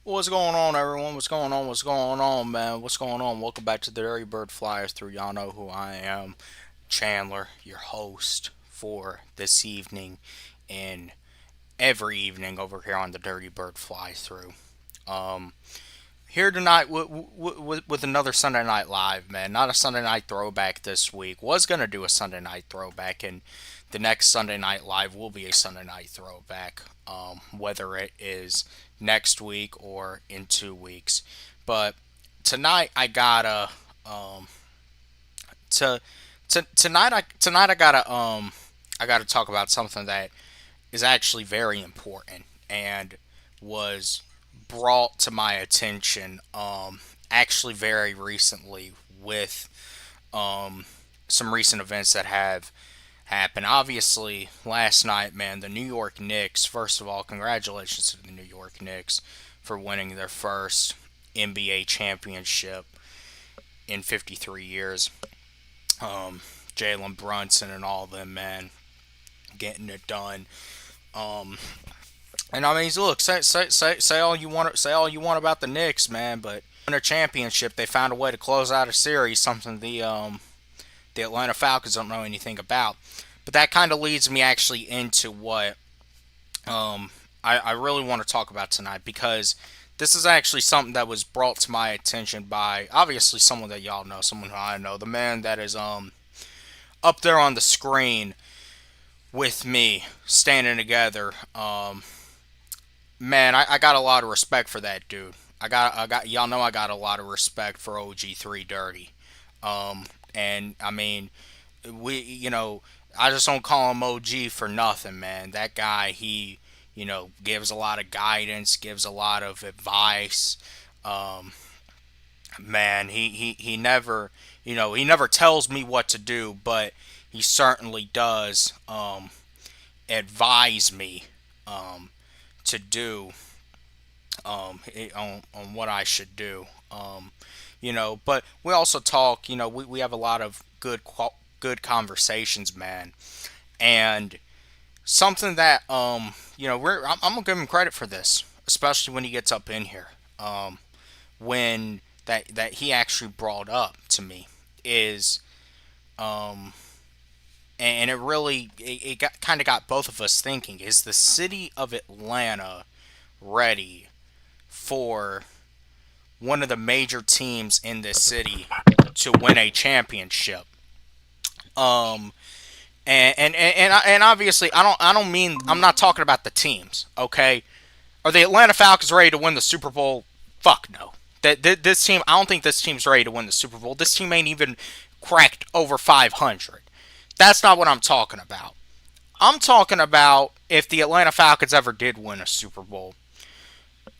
What's going on, everyone? What's going on? What's going on, man? What's going on? Welcome back to the Dirty Bird Flyers through. Y'all know who I am, Chandler, your host for this evening and every evening over here on the Dirty Bird Fly Through. Um, Here tonight with another Sunday Night Live, man. Not a Sunday Night Throwback this week. Was gonna do a Sunday Night Throwback, and the next Sunday Night Live will be a Sunday Night Throwback. Whether it is next week or in 2 weeks, but tonight I gotta to, tonight I gotta talk about something that is actually very important and was brought to my attention actually very recently with some recent events that have happened. Obviously, last night, man, the New York Knicks, first of all, congratulations to the New York Knicks for winning their first NBA championship in 53 years. Jalen Brunson and all of them, man, getting it done. Um, And I mean, look, say all you want, say all you want about the Knicks, man, but in their championship, they found a way to close out a series, something the Atlanta Falcons don't know anything about. But that kind of leads me actually into what I really want to talk about tonight because this is actually something that was brought to my attention by obviously someone that y'all know, someone who I know, the man that is up there on the screen with me, standing together. Man, I got a lot of respect for that dude. Y'all know I got a lot of respect for OG3 Dirty. And I mean, I just don't call him OG for nothing, man. That guy, gives a lot of guidance, gives a lot of advice. Um, Man, he never, he never tells me what to do, but he certainly does advise me um, to do on what I should do. But we also talk. We have a lot of good conversations, man, and something that I'm gonna give him credit for this, especially when he gets up in here. When that he actually brought up to me is um, and it got kind of got both of us thinking: is the city of Atlanta ready for one of the major teams in this city to win a championship? Um, and obviously, I don't mean, I'm not talking about the teams. Okay, are the Atlanta Falcons ready to win the Super Bowl? Fuck no. This team, I don't think this team's ready to win the Super Bowl. This team ain't even cracked over 500. That's not what I'm talking about. I'm talking about if the Atlanta Falcons ever did win a Super Bowl.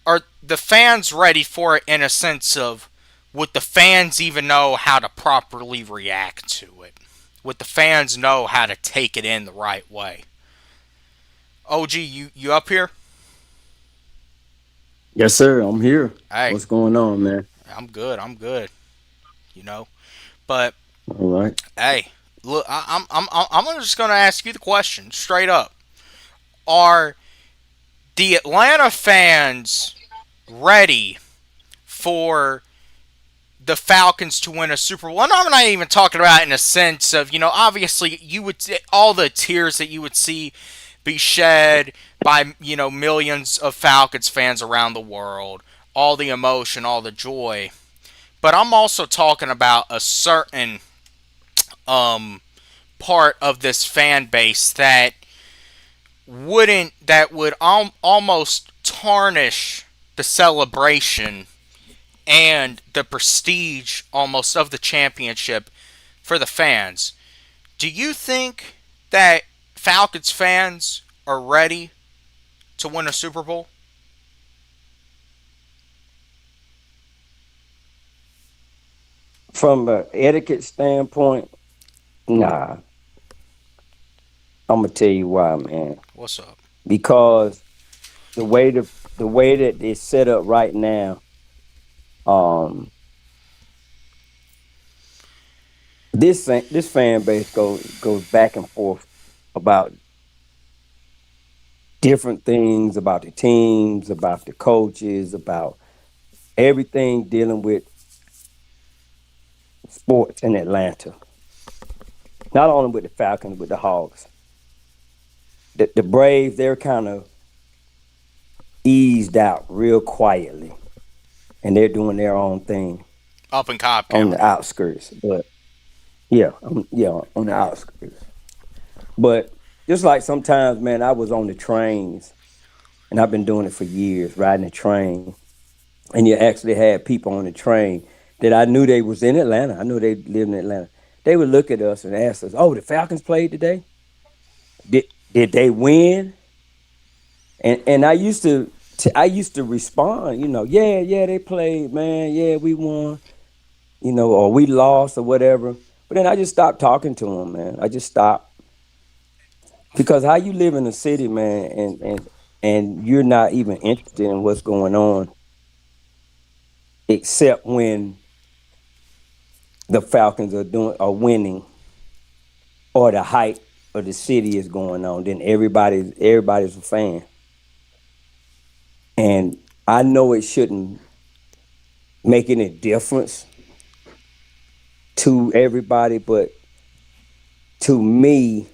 Are the fans ready for it in a sense of would the fans even know how to properly react to it? Would the fans know how to take it in the right way? OG, you up here? Yes, sir. I'm here. Hey, What's going on, man? I'm good. I'm good. You know, but All right. hey, look, I'm just gonna ask you the question straight up. Are the Atlanta fans ready for the Falcons to win a Super Bowl? And I'm not even talking about in a sense of, obviously you would all the tears that you would see be shed by, millions of Falcons fans around the world, all the emotion, all the joy. But I'm also talking about a certain um part of this fan base that would almost tarnish the celebration and the prestige almost of the championship for the fans. Do you think that Falcons fans are ready to win a Super Bowl? From an etiquette standpoint, nah. I'm gonna tell you why, man. What's up? Because the way that it's set up right now, um, this fan base goes back and forth about different things about the teams, about the coaches, about everything dealing with sports in Atlanta. Not only with the Falcons, with the Hogs. The Braves, they're kind of eased out real quietly, and they're doing their own thing Up in Cobb on the County. outskirts. But yeah, on the outskirts. But just like sometimes, man, I was on the trains, and I've been doing it for years, riding the train, and you actually had people on the train that I knew they was in Atlanta. I knew they lived in Atlanta. They would look at us and ask us, "Oh, the Falcons played today. Did they win?" And I used to respond, yeah, they played, man, yeah, we won, or we lost or whatever. But then I just stopped talking to them, man. I just stopped because how you live in a city, man, and you're not even interested in what's going on except when the Falcons are winning or the hype of the city is going on. Then everybody's a fan, and I know it shouldn't make any difference to everybody, but to me,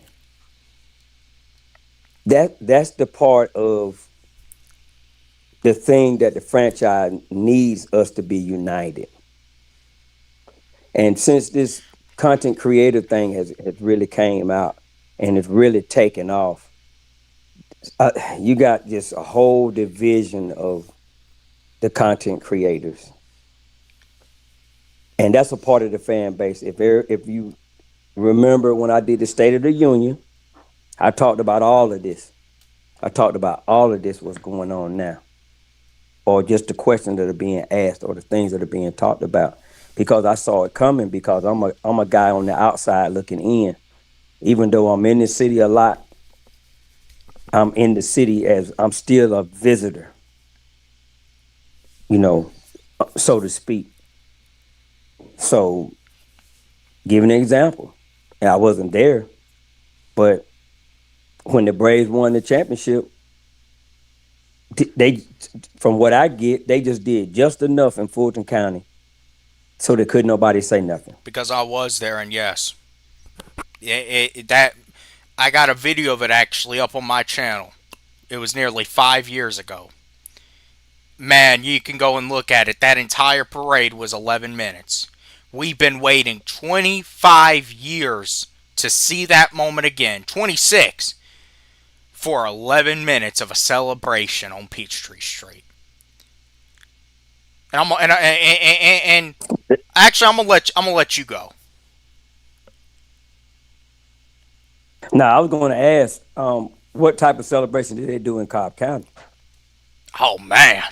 that's the part of the thing that the franchise needs us to be united. And since this content creator thing has really came out and it's really taken off, you got just a whole division of the content creators, and that's a part of the fan base. If you remember when I did the State of the Union, I talked about all of this. I talked about all of this, what's going on now, or just the questions that are being asked, or the things that are being talked about, because I saw it coming. Because I'm a guy on the outside looking in. Even though I'm in the city a lot, I'm in the city as I'm still a visitor, you know, so to speak. So, give an example. And I wasn't there, but when the Braves won the championship, they, from what I get, they just did just enough in Fulton County so that could nobody say nothing. Because I was there, and yes, that I got a video of it actually up on my channel. It was nearly 5 years ago. Man, you can go and look at it. That entire parade was 11 minutes. We've been waiting 25 years to see that moment again. 26 for 11 minutes of a celebration on Peachtree Street. And and actually I'm gonna let you go. Now, I was going to ask, what type of celebration did they do in Cobb County? Oh man.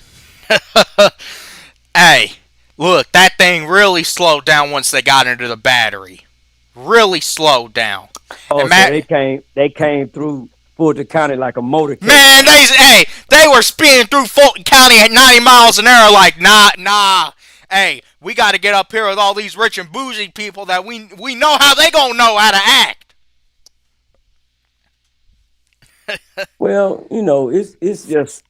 Hey, look, that thing really slowed down once they got into the battery. Really slowed down. Oh, And so Matt, they came through Fulton County like a motorcade. man, they were speeding through Fulton County at 90 miles an hour. Like, nah. Hey, we got to get up here with all these rich and bougie people that we know how they gonna know how to act. Well, it's just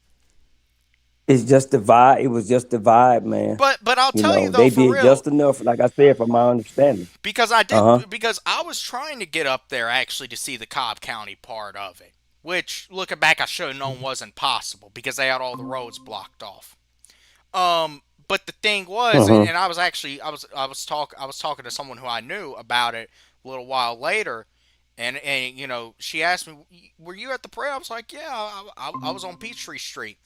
the vibe. It was just the vibe, man. But I'll tell you though, They for did real, just enough, like I said, from my understanding. Uh huh. because I was trying to get up there actually to see the Cobb County part of it, which looking back I should have known wasn't possible because they had all the roads blocked off. But the thing was, Hmm. and I was talking to someone who I knew about it a little while later, and she asked me, "Were you at the parade?" I was like, "Yeah, I was on Peachtree Street,"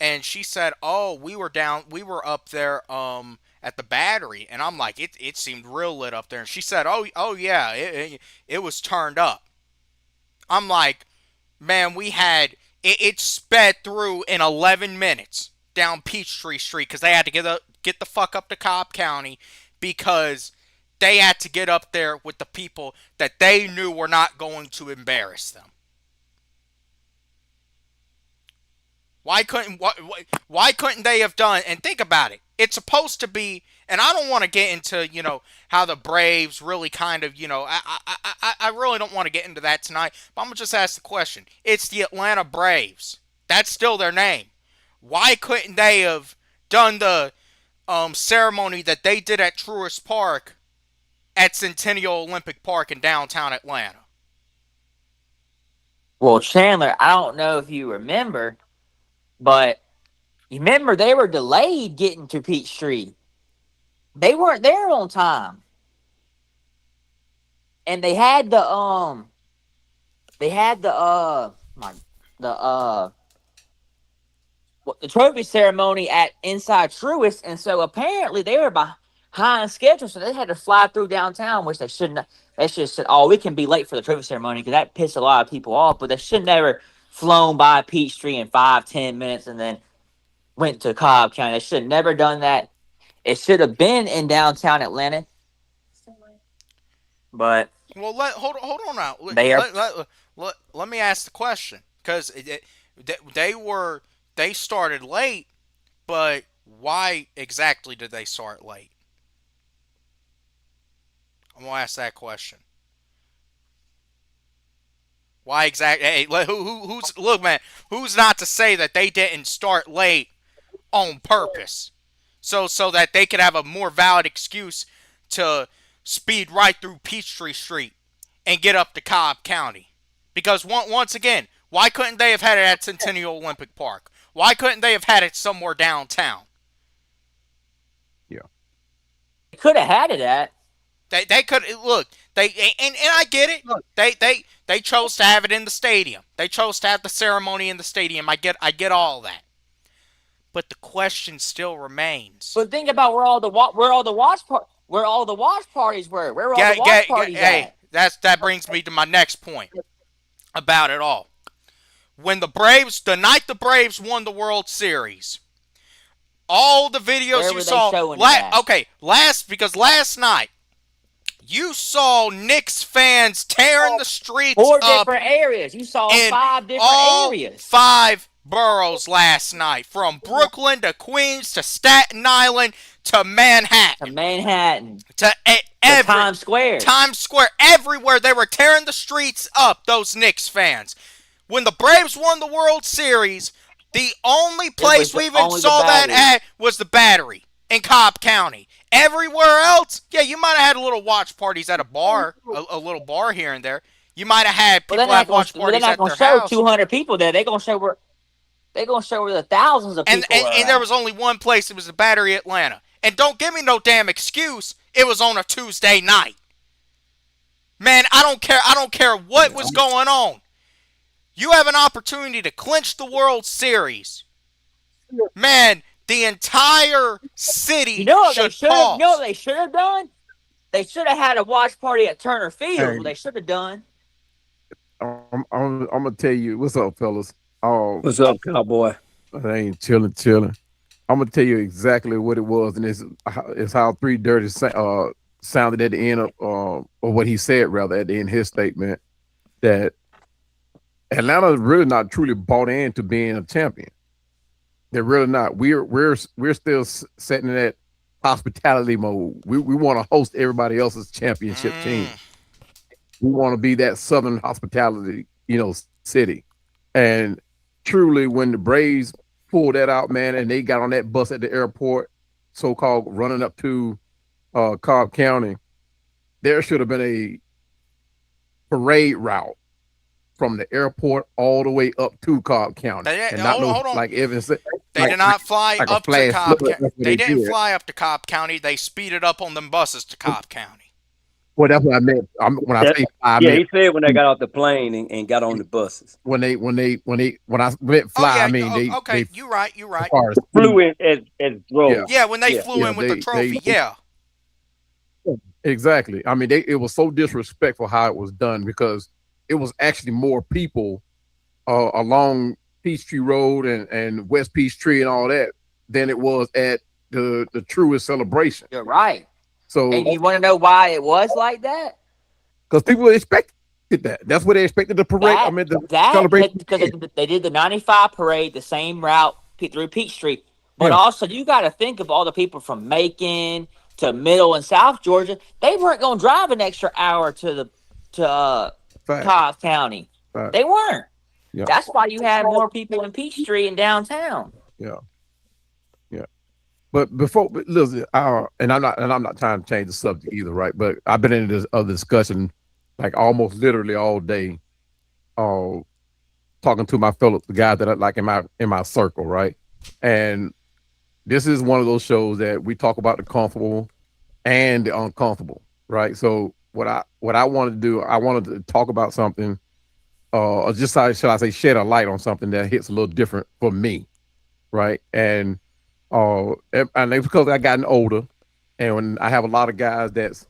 and she said, "Oh, we were up there at the Battery," and I'm like, "It seemed real lit up there," and she said, "Oh yeah, it was turned up." I'm like, man, it sped through in 11 minutes down Peachtree Street because they had to get the fuck up to Cobb County because they had to get up there with the people that they knew were not going to embarrass them. Why couldn't they have done? And think about it. It's supposed to be And I don't want to get into, how the Braves really kind of, I really don't want to get into that tonight. But I'm going to just ask the question. It's the Atlanta Braves. That's still their name. Why couldn't they have done the ceremony that they did at Truist Park at Centennial Olympic Park in downtown Atlanta? Well, Chandler, I don't know if you remember, but you remember they were delayed getting to Peachtree. They weren't there on time, and they had the the trophy ceremony at inside Truist, and so apparently they were behind schedule, so they had to fly through downtown, which they shouldn't. They should have said, "Oh, we can be late for the trophy ceremony," because that pissed a lot of people off. But they should never flown by Peachtree in 5-10 minutes and then went to Cobb County. They should have never done that. It should have been in downtown Atlanta, but Well, hold on now. they are. Let me ask the question, because they started late, but why exactly did they start late? I'm gonna ask that question. Why exactly? Hey, who's look, man? Who's not to say that they didn't start late on purpose, so that they could have a more valid excuse to speed right through Peachtree Street and get up to Cobb County? Because once again, why couldn't they have had it at Centennial Olympic Park? Why couldn't they have had it somewhere downtown? Yeah. Could have had it at. They could look. And I get it. They chose to have it in the stadium. They chose to have the ceremony in the stadium. I get all that. But the question still remains. But think about where all the watch parties were. Where were all the watch parties Hey, at? that brings me to my next point about it all. When the night the Braves won the World Series, all the videos Where you were they saw, showing it at? okay, last night you saw Knicks fans tearing the streets Four up different areas. You saw in 5 different all areas. 5 boroughs last night, from Brooklyn to Queens to Staten Island to Manhattan To Manhattan. to To Times Square. Times Square, everywhere they were tearing the streets up. Those Knicks fans. When the Braves won the World Series, the only place we even saw that at was the Battery in Cobb County. Everywhere else, yeah, you might have had a little watch parties at a bar, a little bar here and there. You might have had people have watch parties they're not at gonna their show house. 200 people there. They're gonna show where the thousands of people And there was only one place. It was the Battery, Atlanta. And don't give me no damn excuse. It was on a Tuesday night. Man, I don't care. I don't care what was going on. You have an opportunity to clinch the World Series. Man, the entire city You know what they should should have? pause. You know what they should have done? They should have had a watch party at Turner Field. Hey. What they should have done. I'm gonna tell you what's up, fellas. What's up, cowboy? I ain't chilling. I'm gonna tell you exactly what it was, and it's how Three Dirty sounded at the end of what he said, rather at the end of his statement, that Atlanta is really not truly bought into being a champion. They're really not. We're still setting in that hospitality mode. We want to host everybody else's championship team. We want to be that Southern hospitality, city. And truly, when the Braves pulled that out, man, and they got on that bus at the airport, so-called running up to Cobb County, there should have been a parade route from the airport all the way up to Cobb County, and not hold on. like Evan said. They did not fly like a up to flash Cobb flood. County. That's what They they didn't did. fly up to Cobb County. They speeded up on them buses to Cobb County. Well, that's what I meant. When I say fly, I Yeah, meant he said when they got off the plane and got on the buses. when I meant fly, I mean okay. they You right. as far as Flew in as drove. Yeah. Yeah, when they Yeah. flew in with the trophy. Yeah. Exactly. I mean, it was so disrespectful how it was done, because it was actually more people along Peachtree Road and West Peachtree and all that than it was at the truest celebration. You're right. So, And you want to know why it was like that? because people expected that. That's what they expected the parade. The celebration. Because they did the 95 parade the same route through Peachtree. But Yeah, also, you got to think of all the people from Macon to Middle and South Georgia. They weren't going to drive an extra hour to fact, Cobb County. fact. They weren't. Yeah, That's why you had more people in Peachtree and downtown. yeah, yeah. But listen, and I'm not trying to change the subject either, right? But I've been in this other discussion, like almost literally all day, uh, talking to my fellow the guys that I like in my circle, right? And this is one of those shows that we talk about the comfortable and the uncomfortable, right? So what I wanted to do, I wanted to talk about something, or just should I say, shed a light on something that hits a little different for me, right? And it's because I gotten older, and when I have a lot of guys that's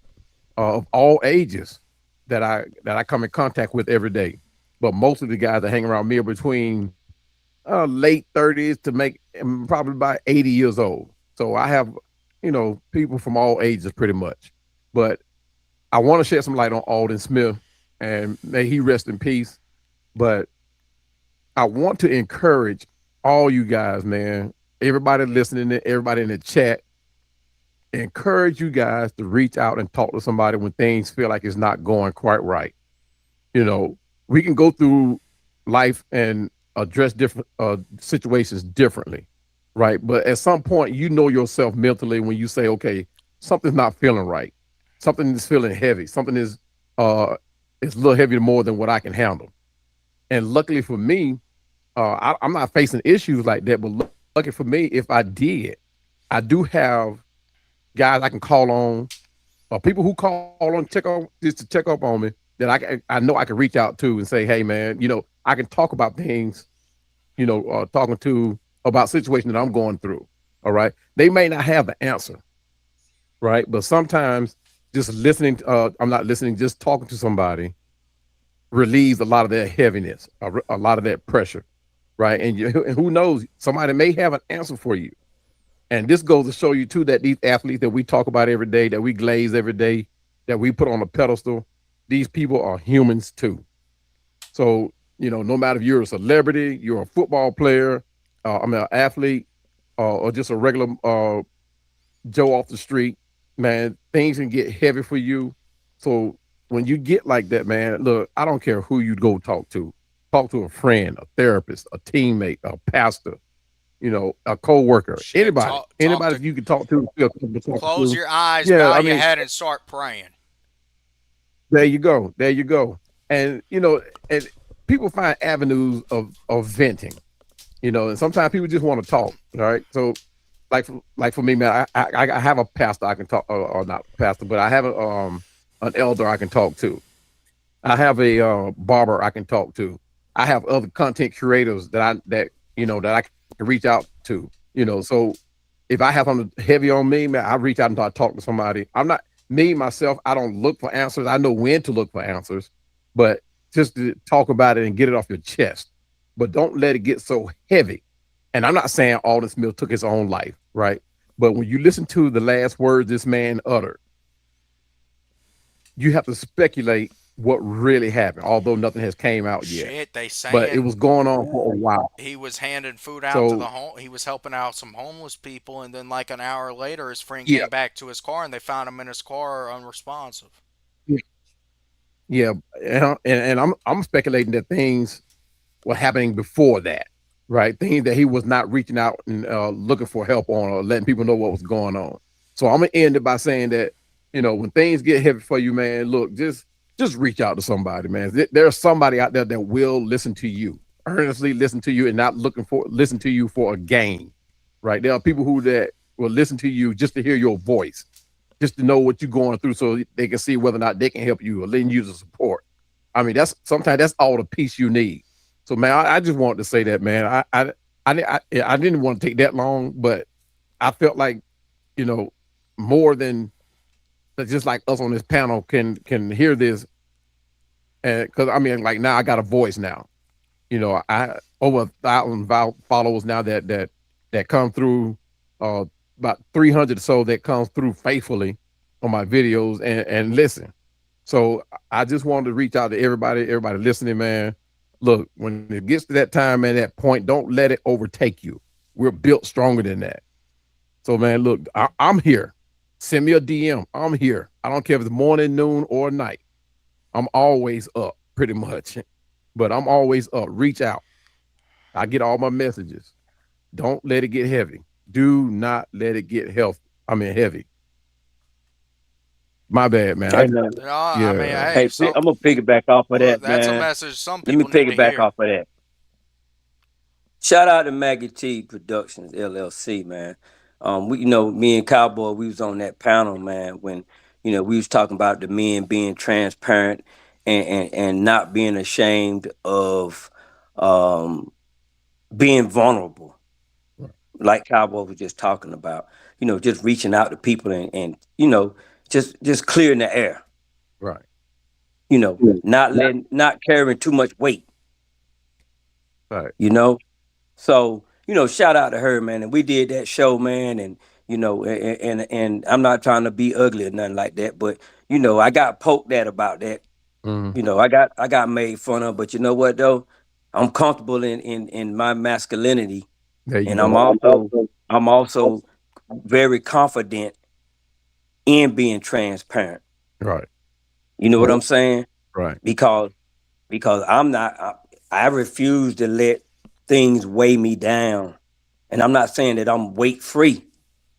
of all ages that I come in contact with every day, but most of the guys that hang around me are between late 30s to make probably about 80 years old. So I have, people from all ages pretty much. But I want to shed some light on Alden Smith, and may he rest in peace. But I want to encourage all you guys, man, everybody listening, everybody in the chat, encourage you guys to reach out and talk to somebody when things feel like it's not going quite right. You know, we can go through life and address different situations differently, right? But at some point, you know yourself mentally when you say, okay, something's not feeling right, something is feeling heavy, something is it's a little heavier more than what I can handle. And luckily for me, I'm not facing issues like that. But lucky for me, if I did, I do have guys I can call on, or people who call on just to check up on me that I know I can reach out to and say, hey man, I can talk about things, talking to about situations that I'm going through. All right, they may not have the answer, right? But sometimes just listening, I'm not listening, just talking to somebody relieves a lot of that heaviness, a lot of that pressure, right? And who knows, somebody may have an answer for you. And this goes to show you too that these athletes that we talk about every day, that we glaze every day, that we put on a pedestal, these people are humans too. So, no matter if you're a celebrity, you're a football player, an athlete, or just a regular Joe off the street, man, things can get heavy for you. So when you get like that, man, look, I don't care who you go talk to. Talk to a friend, a therapist, a teammate, a pastor, a co-worker, Shit, anybody you can talk to, feel comfortable talking close to. your eyes, Yeah, bow I your mean, head, and start praying. there you go, there you go. And and people find avenues of venting, and sometimes people just want to talk. All right, so like for me, man, I have a pastor I can talk, or not pastor, but I have an elder I can talk to. I have a barber I can talk to. I have other content creators that I can reach out to. So if I have something heavy on me, man, I reach out and I talk to somebody. I'm not me myself. I don't look for answers. I know when to look for answers, but just to talk about it and get it off your chest. But don't let it get so heavy. And I'm not saying Alden Smith took his own life, right? But when you listen to the last words this man uttered, you have to speculate what really happened, although nothing has came out yet. Shit, they But it saying was going on for a while. he was handing food out to So the home. He was helping out some homeless people, and then like an hour later, his friend yeah, came back to his car, and they found him in his car unresponsive. yeah, and I'm speculating that things were happening before that, right? Things that he was not reaching out and looking for help on or letting people know what was going on. So I'm gonna end it by saying that when things get heavy for you, man, look, just reach out to somebody, man. There's somebody out there that will listen to you, earnestly listen to you, and not listen to you for a gain, right? There are people who that will listen to you just to hear your voice, just to know what you're going through, so they can see whether or not they can help you or lend you the support. I mean, sometimes that's all the piece you need. So, man, I just wanted to say that, man. I didn't want to take that long, but I felt like you know more than just like us on this panel can hear this, and because I mean, like now I got a voice now. I over 1,000 followers now that come through, about 300 or so that comes through faithfully on my videos and listen. So I just wanted to reach out to everybody listening, man. Look, when it gets to that time and that point, don't let it overtake you. We're built stronger than that. So, man, look, I'm here. Send me a DM. I'm here. I don't care if it's morning, noon, or night. I'm always up, pretty much. But I'm always up. Reach out. I get all my messages. Don't let it get heavy. Do not let it get heavy. My bad, man. Hey, man. No, I mean, Yeah, hey, Hey, so I'm gonna piggyback off of well, that, that's a man. message some Let me people need to piggyback hear. off of that. Shout out to Maggie T Productions LLC, man. We, me and Cowboy, we was on that panel, man, when we was talking about the men being transparent and not being ashamed of um, being vulnerable, right, like Cowboy was just talking about. Just reaching out to people and just clearing the air. right, Not carrying too much weight. right. You know, So, shout out to her, man. And we did that show, man. And, and I'm not trying to be ugly or nothing like that, but I got poked at about that. Mm-hmm. I got made fun of, but you know what though? I'm comfortable in my masculinity, There you and go. I'm also very confident in being transparent. Right, You know what I'm saying? right, Because I'm not I refuse to let things weigh me down. And I'm not saying that I'm weight free,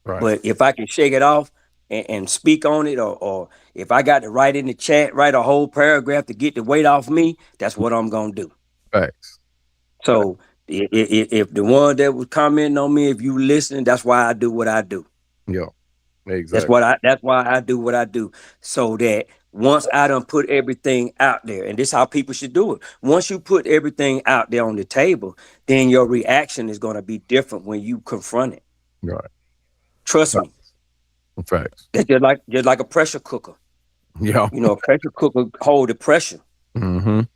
right. but if I can shake it off and speak on it, or if I got to write in the chat, write a whole paragraph to get the weight off me, that's what I'm gonna do. Facts. Facts. So if the one that was commenting on me, if you listen, that's why I do what I do. Yeah, That's exactly. what I. That's why I do what I do. So that once I done put everything out there, and this is how people should do it. Once you put everything out there on the table, then your reaction is going to be different when you confront it. Right. Trust me. Facts. Facts. That's just like a pressure cooker. Yeah. A pressure cooker hold the pressure, Mm-hmm. and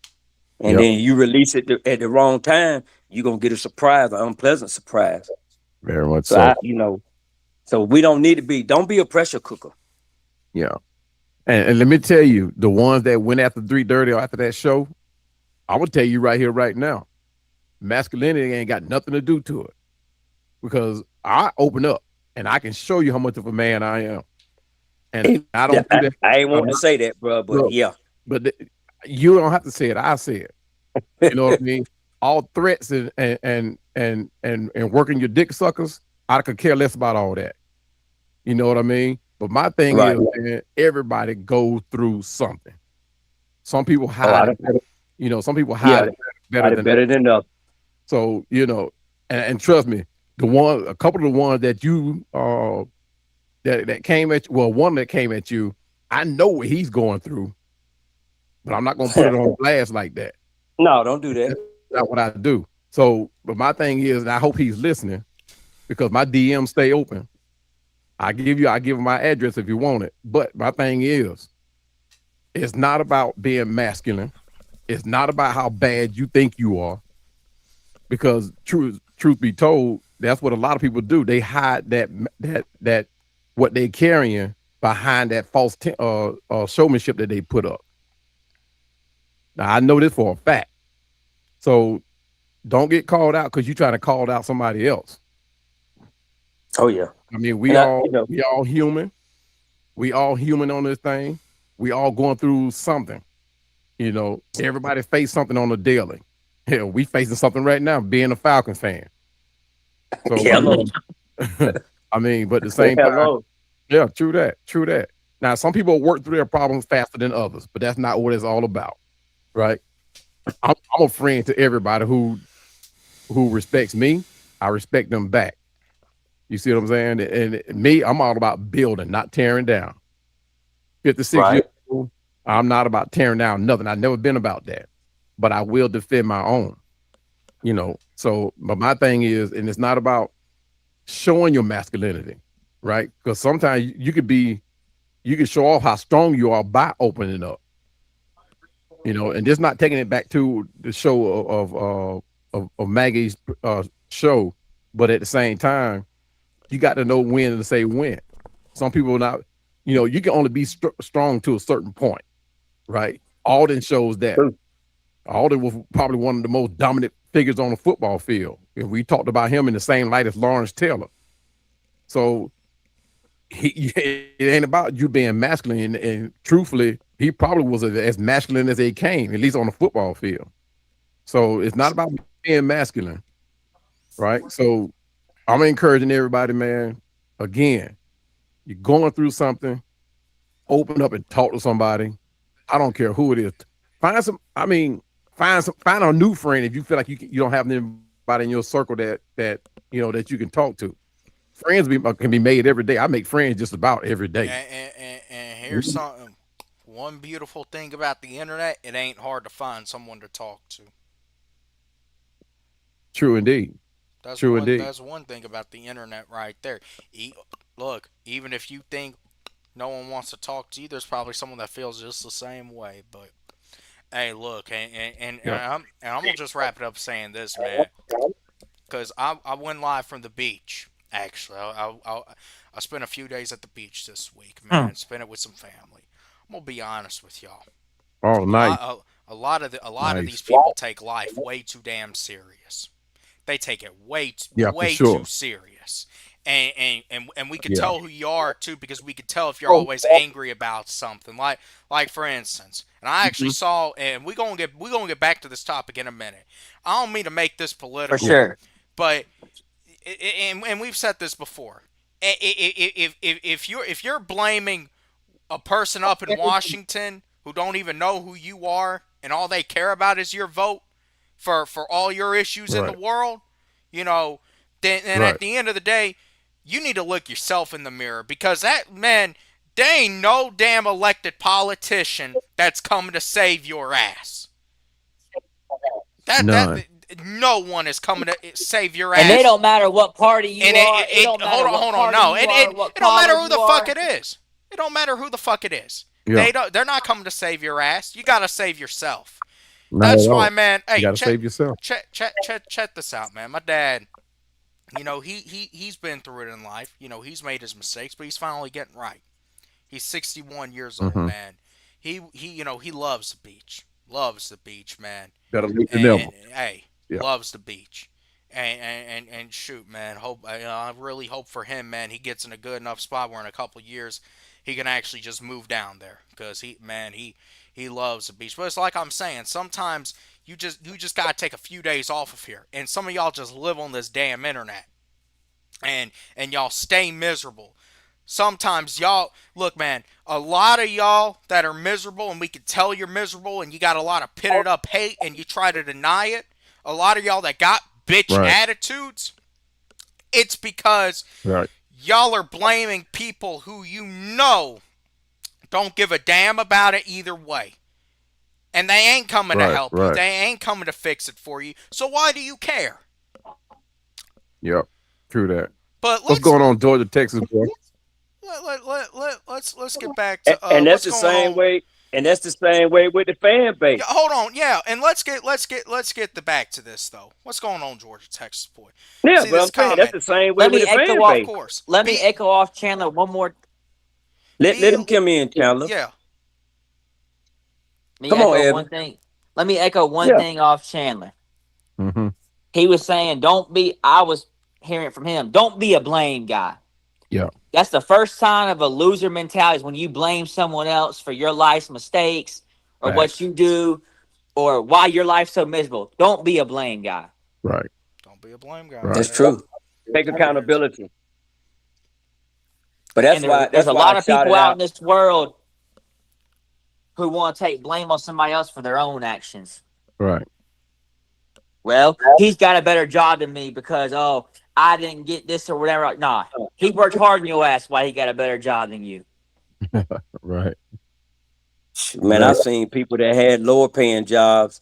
Yep. then you release it at the wrong time. You're gonna get a surprise, an unpleasant surprise. Very much So so. so we don't need to be. Don't be a pressure cooker. Yeah. And let me tell you, the ones that went after 330 or after that show, I will tell you right here, right now, masculinity ain't got nothing to do to it because I open up and I can show you how much of a man I am. And I don't do that. I ain't I'm want to say that, bro, but look, yeah. but you don't have to say it. I say it. You know what I mean? All threats and working your dick suckers, I could care less about all that. You know what I mean? But my thing Right. is, man, everybody goes through something. Some people Oh, hide it. Some people yeah, hide it better got it than better others. than us. So, and trust me, a couple of the ones that you that came at one that came at you, I know what he's going through, but I'm not gonna put it on blast like that. No, don't do that. That's not what I do. So, but my thing is, and I hope he's listening because my DMs stay open. I give him my address if you want it. But my thing is, it's not about being masculine. It's not about how bad you think you are. Because truth be told, that's what a lot of people do. They hide that what they're carrying behind that false showmanship that they put up. Now I know this for a fact. So don't get called out because you're trying to call out somebody else. Oh yeah. I mean, And we all human. We all human on this thing. We all going through something. Everybody face something on the daily. Hell, we facing something right now, being a Falcons fan. So hello. I mean, but at the same time, Hello. yeah, true that, true that. Now, some people work through their problems faster than others, but that's not what it's all about, right? I'm a friend to everybody who respects me. I respect them back. You see what I'm saying? And me, I'm all about building, not tearing down. 56 years Right. old, I'm not about tearing down nothing. I've never been about that, but I will defend my own. So, but my thing is, and it's not about showing your masculinity, right? Because sometimes you can show off how strong you are by opening up, and just not taking it back to the show of Maggie's show, but at the same time, you got to know when to say when. Some people are not, you can only be strong to a certain point, right? Alden shows that. True. Alden was probably one of the most dominant figures on the football field. And we talked about him in the same light as Lawrence Taylor. So it ain't about you being masculine. And truthfully, he probably was as masculine as they came, at least on the football field. So it's not about being masculine, right? So I'm encouraging everybody, man. Again, you're going through something, open up and talk to somebody. I don't care who it is. Find some. I mean, find a new friend if you feel like you don't have anybody in your circle that you can talk to. Friends can be made every day. I make friends just about every day. And here's something. One beautiful thing about the internet, it ain't hard to find someone to talk to. True indeed. That's True one. indeed. That's one thing about the internet right there. E- Look, even if you think no one wants to talk to you, there's probably someone that feels just the same way. But hey, look, Yeah. and I'm gonna just wrap it up saying this, man, because I went live from the beach. Actually, I spent a few days at the beach this week, Hmm. man. Spent it with some family. I'm gonna be honest with y'all. Oh, A nice, lot, a lot of these nice. people take life way too damn serious. They take it Yeah, for way too sure. serious. And we could Yeah. tell who you are too because we could tell if you're always angry about something. Like for instance, and I actually Mhm. saw, and we gonna get back to this topic in a minute. I don't mean to make this For political, sure. but and we've said this before. If you're blaming a person up in Washington who don't even know who you are and all they care about is your vote for all your issues in the Right. world, you know, then Right. at the end of the day, you need to look yourself in the mirror because that man, there ain't no damn elected politician that's coming to save your ass. That None. no one is coming to save your And it ass. don't matter what party you And are. It don't matter what hold on, party no, you are, what it don't color matter who you the fuck are. it is. It don't matter who the fuck it is. Yeah. They're not coming to save your ass. You gotta save yourself. Not That's at why, all. man. You Hey, got to save yourself. check this out, man. My dad, you know, he's been through it in life. You know, he's made his mistakes, but he's finally getting right. He's 61 years old, Hmm. man. You know, he loves the beach. Loves the beach, man. Better late than never. And hey, Yeah. loves the beach. And shoot, man. I really hope for him, man. He gets in a good enough spot where in a couple years he can actually just move down there because he loves the beach. But it's like I'm saying, sometimes you just gotta take a few days off of here. And some of y'all just live on this damn internet and y'all stay miserable. Sometimes y'all look, man, a lot of y'all that are miserable and we can tell you're miserable and you got a lot of pitted up hate and you try to deny it. A lot of y'all that got bitch Right. attitudes, it's because Right. y'all are blaming people who you know don't give a damn about it either way. And they ain't coming to Right. help you. Right. They ain't coming to fix it for you. So why do you care? Yep. True that. But What's let's going on, Georgia, Texas, boy? let's get back to And that's what's the going same on. way. And that's the same way with the fan Yeah, base. hold on. Yeah, and let's get the back to this though. What's going on, Georgia, Texas boy? Yeah, See but this I'm saying that's comment. the same way Let with me the echo fan Of off. base. course. Let me echo off Chandler one more. Let Be him come in, Chandler. yeah. Me Come on, echo one Evan. thing. Let me echo one Yeah. thing off Chandler. Hmm. He was saying, "Don't be." I was hearing it from him. Don't be a blame guy. Yeah. That's the first sign of a loser mentality is when you blame someone else for your life's mistakes or what Facts. you do or why your life's so miserable. Don't be a blame guy. Right. Don't be a blame guy, Right. That's man. true. Take There it is. accountability. But And there's that's a why I lot of people shouted out in out. this world who want to take blame on somebody else for their own actions. Right. Well, he's got a better job than me because I didn't get this or whatever. Nah, he worked hard in your ass. Why he got a better job than you? Right. Man, Right. I've seen people that had lower paying jobs,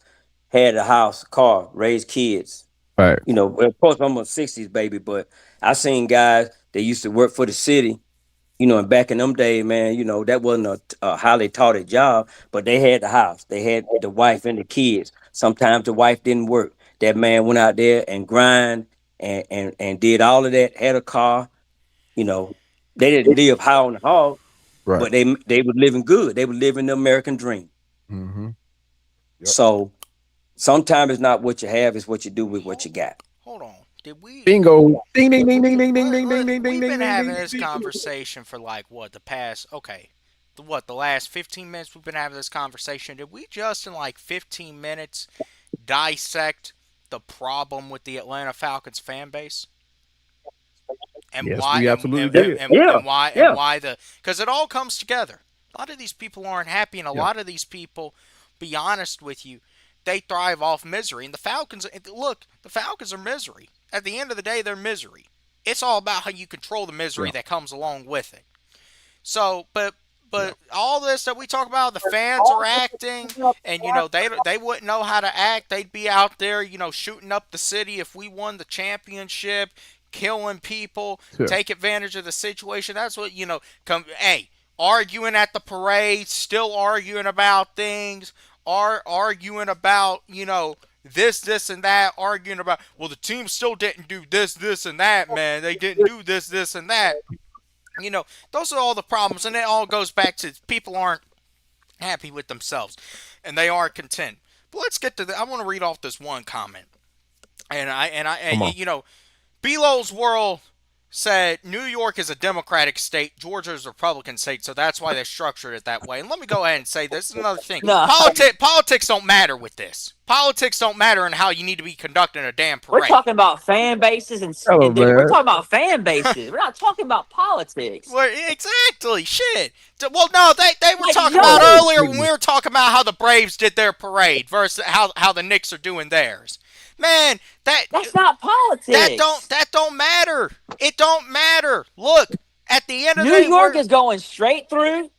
had a house, car, raised kids. You Facts. know, well, of course I'm a '60s baby, but I seen guys that used to work for the city. You know, and back in them days, man, you know, that wasn't a highly touted job, but they had the house, they had the wife and the kids. Sometimes the wife didn't work. That man went out there and grind and did all of that, had a car, you know. They didn't live high on the hog, Right. but they were living good. They were living the American dream. Hmm. Yep. So Sometimes it's not what you have, it's what you do with what Hold, you got. hold on. Did we? Bingo. Ding ding ding ding ding ding ding ding ding ding We've ding been ding having ding this ding. conversation for like what the past the last 15 minutes we've been having this conversation. Did we just in like 15 minutes dissect the problem with the Atlanta Falcons fan base and Yes, why we absolutely did. Yeah, and yeah, why the because it all comes together. A lot of these people aren't happy, and a Yeah. lot of these people, be honest with you, they thrive off misery. And the Falcons, look, the Falcons are misery. At the end of the day, they're misery. It's all about how you control the misery Yeah. that comes along with it. So, but Yeah. all this that we talk about, the fans are acting, and they wouldn't know how to act. They'd be out there, shooting up the city if we won the championship, killing people, Yeah. take advantage of the situation. That's what Come, hey, arguing at the parade, still arguing about things, arguing about this and that, arguing about well the team still didn't do this and that, man. They didn't do this and that. Those are all the problems, and it all goes back to people aren't happy with themselves, and they aren't content. But let's get to I want to read off this one comment, Come on. Belo's World said New York is a Democratic state, Georgia is a Republican state, so that's why they structured it that way. And let me go ahead and say this is another thing. No, Politics don't matter with this. Politics don't matter in how you need to be conducting a damn we're parade. talking about fan bases Hello, we're man. talking about fan bases. We're not talking about politics. Well, exactly. Shit. Well, no, they were Like, talking about yo, earlier when we were talking about how the Braves did their parade versus how the Knicks are doing theirs. Man, that's not politics. that don't matter. It don't matter. Look, at the end of the New day, York we're is going straight through. New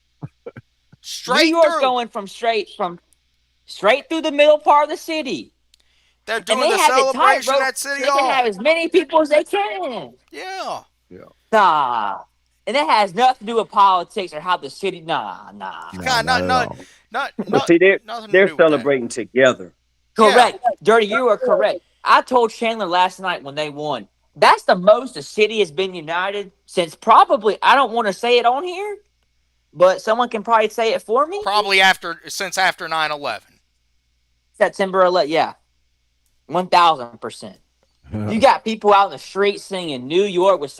straight York's through. going straight through the middle part of the city, They're and doing they the have it tight, celebration bro. at City They can Hall. have as many people as they can. Yeah. Yeah. Nah, and it has nothing to do with politics or how the city. Nah. No, God, not at all. but see, nothing to they're do with that. celebrating together. Yeah. Correct, Dirty. You are correct. I told Chandler last night when they won. That's the most the city has been united since probably. I don't want to say it on here, but someone can probably say it for me. Probably since after 9/11. September 11th. Yeah, 1000%. You got people out in the street singing "New York" with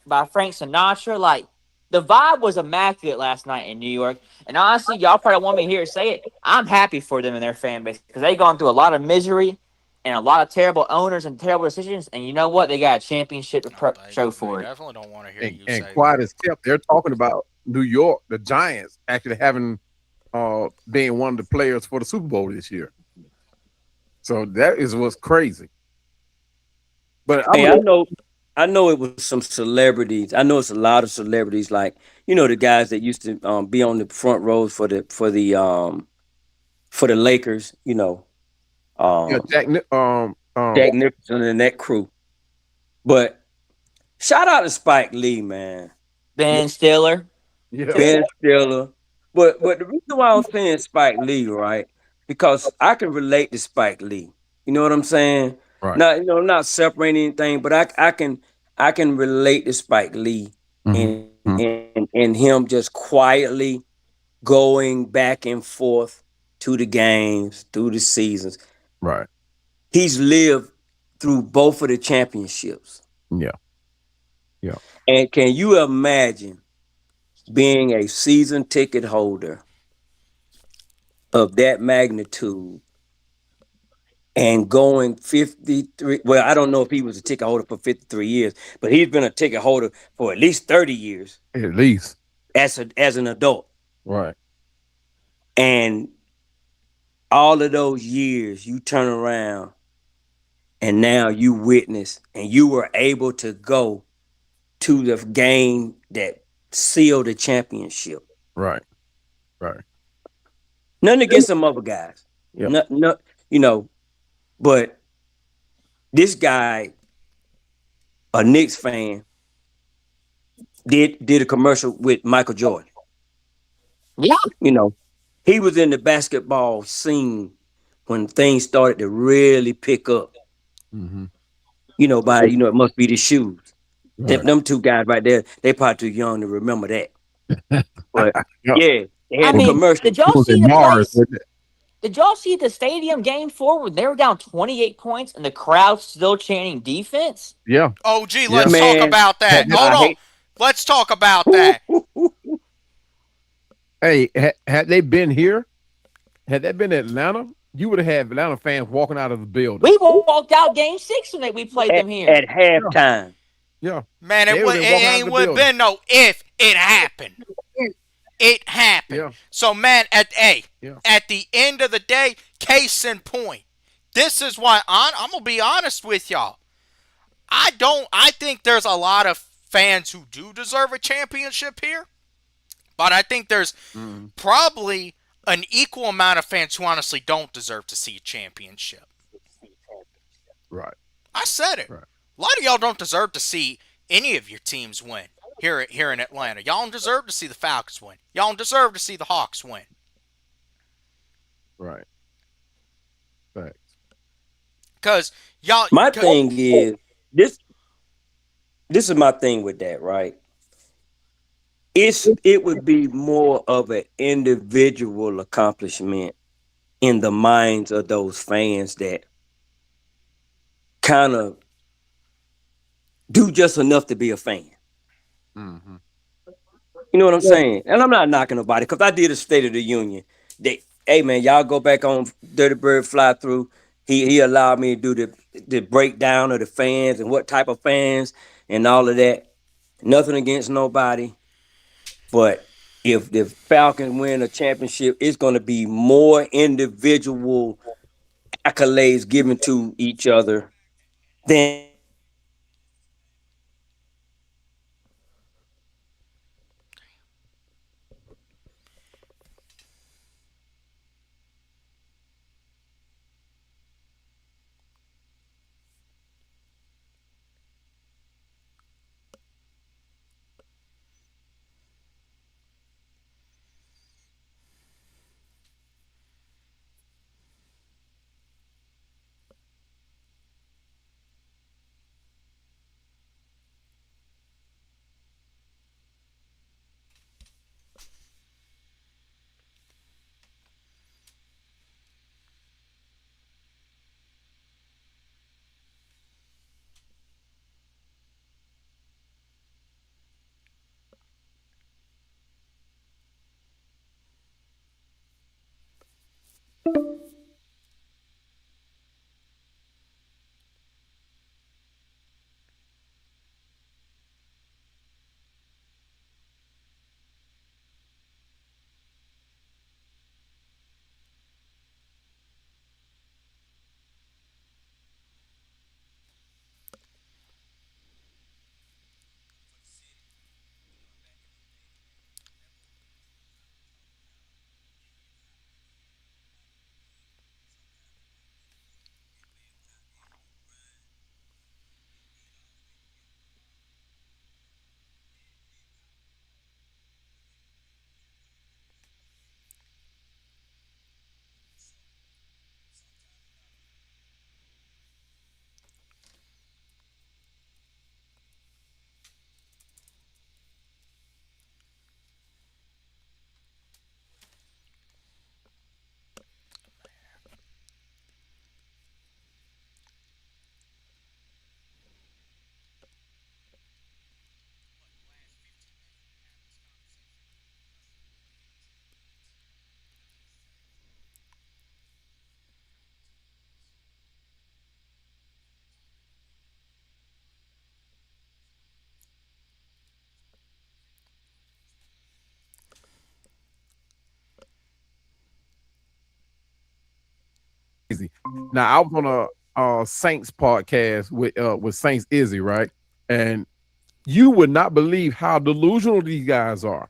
by Frank Sinatra. Like the vibe was immaculate last night in New York. And honestly, y'all probably want me to hear say it. I'm happy for them and their fan base because they've gone through a lot of misery and a lot of terrible owners and terrible decisions. And you know what? They got a championship to show for They it. definitely don't want to hear And, you and say quiet that. as kept, they're talking about New York, the Giants, actually having being one of the players for the Super Bowl this year. So that is what's crazy. But I'm Hey, gonna, I know it was some celebrities. I know it's a lot of celebrities, like the guys that used to be on the front rows for the Lakers. yeah, Um, Jack. Jack Nicholson and that crew. But shout out to Spike Lee, man. Yeah, Ben Stiller. Yeah, Ben Stiller. But the reason why I'm saying Spike Lee, right? Because I can relate to Spike Lee. You know what I'm saying? right. Not I'm not separating anything, but I can relate to Spike Lee Mhm. and him just quietly going back and forth to the games, through the seasons. Right. He's lived through both of the championships. Yeah. Yeah. And can you imagine being a season ticket holder of that magnitude and going 53? Well, I don't know if he was a ticket holder for 53 years, but he's been a ticket holder for at least 30 years At least. as an adult. Right. And all of those years you turn around and now you witness and you were able to go to the game that sealed the championship. Right. Right. Nothing against some other guys. Yeah. No, you know, but this guy, a Knicks fan, did a commercial with Michael Jordan. Yeah. You know, he was in the basketball scene when things started to really pick up. Mm-hmm. By it must be the shoes. Right. Them two guys right there, they probably too young to remember that. But Yeah. yeah, they I had the Well, mean, commercial. did it y'all was see in the Mars, place? wasn't it? Did y'all see the stadium game 4 when they were down 28 points and the crowd still chanting defense? Yeah, Oh, gee, yeah. let's talk Man, about that. Had that, Hold I on. hate. Let's talk about Who, that. who, who, hey, had they been here, had that been Atlanta, you would have had Atlanta fans walking out of the building. We walked out game 6 when we played them here. at Yeah, halftime. yeah. Man, They would it have walking out of ain't the would building. been no if it happened. It happened. Yeah, So, man, yeah. at the end of the day, case in point, this is why I'm gonna be honest with y'all. I think there's a lot of fans who do deserve a championship here, but I think there's Mm, probably an equal amount of fans who honestly don't deserve to see a championship. right, I said it. right, A lot of y'all don't deserve to see any of your teams win here in Atlanta. Y'all don't deserve to see the Falcons win. Y'all don't deserve to see the Hawks win. right. Facts. Cause y'all, My thing is this. This is my thing with that, right? It would be more of an individual accomplishment in the minds of those fans that kind of do just enough to be a fan. Hmm. You know what I'm saying? And I'm not knocking nobody because I did a State of the Union. They, hey man, y'all go back on Dirty Bird Fly Through. He allowed me to do the breakdown of the fans and what type of fans and all of that. Nothing against nobody, but if the Falcons win a championship, it's going to be more individual accolades given to each other than it is going to be the fans celebrating the championship. Easy. Now I was on a Saints podcast with Saints Izzy, right? And you would not believe how delusional these guys are.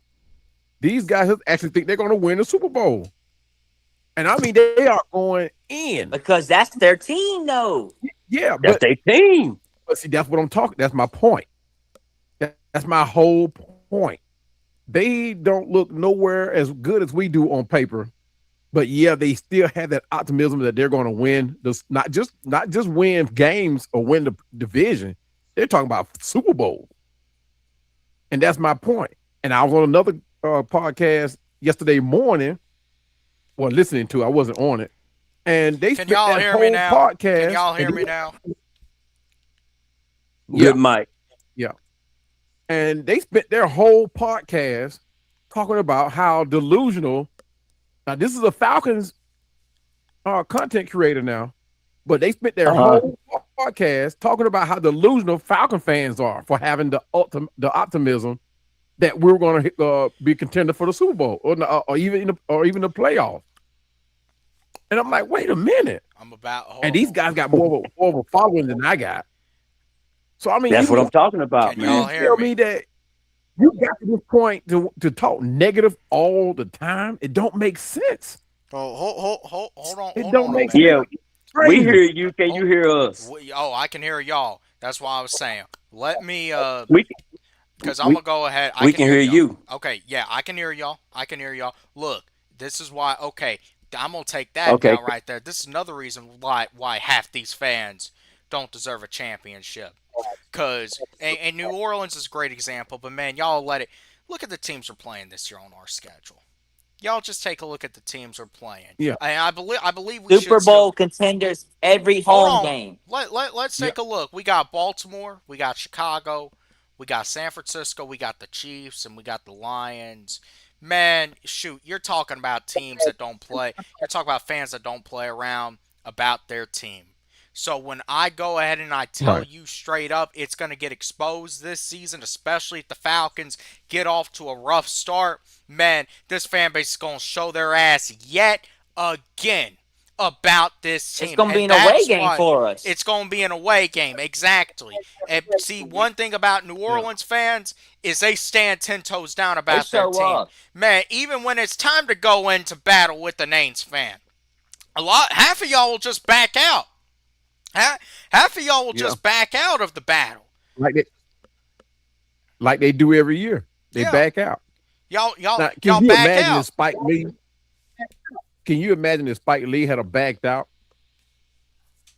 These guys actually think they're going to win the Super Bowl, and I mean they are going in. Because that's their team, though. Yeah, That's their team. but see that's what I'm talking. That's my point. That's my whole point. They don't look nowhere as good as we do on paper, but yeah, they still have that optimism that they're going to win. This not just win games or win the division. They're talking about Super Bowl, and that's my point. And I was on another podcast yesterday morning, Well, listening to, I wasn't on it, and they Can spent y'all that hear me whole now? Can podcast, y'all and hear me now? yeah, Good Mike. yeah, and they spent their whole podcast talking about how delusional. Now, this is a Falcons content creator now, but they spent their Uh-huh. whole podcast talking about how delusional Falcon fans are for having the optimism that we're going to be a contender for the Super Bowl or even the playoffs. And I'm like, wait a minute. I'm about. And Hold these on. guys got more of a following than I got. So I mean, That's what I'm talking about, Can you y'all man. mean hear tell me? me that you got to this point to talk negative all the time? It don't make sense. Oh, hold on, It hold don't on a make minute. sense. Yeah, It's we crazy. hear you. Can you Oh, hear us? I can hear y'all. That's why I was saying. Let me We because I'm we gonna go ahead. I we can can hear hear y'all. you. Okay, yeah, I can hear y'all. I can hear y'all. Look, this is why. Okay, I'm gonna take that Okay. down right there. This is another reason why half these fans don't deserve a championship. Cause and New Orleans is a great example, but man, y'all let it. Look at the teams we're playing this year on our schedule. Y'all just take a look at the teams we're playing. Yeah. And I believe we Super should still Bowl contenders every hold home on. game. Let's Yeah. take a look. We got Baltimore, we got Chicago, we got San Francisco, we got the Chiefs, and we got the Lions. Man, shoot, you're talking about teams that don't play. You're talking about fans that don't play around about their team. So when I go ahead and I tell Right. you straight up it's going to get exposed this season, especially if the Falcons get off to a rough start, man, this fan base is going to show their ass yet again about this It's team. going to be And an away that's game why for us. it's going to be an away game. Exactly. And see, one thing about New Yeah. Orleans fans is they stand 10 toes down They about their show team. up. Man, even when it's time to go into battle with the Nains fan, half of y'all will just back out. Half of y'all will Yeah. just back out of the battle. Like they do every year. They Yeah. back out. Y'all y'all Now, can y'all you back imagine if out. Spike Lee? Can you imagine if Spike Lee had a backed out?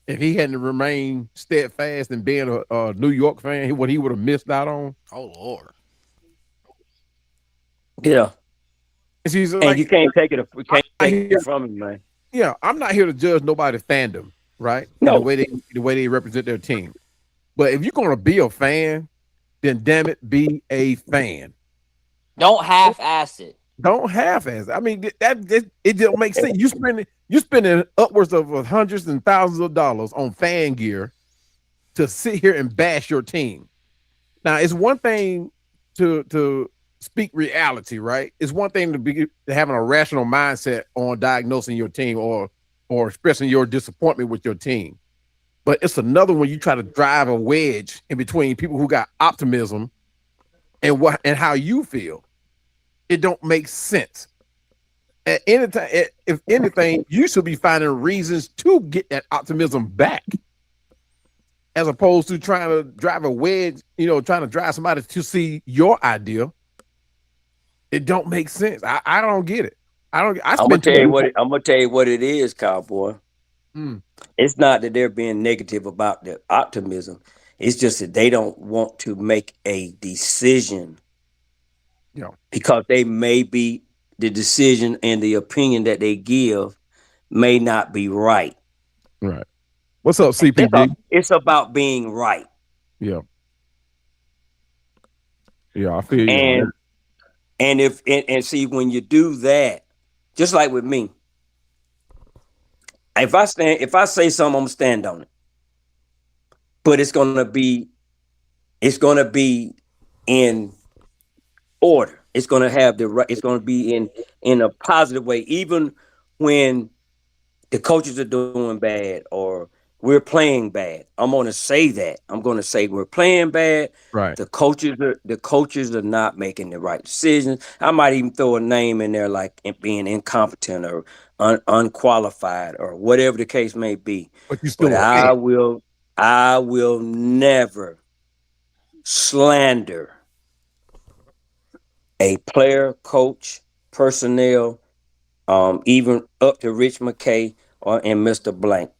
If he hadn't remained steadfast in being a New York fan, what he would have missed out on? Oh Lord. Yeah, And she's and you like, can't take it. We I'm can't not take here. it from him, man. Yeah, I'm not here to judge nobody's fandom, right? And No, the way they represent their team. But if you're gonna be a fan, then damn it, be a fan. Don't half-ass it. Don't half-ass. I mean, it don't make sense. You spending upwards of hundreds and thousands of dollars on fan gear to sit here and bash your team. Now, it's one thing to speak reality, right? It's one thing to having a rational mindset on diagnosing your team or expressing your disappointment with your team. But it's another when you try to drive a wedge in between people who got optimism and how you feel. It don't make sense. At any time, if anything, you should be finding reasons to get that optimism back, as opposed to trying to drive a wedge. Trying to drive somebody to see your idea. It don't make sense. I don't get it. I don't. I I'm gonna spend too tell you much. what. I'm gonna tell you what it is, cowboy. Mm, It's not that they're being negative about their optimism. It's just that they don't want to make a decision you know, because they may be the decision and the opinion that they give may not be right. right. What's up, That's all. CPG? It's about being right. Yeah, yeah. I feel you on And that. and see when you do that, just like with me, if I say something, I'm gonna stand on it. But it's gonna be in order. It's gonna have the right. It's gonna be in a positive way, even when the coaches are doing bad or we're playing bad. I'm going to say that. I'm going to say we're playing bad. Right. The coaches are not making the right decisions. I might even throw a name in there like being incompetent or unqualified or whatever the case may be. But you But still a fan. I will never slander a player, coach, personnel, even up to Rich McKay and Mr. Blank.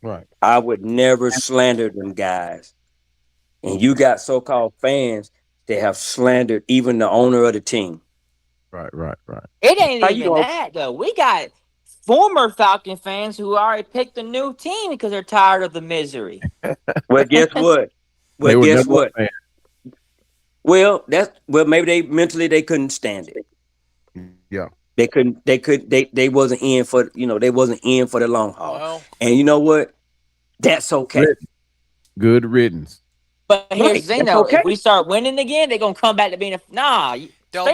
Right. I would never slander them guys. And you got so-called fans that have slandered even the owner of the team. Right. Right. Right. It ain't How you even gonna that though. We got former Falcon fans who already picked a new team because they're tired of the misery. Well, guess what? Well, They were guess never what? a fan. Well, maybe they mentally they couldn't stand it. Yeah. They wasn't in for they wasn't in for the long haul. Well, And you know what? That's okay. Riddance. Good riddance. But here's the Right. thing, That's though: if okay. we start winning again, they're gonna come back to being they'll stay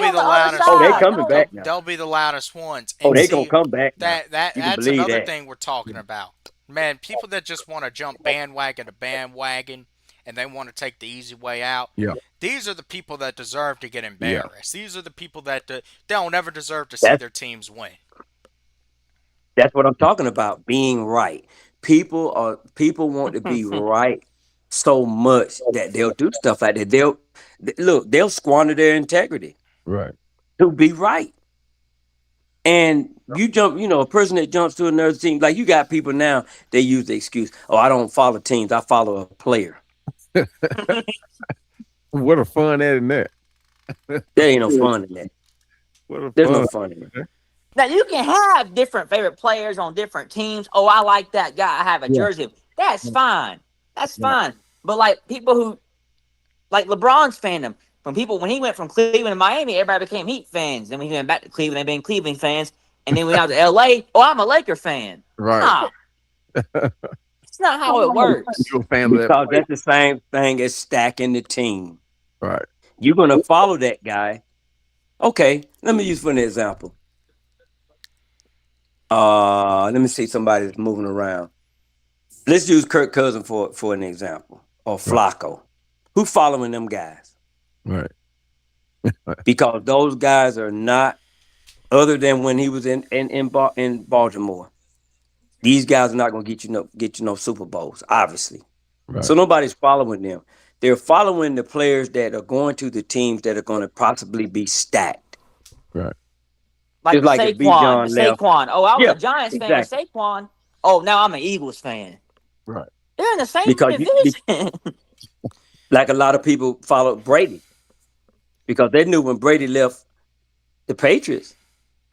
be on the the other loudest. Oh, they side. coming No, back now. They'll be the loudest ones. Oh, And they gonna see, come back now. that You can that's believe another that. thing we're talking about. Man, people that just want to jump bandwagon to bandwagon and they want to take the easy way out. Yeah. These are the people that deserve to get Yeah. embarrassed. These are the people that they don't ever deserve to see That's their teams win. that's what I'm talking about. Being right. People want to be right so much that they'll do stuff like that. They'll squander their integrity Right. to be right. And a person that jumps to another team, like you got people now, they use the excuse, oh, I don't follow teams, I follow a player. What a fun at in that. There ain't no fun in that. What a There's no fun. fun in that. now you can have different favorite players on different teams. Oh, I like that guy. I have a Yeah. jersey. That's fine. That's Right. fine. But like people who like LeBron's fandom. From people when he went from Cleveland to Miami, everybody became Heat fans. Then when he went back to Cleveland, they became Cleveland fans. And then we went out to LA. Oh, I'm a Laker fan. Right. Nah, it's not how it works. You're a fan of that Because player. that's the same thing as stacking the team. Right. You're gonna follow that guy. Okay, let me use for an example. Let me see somebody that's moving around. Let's use Kirk Cousins for an example, or Right. Flacco. Who following them guys? Right. Because those guys are not, other than when he was in Baltimore. These guys are not going to get you no Super Bowls, obviously. Right. So nobody's following them. They're following the players that are going to the teams that are going to possibly be stacked. Right. Like Just the like if B. Saquon, the John left. Saquon. Oh, I was Yeah, a Giants fan with exactly. Saquon. Oh, now I'm an Eagles fan. Right. They're in the same Because division. like a lot of people followed Brady because they knew when Brady left the Patriots,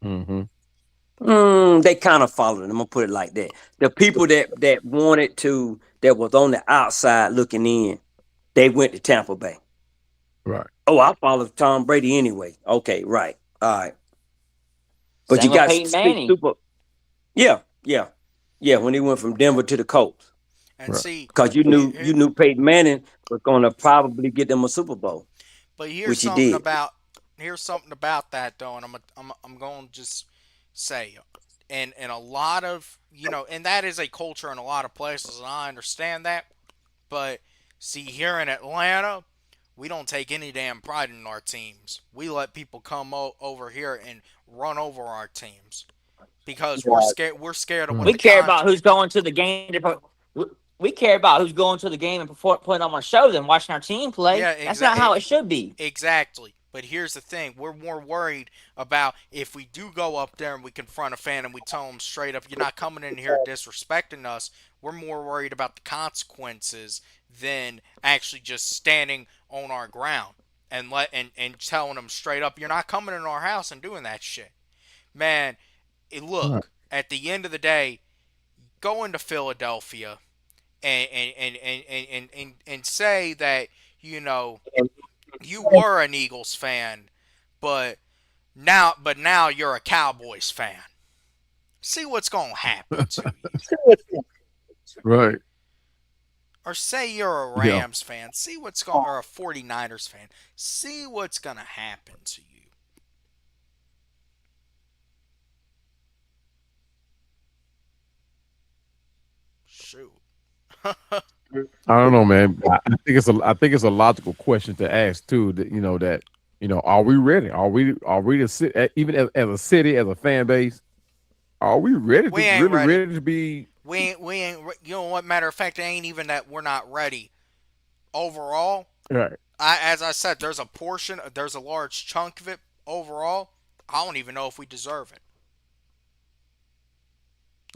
Mm-hmm. they kind of followed him. I'm gonna put it like that. The people that wanted to, that was on the outside looking in, they went to Tampa Bay. Right. Oh, I followed Tom Brady anyway. Okay, right, all right. But Same you with got Peyton speak Manning. super. Yeah, yeah, yeah. When he went from Denver to the Colts, And Right. see, because you knew here, you knew Peyton Manning was gonna probably get them a Super Bowl, but which he did. here's something about that though, and I'm going to just say, and a lot of and that is a culture in a lot of places, and I understand that. But see, here in Atlanta, we don't take any damn pride in our teams. We let people come over here and run over our teams because we're Right. scared. We're scared of what We the care about who's going to the game. We care about who's going to the game and putting on a show than watching our team play. Yeah, That's not how it should be. exactly. But here's the thing: we're more worried about if we do go up there and we confront a fan and we tell them straight up, "You're not coming in here disrespecting us." We're more worried about the consequences than actually just standing on our ground and telling them straight up, "You're not coming in our house and doing that shit." Man, Right. look. At the end of the day, go into Philadelphia and say that you were an Eagles fan, but now you're a Cowboys fan. See what's gonna happen to you. Right. Or say you're a Yeah. Rams fan. See what's going or a 49ers fan. See what's gonna happen to you. Shoot. I don't know, man. I think it's a logical question to ask too. That are we ready? Are we to sit even as a city, as a fan base? Are we ready to We ain't really ready. ready to be? We ain't. You know what? Matter of fact, it ain't even that we're not ready. Overall, Right. as I said, there's a large chunk of it. Overall, I don't even know if we deserve it.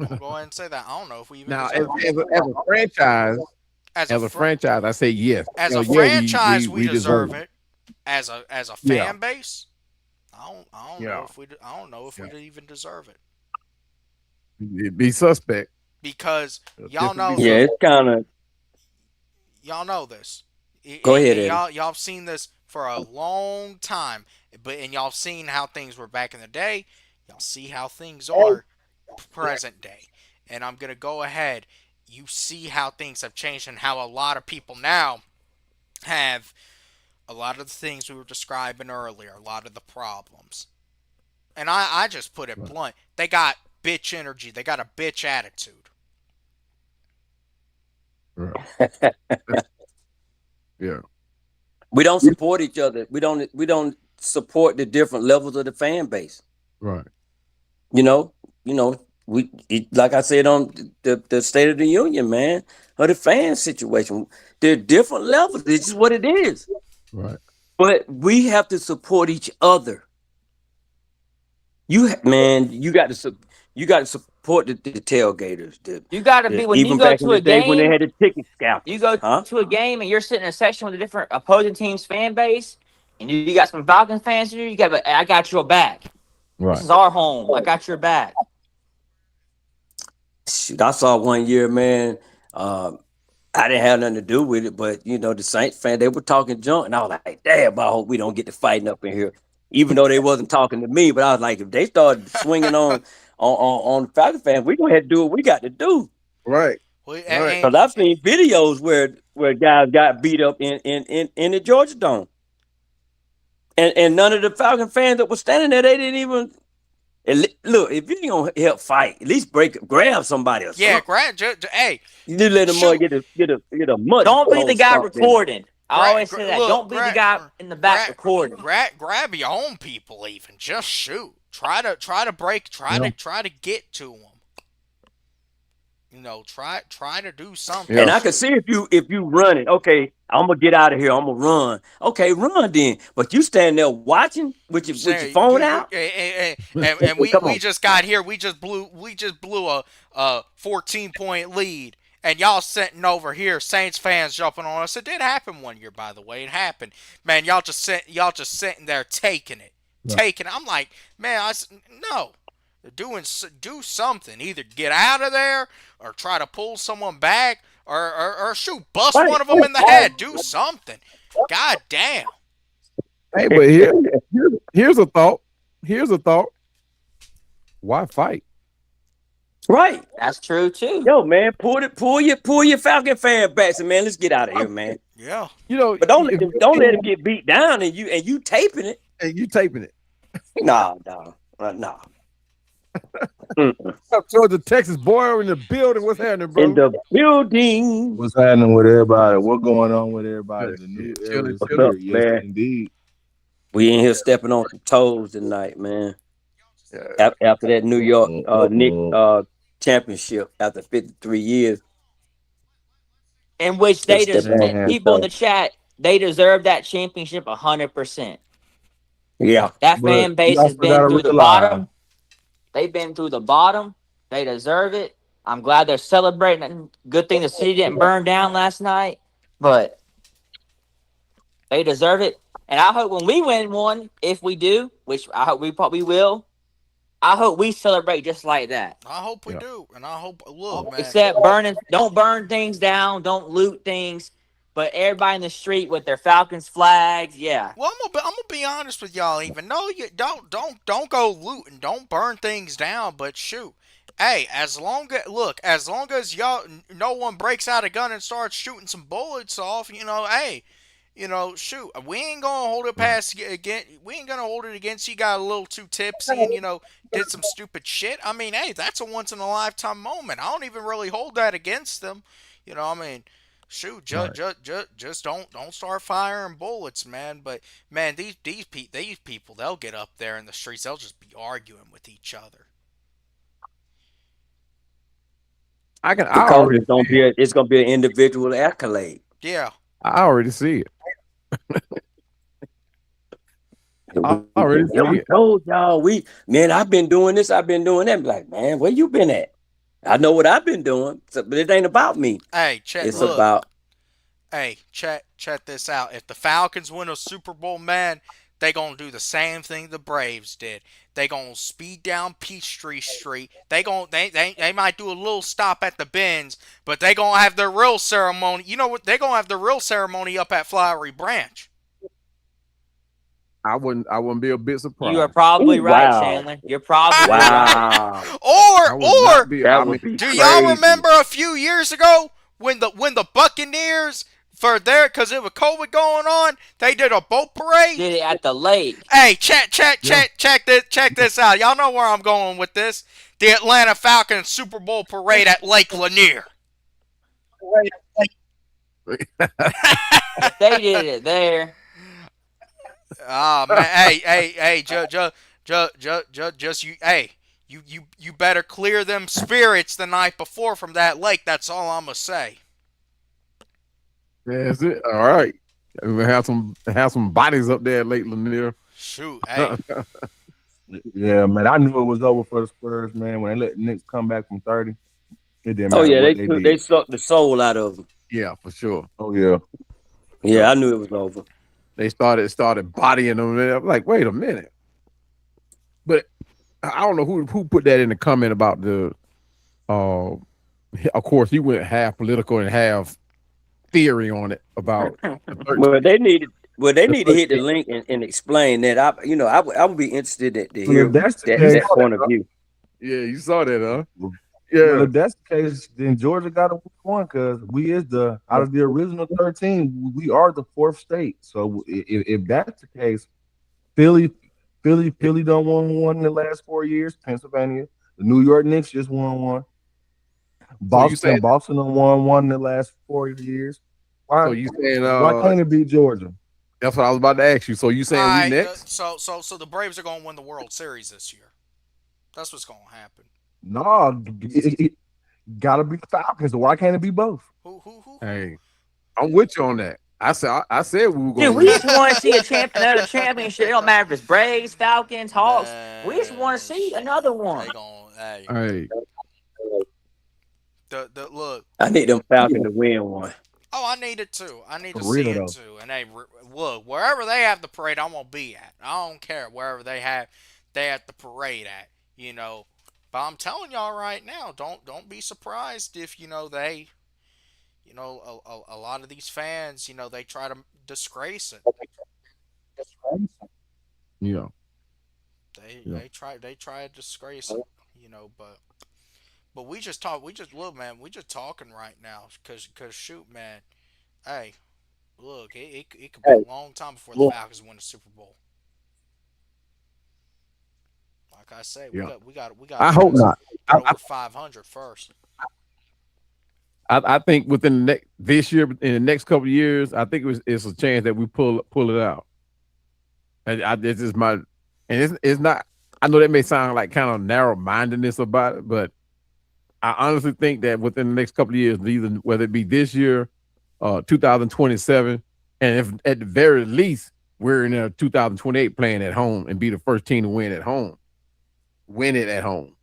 I'll go ahead and say that. I don't know if we even Now, deserve it. as a franchise, As a as a fr- franchise, I say yes. as Yeah, a yeah, franchise, we deserve it. it. As a Yeah. fan base, I don't know Yeah. if we I don't know if Yeah. we even deserve it. It'd be suspect. because y'all Definitely know be Yeah, the it's suspect. kind of. y'all know this. Go ahead, And Eddie. y'all seen this for a long time, but and y'all seen how things were back in the day. Y'all see how things are present day. And I'm gonna go ahead. You see how things have changed and how a lot of people now have a lot of the things we were describing earlier, a lot of the problems. And I just put it Right. blunt. They got bitch energy. They got a bitch attitude. Right. Yeah. We don't support each other. We don't support the different levels of the fan base. Right. You know, like I said on the State of the Union, man, or the fan situation. They're different levels. It's just what it is. Right. But we have to support each other. Man, you got to support the tailgaters. You got to be when you Even go back in to the a day when they game. had the ticket You scalpers, go huh? to a game and you're sitting in a section with a different opposing team's fan base, and you got some Falcons fans here. You got, I got your back. This Right. is our home. I got your back. Shoot, I saw one year, man. Uh, I didn't have nothing to do with it, but the Saints fan, they were talking junk, and I was like, "Damn, I hope we don't get to fighting up in here." Even though they wasn't talking to me, but I was like, if they started swinging on Falcon fans, we gonna have to do what we got to do. Right. Well, Right. Because I've seen videos where guys got beat up in the Georgia Dome, and none of the Falcon fans that were standing there, they didn't even look. If you ain't gonna help fight, at least grab somebody or yeah, something. hey, You just let them shoot, get a mud Don't be the hole guy stomped in. recording. I always say that. look, Don't be the guy in the back recording. grab your own people. Even just shoot. Try to break. Yeah. Try to get to them. Try to do something. And Yeah. I can Shoot. see if you running, okay, I'm gonna get out of here. I'm gonna run. Okay, run then. But you stand there watching with your Say phone out. and Come we on, just got here. We just blew a 14-point lead, and y'all sitting over here, Saints fans jumping on us. It did happen one year, by the way. It happened, man. Y'all just sitting there taking it, Right. taking it. I'm like, man, no. Do something. Either get out of there, or try to pull someone back, or shoot, bust right? one of them in the head. Do something. God damn. Hey, but here's a thought. Here's a thought. Why fight? Right. That's true too. Yo, man, pull your Falcon fan back, and man, let's get out of here, man. Yeah. You know, But don't let him get beat down, and you taping it. and you taping it. Nah, nah, nah. Mm-mm. Up towards the Texas boy in the building. What's happening, In bro? the building. What's happening with everybody? What going on with everybody? Good The new shit. era Chilling, is What's chilling. up, here. Yes, man? indeed. We in here stepping on some toes tonight, man. Yeah. After that New York Nick Uh-oh. championship after 53 years, In which they they step just on Man, some people in toes. the chat, they deserve that championship 100%. Yeah. That but fan base you has also been got to through the realize, bottom. They've been through the bottom. They deserve it. I'm glad they're celebrating. Good thing the city didn't burn down last night, but they deserve it. And I hope when we win one, if we do, which I hope we probably will, I hope we celebrate just like that. I hope we Yeah. do, and I hope. Look, man. Except burning, don't burn things down, don't loot things, but everybody in the street with their Falcons flags, yeah. Well, I'm gonna be honest with y'all. Even though you don't go looting, don't burn things down. But shoot, hey, as long as y'all no one breaks out a gun and starts shooting some bullets off, hey, shoot, we ain't gonna hold it Right. past again. We ain't gonna hold it against you. Got a little too tipsy and did some stupid shit. I mean, hey, that's a once in a lifetime moment. I don't even really hold that against them. I mean, shoot, Right. just don't start firing bullets, man. But man, these people, they'll get up there in the streets. They'll just be arguing with each other. I Because already it's gonna be an individual accolade. Yeah. I already see it. I already Yeah, see we it. told y'all man, I've been doing this, I've been doing that. Be like, man, where you been at? I know what I've been doing, but it ain't about me. Hey, Chet, It's look. about Hey, check this out. If the Falcons win a Super Bowl, man, they gonna do the same thing the Braves did. They gonna speed down Peachtree Street. They might do a little stop at the bends, but they gonna have their real ceremony. You know what? They gonna have the real ceremony up at Flowery Branch. I wouldn't be a bit You are surprised. Oh probably right, wow, Chandler. You're probably right. wow, I would not or be. I that mean, would be do y'all crazy. remember a few years ago when the Buccaneers for their because it was COVID going on, they did a boat parade. Did it at the lake. Hey, yeah. check this out. Y'all know where I'm going with this. The Atlanta Falcons Super Bowl parade at Lake Lanier. If they did it there, Ah man, hey, just you, hey, you better clear them spirits the night before from that lake. That's all I'm gonna say. That's it. All right. We have some bodies up there at Lake Lanier. Shoot, hey, Yeah, man. I knew it was over for the Spurs, man. When they let the Knicks come back from 30, it didn't Oh matter yeah, what they they did. sucked the soul out of them. Yeah, for sure. Oh yeah. Yeah, I knew it was over. They started bodying them. And I'm like, wait a minute. But I don't know who put that in the comment about the. Uh, of course, you went half political and half theory on it about the Well, 13. they The need to hit the 13. link and explain that. I would be interested to Well, if hear that's the that case, that point of view. Yeah, you saw that, huh? well, Yeah. if that's the case, then Georgia got to one because we is the out of the original 13, we are the fourth state. So if that's the case, Philly, Philly done won one in the last 4 years. Pennsylvania, the New York Knicks just won one. So you saying Boston done won one in the last 4 years. so Why you saying why can't it be Georgia? that's what I was about to ask you. So you all saying we right. next? So the Braves are gonna win the World Series this year. That's what's gonna happen. No, it gotta be the Falcons. Why can't it be both? Who? Hey, I'm with you on that. I said we were gonna dude, we win. just want to see another championship. It don't matter if it's Braves, Falcons, Hawks. We just want to Man, see another they one. gonna hey Hey, the look. I need them Falcons to win one. Oh, I need it too. I need For to see real it though. too. And hey, look, wherever they have the parade, I'm gonna be at. I don't care wherever they have the parade at. You know, but I'm telling y'all right now, don't be surprised if they, a lot of these fans, they try to disgrace it. yeah, yeah. They try to disgrace it. But we just look, man. We just talking right now, cause shoot, man. Hey, look, it could be a long time before the Falcons win the Super Bowl. Like I say, we Yeah. got we got we got to I get hope us not. get I, I over 500 first. I think within the next this year, in the next couple of years, I think it's a chance that we pull it out. And this is my, and it's not. I know that may sound like kind of narrow mindedness about it, but I honestly think that within the next couple of years, either whether it be this year, 2027, and if at the very least we're in 2028 playing at home and be the first team to win at home, win it at home.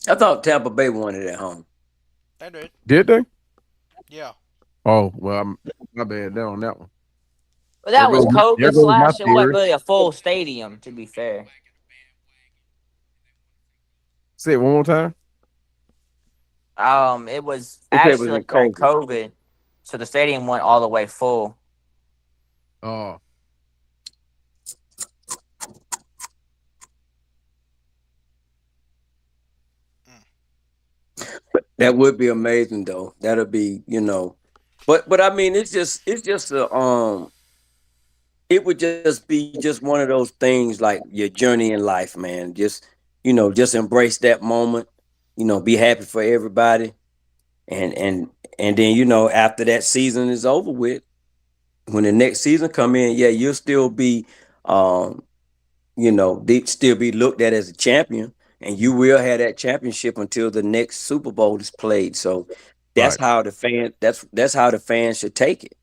I thought Tampa Bay won it at home. They did, Did they? yeah. Oh well, my bad there on that one. But that was There COVID goes my slash. It wasn't theory. really a full stadium, to be fair. Say it one more time. It was They said it was actually in during COVID. COVID, so the stadium went all the way full. Oh, Mm. That would be amazing, though. That'll be. But I mean, it's just it would just be just one of those things like your journey in life, man. Just embrace that moment. Be happy for everybody, and then after that season is over with, when the next season come in, yeah, you'll still be um still be looked at as a champion, and you will have that championship until the next Super Bowl is played. So right. that's how the fans should take it.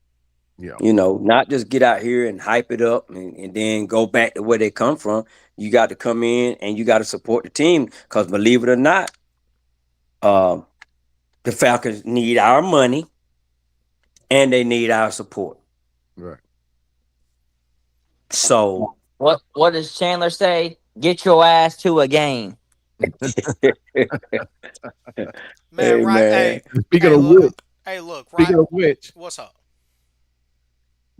Yeah. Not just get out here and hype it up and then go back to where they come from. You got to come in and you got to support the team because believe it or not, uh, the Falcons need our money and they need our support. Right. So, What does Chandler say? Get your ass to a game. Man, hey right? man, Hey, Speaking hey, of look, which, hey, look, right? speaking of which, What's up?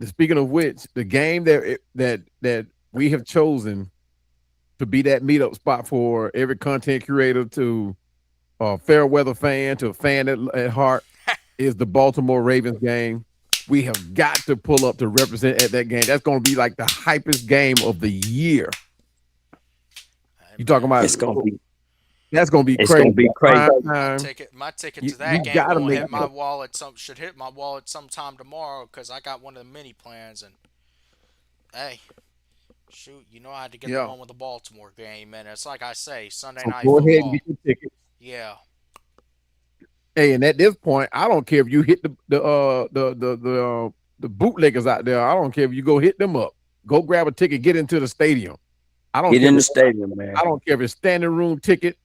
speaking of which, the game that we have chosen to be that meetup spot for every content creator to a fair weather fan to a fan at heart is the Baltimore Ravens game. We have got to pull up to represent at that game. That's going to be like the hypest game of the year. Hey, You talking man, about it's gonna be that's going to be it's gonna crazy. be crazy. Prime my time. ticket, my ticket to We that game got to gonna make hit my that. wallet. Should hit my wallet sometime tomorrow because I got one of the mini plans. And hey, shoot, you know I had to get the Yeah. one with the Baltimore game, man. It's like I say, Sunday So night go ahead and football. get your ticket. Yeah, Hey, and at this point, I don't care if you hit the bootleggers out there. I don't care if you go hit them up. Go grab a ticket, get into the stadium. I don't Get care. in If the it's, stadium, man. I don't care if it's standing room ticket,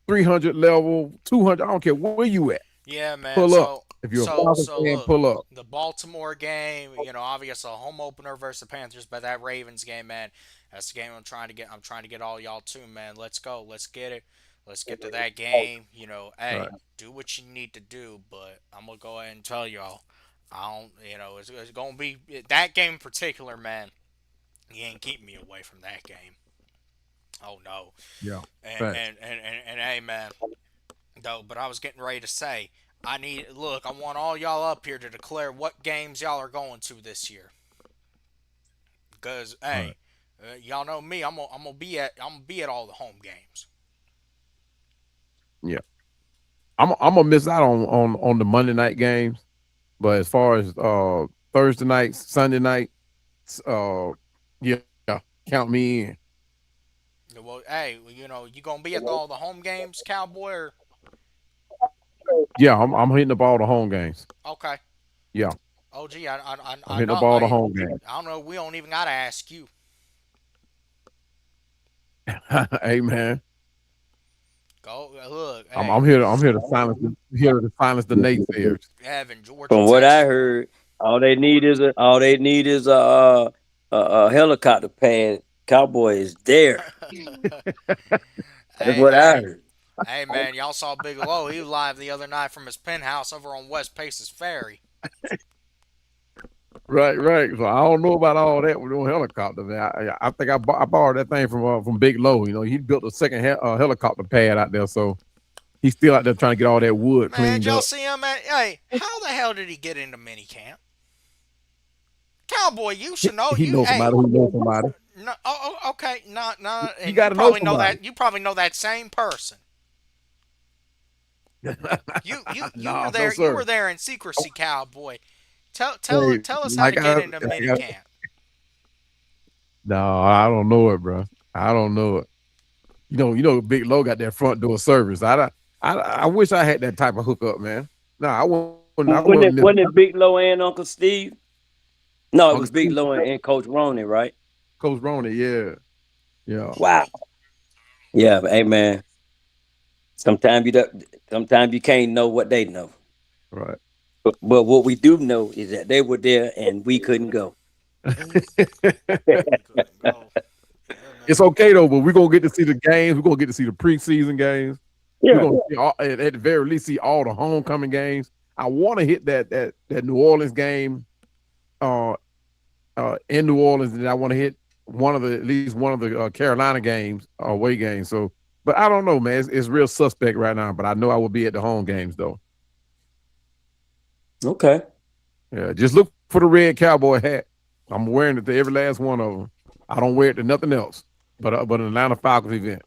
300 level, 200. I don't care where you at. yeah, man. Pull up. So, If you're a so, Falcons so fan, look, pull up. the Baltimore game. You know, obviously a home opener versus the Panthers, but that Ravens game, man, that's the game I'm trying to get. I'm trying to get all y'all too, man. Let's go. Let's get it. Let's get to that game. You know, hey, Right. do what you need to do, but I'm gonna go ahead and tell y'all, I don't. You know, it's gonna be that game in particular, man. You ain't keeping me away from that game. Oh no. Yeah. And Facts. and and and, and hey, man. Though, but I was getting ready to say, I want all y'all up here to declare what games y'all are going to this year. Cause All right. hey, y'all know me, I'm gonna be at all the home games. Yeah. I'm gonna miss out on the Monday night games, but as far as Thursday nights, Sunday night, uh, yeah, count me in. Well, hey, you know, you gonna be at all the home games, Cowboy? Or, Yeah, I'm hitting the ball to home games. okay, Yeah, OG, I'm I hitting the know, ball to home games. I don't know. We don't even gotta ask you. Hey man, Go look, I'm hey, I'm here to I'm here to silence the naysayers. Evan, Georgia, From what I Texas. heard, all they need is a helicopter pad. Cowboy is there. That's Hey, what I hey, heard. hey, man, y'all saw Big Low. He was live the other night from his penthouse over on West Paces Ferry. Right, right. So I don't know about all that with no helicopter. Man. I think I borrowed that thing from Big Low. You know, he built a second helicopter pad out there, so he's still out there trying to get all that wood Man, did cleaned y'all up. see him? Hey, how the hell did he get into minicamp? Cowboy, you should know. He You, knows hey, somebody who knows somebody. no, okay, no, You and got you to know probably know somebody. that. You probably know that same person. You were No, no, there. You sir. were there in secrecy, Cowboy. Hey, Tell us how to Mike, get into minicamp. no, I don't know it, bro. I don't know it. Big Low got that front door service. I wish I had that type of hookup, man. No, I wouldn't miss Wasn't it Big Low and Uncle Steve? No, it Uncle was Big Steve, Low and Coach Roney, right? Coach Roney. Yeah, yeah, Wow. Yeah, but, hey man. Sometimes you don't, sometimes you can't know what they know. right. But what we do know is that they were there and we couldn't go. We couldn't go. Yeah, It's man. okay though, but we're gonna get to see the games. We're gonna get to see the preseason games. We're Yeah. gonna see at the very least see all the homecoming games. I want to hit that New Orleans game uh in New Orleans, and I want to hit at least one of the Carolina games, away games. So, but I don't know, man. It's real suspect right now. But I know I will be at the home games though. Okay. Yeah, just look for the red cowboy hat. I'm wearing it to every last one of them. I don't wear it to nothing else but an Atlanta Falcons event.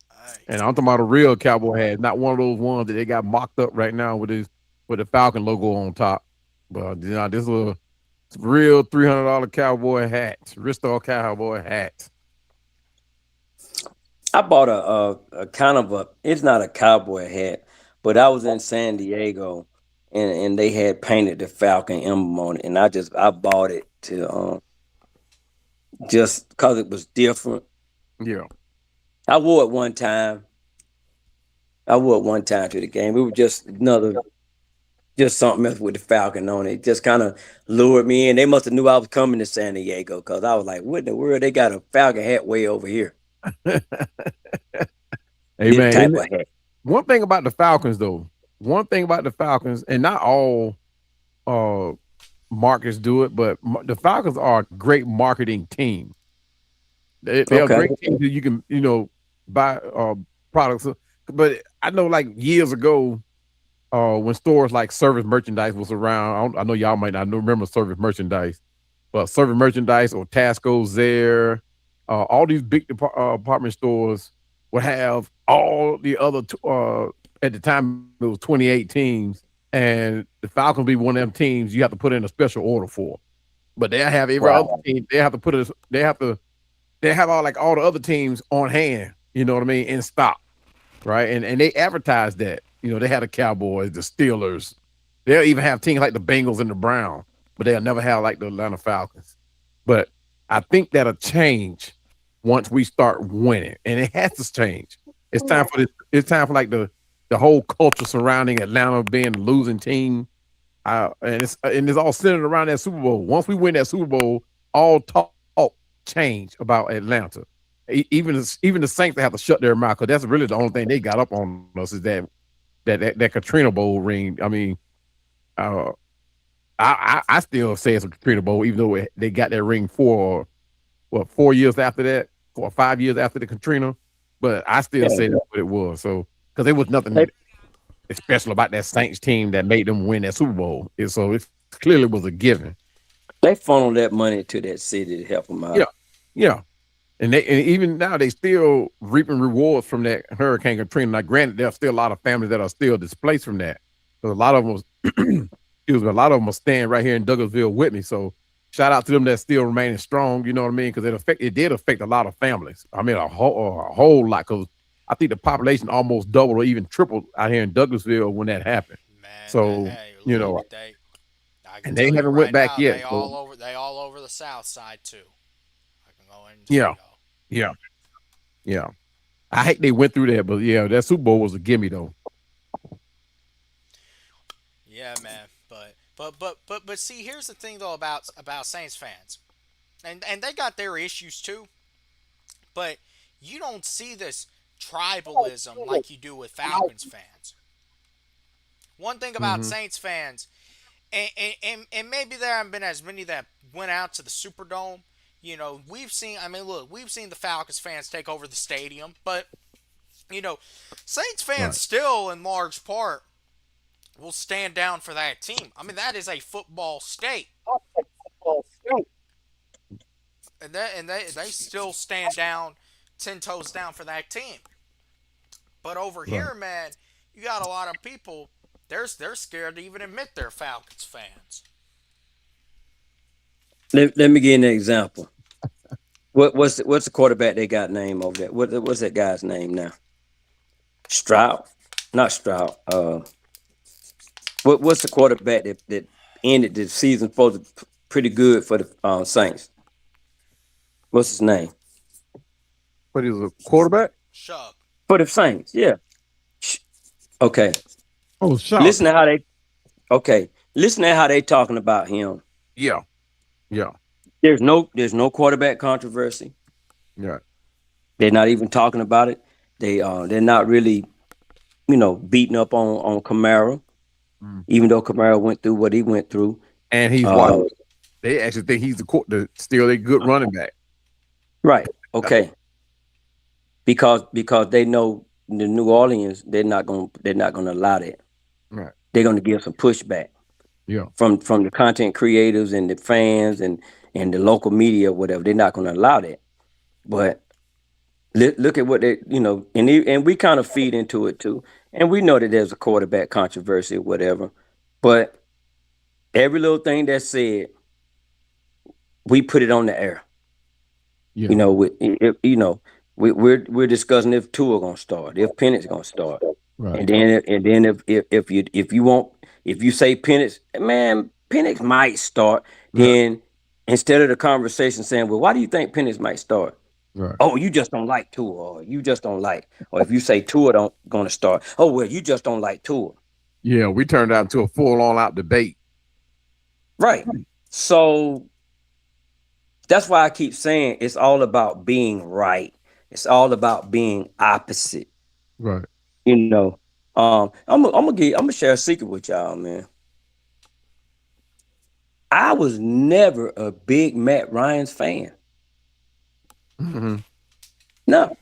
Hey, And I'm talking about a real cowboy hat, not one of those ones that they got mocked up right now with the Falcon logo on top. But this is a real $300 cowboy hat, Risto cowboy hat. I bought a kind of a it's not a cowboy hat, but I was in San Diego and they had painted the Falcon emblem on it and I bought it to just because it was different. Yeah, I wore it one time I would one time to the game. It was just something else with the Falcon on it. Just kind of lured me in. They must have knew I was coming to San Diego because I was like, what in the world? They got a Falcon hat way over here. Hey This man, type of hat. one thing about the Falcons though, one thing about the Falcons, and not all uh markets do it, but the Falcons are a great marketing team. They're a Okay. great team that you can, buy products. But I know like years ago, when stores like Service Merchandise was around, I know y'all might not remember Service Merchandise, but Service Merchandise or Tasco's there, all these big department stores would have all the other, at the time it was 28 teams, and the Falcons be one of them teams you have to put in a special order for. But they have every other Wow. team. They have all the other teams on hand. You know what I mean, in stock, right? And they advertise that. They have the Cowboys, the Steelers. They'll even have teams like the Bengals and the Browns, but they'll never have like the Atlanta Falcons. But I think that'll change once we start winning, and it has to change. It's time for this. It's time for like the whole culture surrounding Atlanta being a losing team, and it's all centered around that Super Bowl. Once we win that Super Bowl, all talk change about Atlanta. Even the Saints have to shut their mouth because that's really the only thing they got up on us is that Katrina Bowl ring. I mean, uh, I still say it's a Katrina Bowl, even though they got that ring for 4 years after that, 4 or 5 years after the Katrina. But I still Yeah. say that's what it was. So because there was They, nothing special about that Saints team that made them win that Super Bowl. So it clearly was a given. they funnel that money to that city to help them Yeah, out. yeah. And even now they still reaping rewards from that Hurricane Katrina. Now, granted, there's still a lot of families that are still displaced from that. So a lot of them was, excuse me, a lot of them are staying right here in Douglasville with me. So shout out to them that still remaining strong. You know what I mean? Because it did affect a lot of families. I mean, a whole lot. Because I think the population almost doubled or even tripled out here in Douglasville when that happened. Man, So hey, you look, know, I can and they tell you haven't went right back now, yet. So they all over the South Side too. I can go ahead and tell yeah, y'all. yeah, yeah. I hate they went through that, but yeah, that Super Bowl was a gimme though. Yeah, man. But see, here's the thing though about Saints fans, and they got their issues too. But you don't see this tribalism like you do with Falcons fans. One thing about Hmm. Saints fans, and maybe there haven't been as many that went out to the Superdome. We've seen. I mean, look, we've seen the Falcons fans take over the stadium, but you know, Saints fans Right. still, in large part, will stand down for that team. I mean, that is a football state, and they still stand down, 10 toes down for that team. But over Right. here, man, you got a lot of people. They're scared to even admit they're Falcons fans. Let me give you an example. What's the quarterback they got name over there? What's that guy's name now? Stroud, not Stroud. What's the quarterback that ended the season for pretty good for the Saints? What's his name But he was a quarterback. Shug. for the Saints? Yeah. Sh- Okay. Oh, shock. Listen to how they. Okay. Listen to how they talking about him. Yeah, yeah, There's no quarterback controversy. yeah. They're not even talking about it. They're not really beating up on Kamara, Mm. even though Kamara went through what he went through. And he's what Uh, they actually think he's still a good running back. right. Okay. Because they know the New Orleans, they're not gonna allow that. Right. They're gonna give some pushback Yeah. from the content creators and the fans and the local media, whatever. They're not gonna allow that. But look at what and we kind of feed into it too. And we know that there's a quarterback controversy or whatever. But every little thing that's said, we put it on the air. Yeah. You know, we're discussing if Tua gonna start, if Penix gonna start, Right. and then if you say Penix, man, Penix might start. Yeah. Then instead of the conversation saying, well, why do you think Penix might start? Right. Oh, you just don't like Tua, or you just don't like, or if you say Tua don't gonna start, oh well, you just don't like Tua. Yeah, we turned out to a full on out debate. Right. So that's why I keep saying it's all about being right. It's all about being opposite. Right. You know. I'm gonna share a secret with y'all, man. I was never a big Matt Ryan's fan. Hmm. No,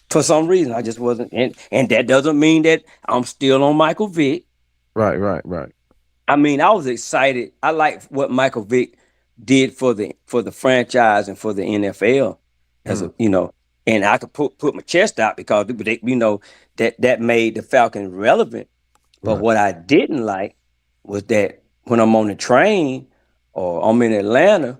for some reason I just wasn't, and that doesn't mean that I'm still on Michael Vick. Right. Right. Right. I mean, I was excited. I like what Michael Vick did for the franchise and for the NFL as Mm. a and I could put my chest out because that made the Falcons relevant. But Right. what I didn't like was that when I'm on the train or I'm in Atlanta,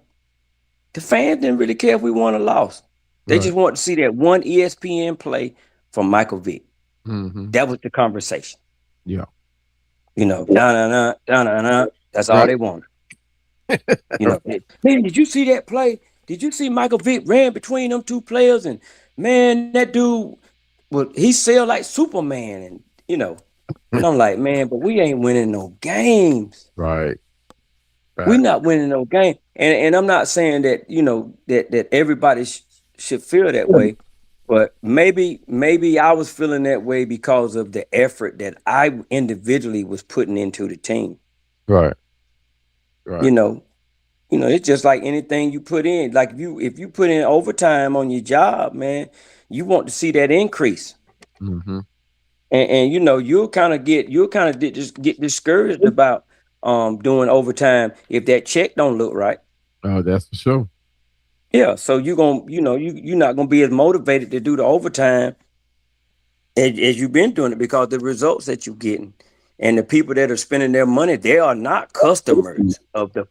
the fans didn't really care if we won or lost. They Right. just wanted to see that one ESPN play from Michael Vick. Hmm. That was the conversation. Yeah. Da na na da na na. That's all Right. they wanted. Man, did you see that play? Did you see Michael Vick ran between them two players? And man, that dude, well, he sailed like Superman, and and I'm like, man, but we ain't winning no games. Right. We Right. not winning no game, and I'm not saying that that everybody should feel that way, but maybe I was feeling that way because of the effort that I individually was putting into the team. Right. Right. You know, it's just like anything you put in. Like if you put in overtime on your job, man, you want to see that increase. Hmm. And you'll kind of just get discouraged about doing overtime if that check don't look right. Oh, that's for sure. Yeah, so you're gonna you're not gonna be as motivated to do the overtime as you've been doing it because the results that you're getting and the people that are spending their money, they are not customers of the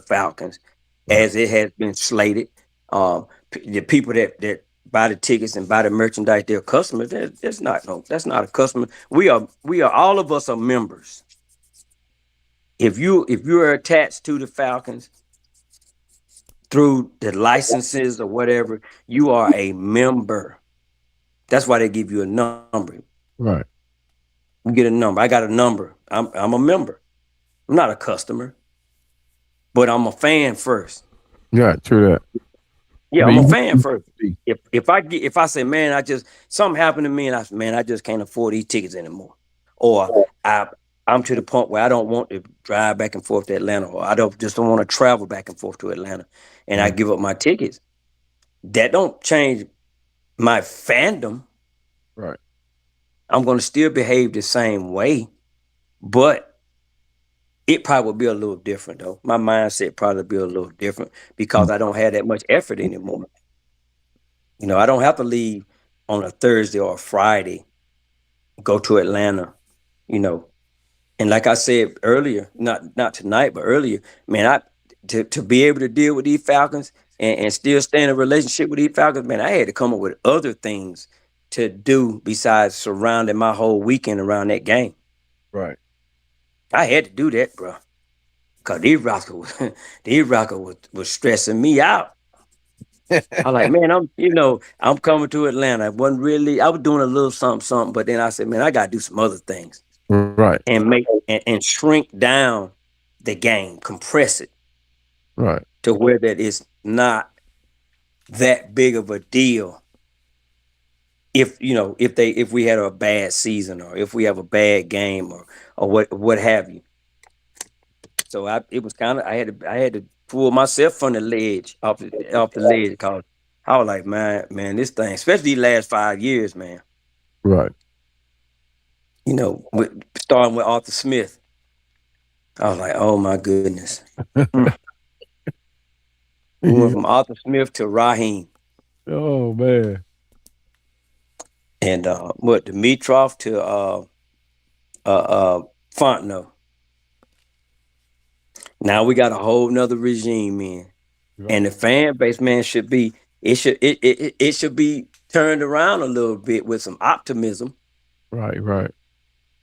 Falcons Right. as it has been slated. The people that buy the tickets and buy the merchandise, they're customers. That's not a customer. We are all of us are members. If you are attached to the Falcons through the licenses or whatever, you are a member. That's why they give you a number. Right. You get a number. I got a number. I'm a member. I'm not a customer, but I'm a fan first. Yeah. True that. I Yeah, I'm a mean, fan first. If I say, man, something happened to me and I just can't afford these tickets anymore, or I I'm to the point where I don't want to drive back and forth to Atlanta, or I don't want to travel back and forth to Atlanta, and I mm, give up my tickets. That don't change my fandom. right. I'm going to still behave the same way, but it probably will be a little different though. My mindset probably be a little different because Mm, I don't have that much effort anymore. I don't have to leave on a Thursday or a Friday, go to Atlanta, you know. And like I said earlier, not tonight, but earlier, man, to be able to deal with these Falcons and still stay in a relationship with these Falcons, man, I had to come up with other things to do besides surrounding my whole weekend around that game. right. I had to do that, bro. Cause these rockers was stressing me out. I like, man, I'm coming to Atlanta. I was doing a little something, something, but then I said, man, I gotta do some other things Right. and shrink down the game, compress it Right. to where that it's not that big of a deal if we had a bad season or if we have a bad game or what have you. So it was kind of I had to pull myself from the ledge off the ledge because I was like, man, this thing, especially these last 5 years, man. Right. Starting with Arthur Smith, I was like, oh my goodness. Mm. We went Yeah. from Arthur Smith to Raheem Oh man. and what Dimitrov to Fontenot. Now we got a whole nother regime in. Right. And the fan base, man, it should be turned around a little bit with some optimism. Right. Right.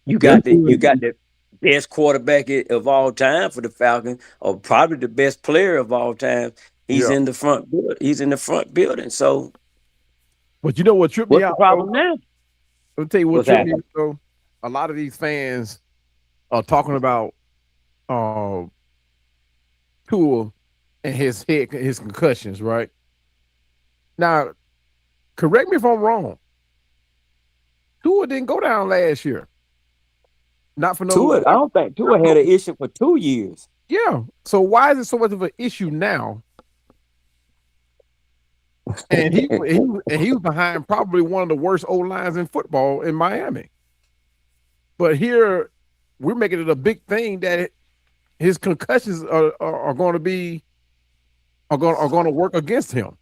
You That's got the you good. got the best quarterback of all time for the Falcons, or probably the best player of all time. He's Yeah. in the front. He's in the front building. So But you know what tripped me what's the out though? problem now? Let me tell you what What's tripped me out happening? though. A lot of these fans are talking about uh Tua and his concussions, right? Now, correct me if I'm wrong. Tua didn't go down last year. Not for no Tua, I don't think Tua not had no an issue for 2 years. yeah. So why is it so much of an issue now? And he was behind probably one of the worst O lines in football in Miami. But here we're making it a big thing that his concussions are going to be are going to work against him.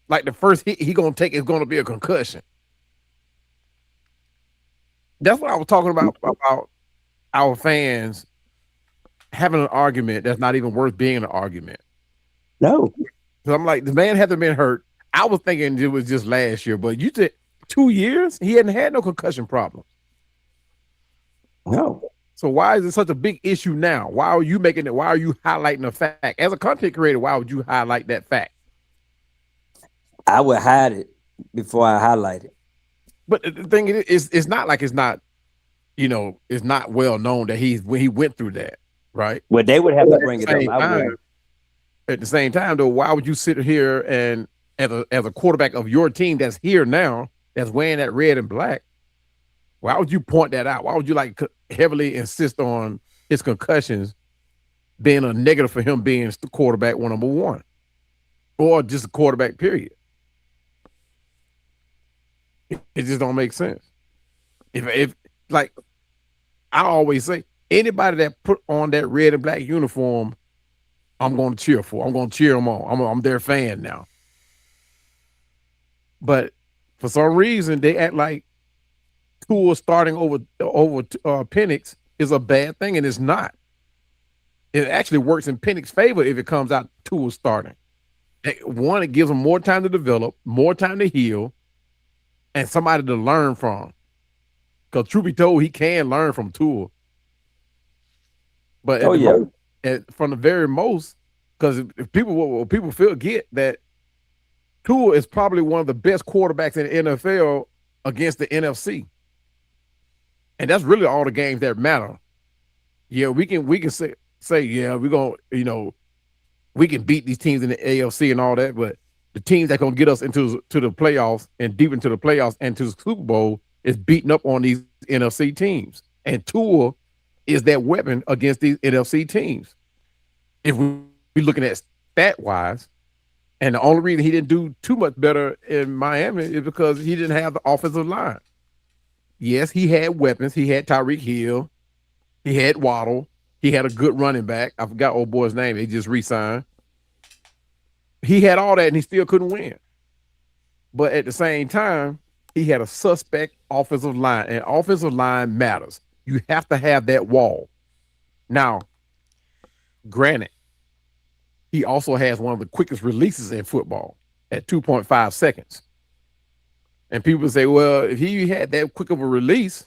Like the first hit he going to take is going to be a concussion. That's what I was talking about our fans having an argument that's not even worth being an argument. No, So I'm like, the man hasn't been hurt. I was thinking it was just last year, but you said 2 years he hadn't had no concussion problems. no. So why is it such a big issue now? Why are you making it? Why are you highlighting the fact? As a content creator, why would you highlight that fact? I would hide it before I highlight it. But the thing is, it's not like it's not, it's not well known that he went through that, right? Well, they would have But to bring it up. I wouldn't. at the same time, though, why would you sit here and as a quarterback of your team that's here now, that's wearing that red and black? Why would you point that out? Why would you like heavily insist on his concussions being a negative for him being the quarterback number one, or just a quarterback period? It just don't make sense. If like I always say, anybody that put on that red and black uniform, I'm going to cheer for. I'm going to cheer them on. I'm their fan now. But for some reason, they act like Tua starting over Penix is a bad thing, and it's not. It actually works in Penix's favor if it comes out Tua starting. One, it gives him more time to develop, more time to heal, and somebody to learn from. Because truth be told, he can learn from Tua. But at Oh the yeah. most, from the very most, because if people forget that Tua is probably one of the best quarterbacks in the NFL against the NFC, and that's really all the games that matter. Yeah, we can say yeah, we're gonna we can beat these teams in the AFC and all that, but the teams that gonna get us to the playoffs and deep into the playoffs and to the Super Bowl is beating up on these NFC teams. And Tua is that weapon against these NFC teams. If we're looking at stat wise, and the only reason he didn't do too much better in Miami is because he didn't have the offensive line. Yes, he had weapons. He had Tyreek Hill. He had Waddle. He had a good running back. I forgot old boy's name. He just re-signed. He had all that and he still couldn't win. But at the same time, he had a suspect offensive line, and offensive line matters. You have to have that wall. Now, granted, he also has one of the quickest releases in football at 2.5 seconds. And people say, well, if he had that quick of a release,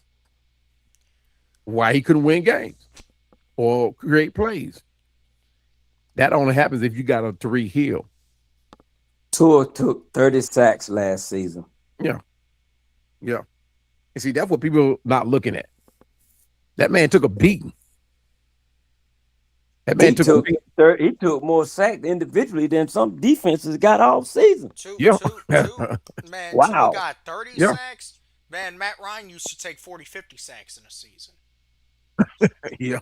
why he couldn't win games or create plays? That only happens if you got a Tariq Hill. Tua took 30 sacks last season. Yeah. Yeah. And see, that's what people not looking at. That man took a beating. That man He took a took beating. he took more sacks individually than some defenses got all season. Two, Yeah. two, two. Man, Tua Wow. got 30 Yeah. sacks. Man, Matt Ryan used to take 40, 50 sacks in a season. Yeah.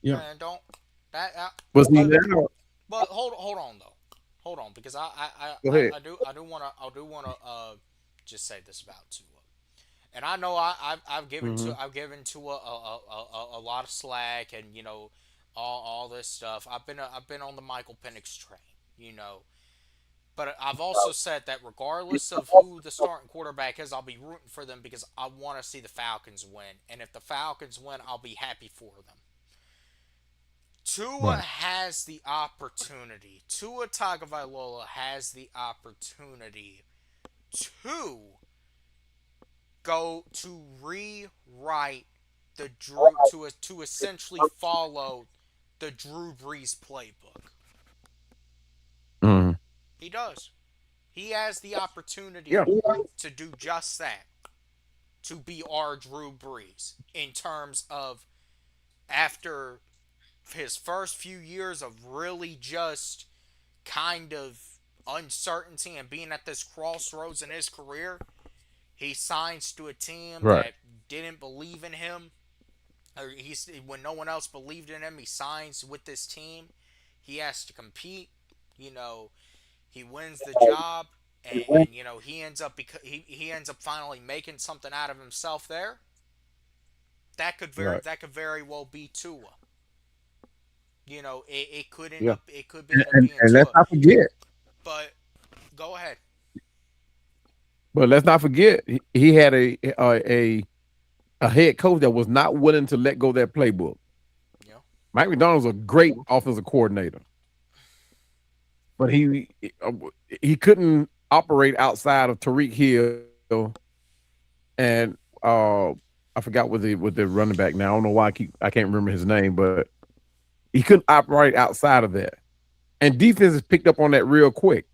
Yeah. Man, don't that. But see But now, but hold on though, hold on because go ahead. I do wanna just say this about Tua. And I know Mm-hmm. I've given Tua a lot of slack and all this stuff. I've been on the Michael Penix train, you know. But I've also said that regardless of who the starting quarterback is, I'll be rooting for them because I want to see the Falcons win. And if the Falcons win, I'll be happy for them. Tua Right. has the opportunity. Tua Tagovailoa has the opportunity to go to rewrite the Drew to essentially follow the Drew Brees playbook. He does. He has the Yeah, opportunity to do just that, to be our Drew Brees in terms of after his first few years of really just kind of uncertainty and being at this crossroads in his career, he signs to a team right. that didn't believe in him. Or he's when no one else believed in him, he signs with this team. He has to compete. You know, he wins the job, and he ends up he ends up finally making something out of himself there. Right. That could very well be Tua. It could end Yeah. up it could And, end up and, being and let's Tua. not forget, But go ahead. but let's not forget, he had a head coach that was not willing to let go of that playbook. Yeah. Mike McDonald's a great offensive coordinator, but uh, he couldn't operate outside of Tariq Hill and I forgot what the running back now. I don't know why I can't remember his name, but he couldn't operate outside of that. And defenses picked up on that real quick.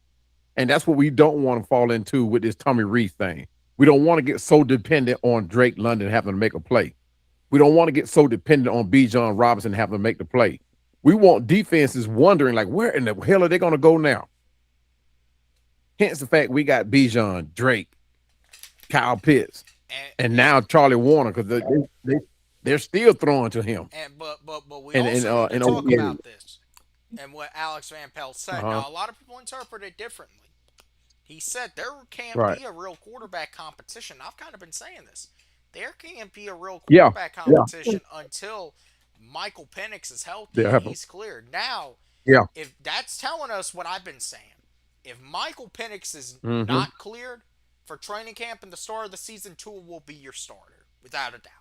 And that's what we don't want to fall into with this Tommy Reese thing. We don't want to get so dependent on DrakeLondon having to make a play. We don't want to get so dependent on Bijan Robinson having to make the play. We want defenses wondering, like, where in the hell are they going to go now? Hence the fact we got Bijan, Drake, Kyle Pitts, And and now Charlie Warner because they're still throwing to him. but we And also need to talk okay, about this and what Alex Van Pelt said. uh-huh, Now, a lot of people interpret it differently. He said there can't right. be a real quarterback competition. I've kind of been saying this. There can't be a real Yeah, quarterback competition until Michael Penix is healthy they'll and have them. he's cleared. Now, Yeah. if that's telling us what I've been saying, if Michael Penix is Mm-hmm. not cleared for training camp and the start of the season, Tua will be your starter without a doubt.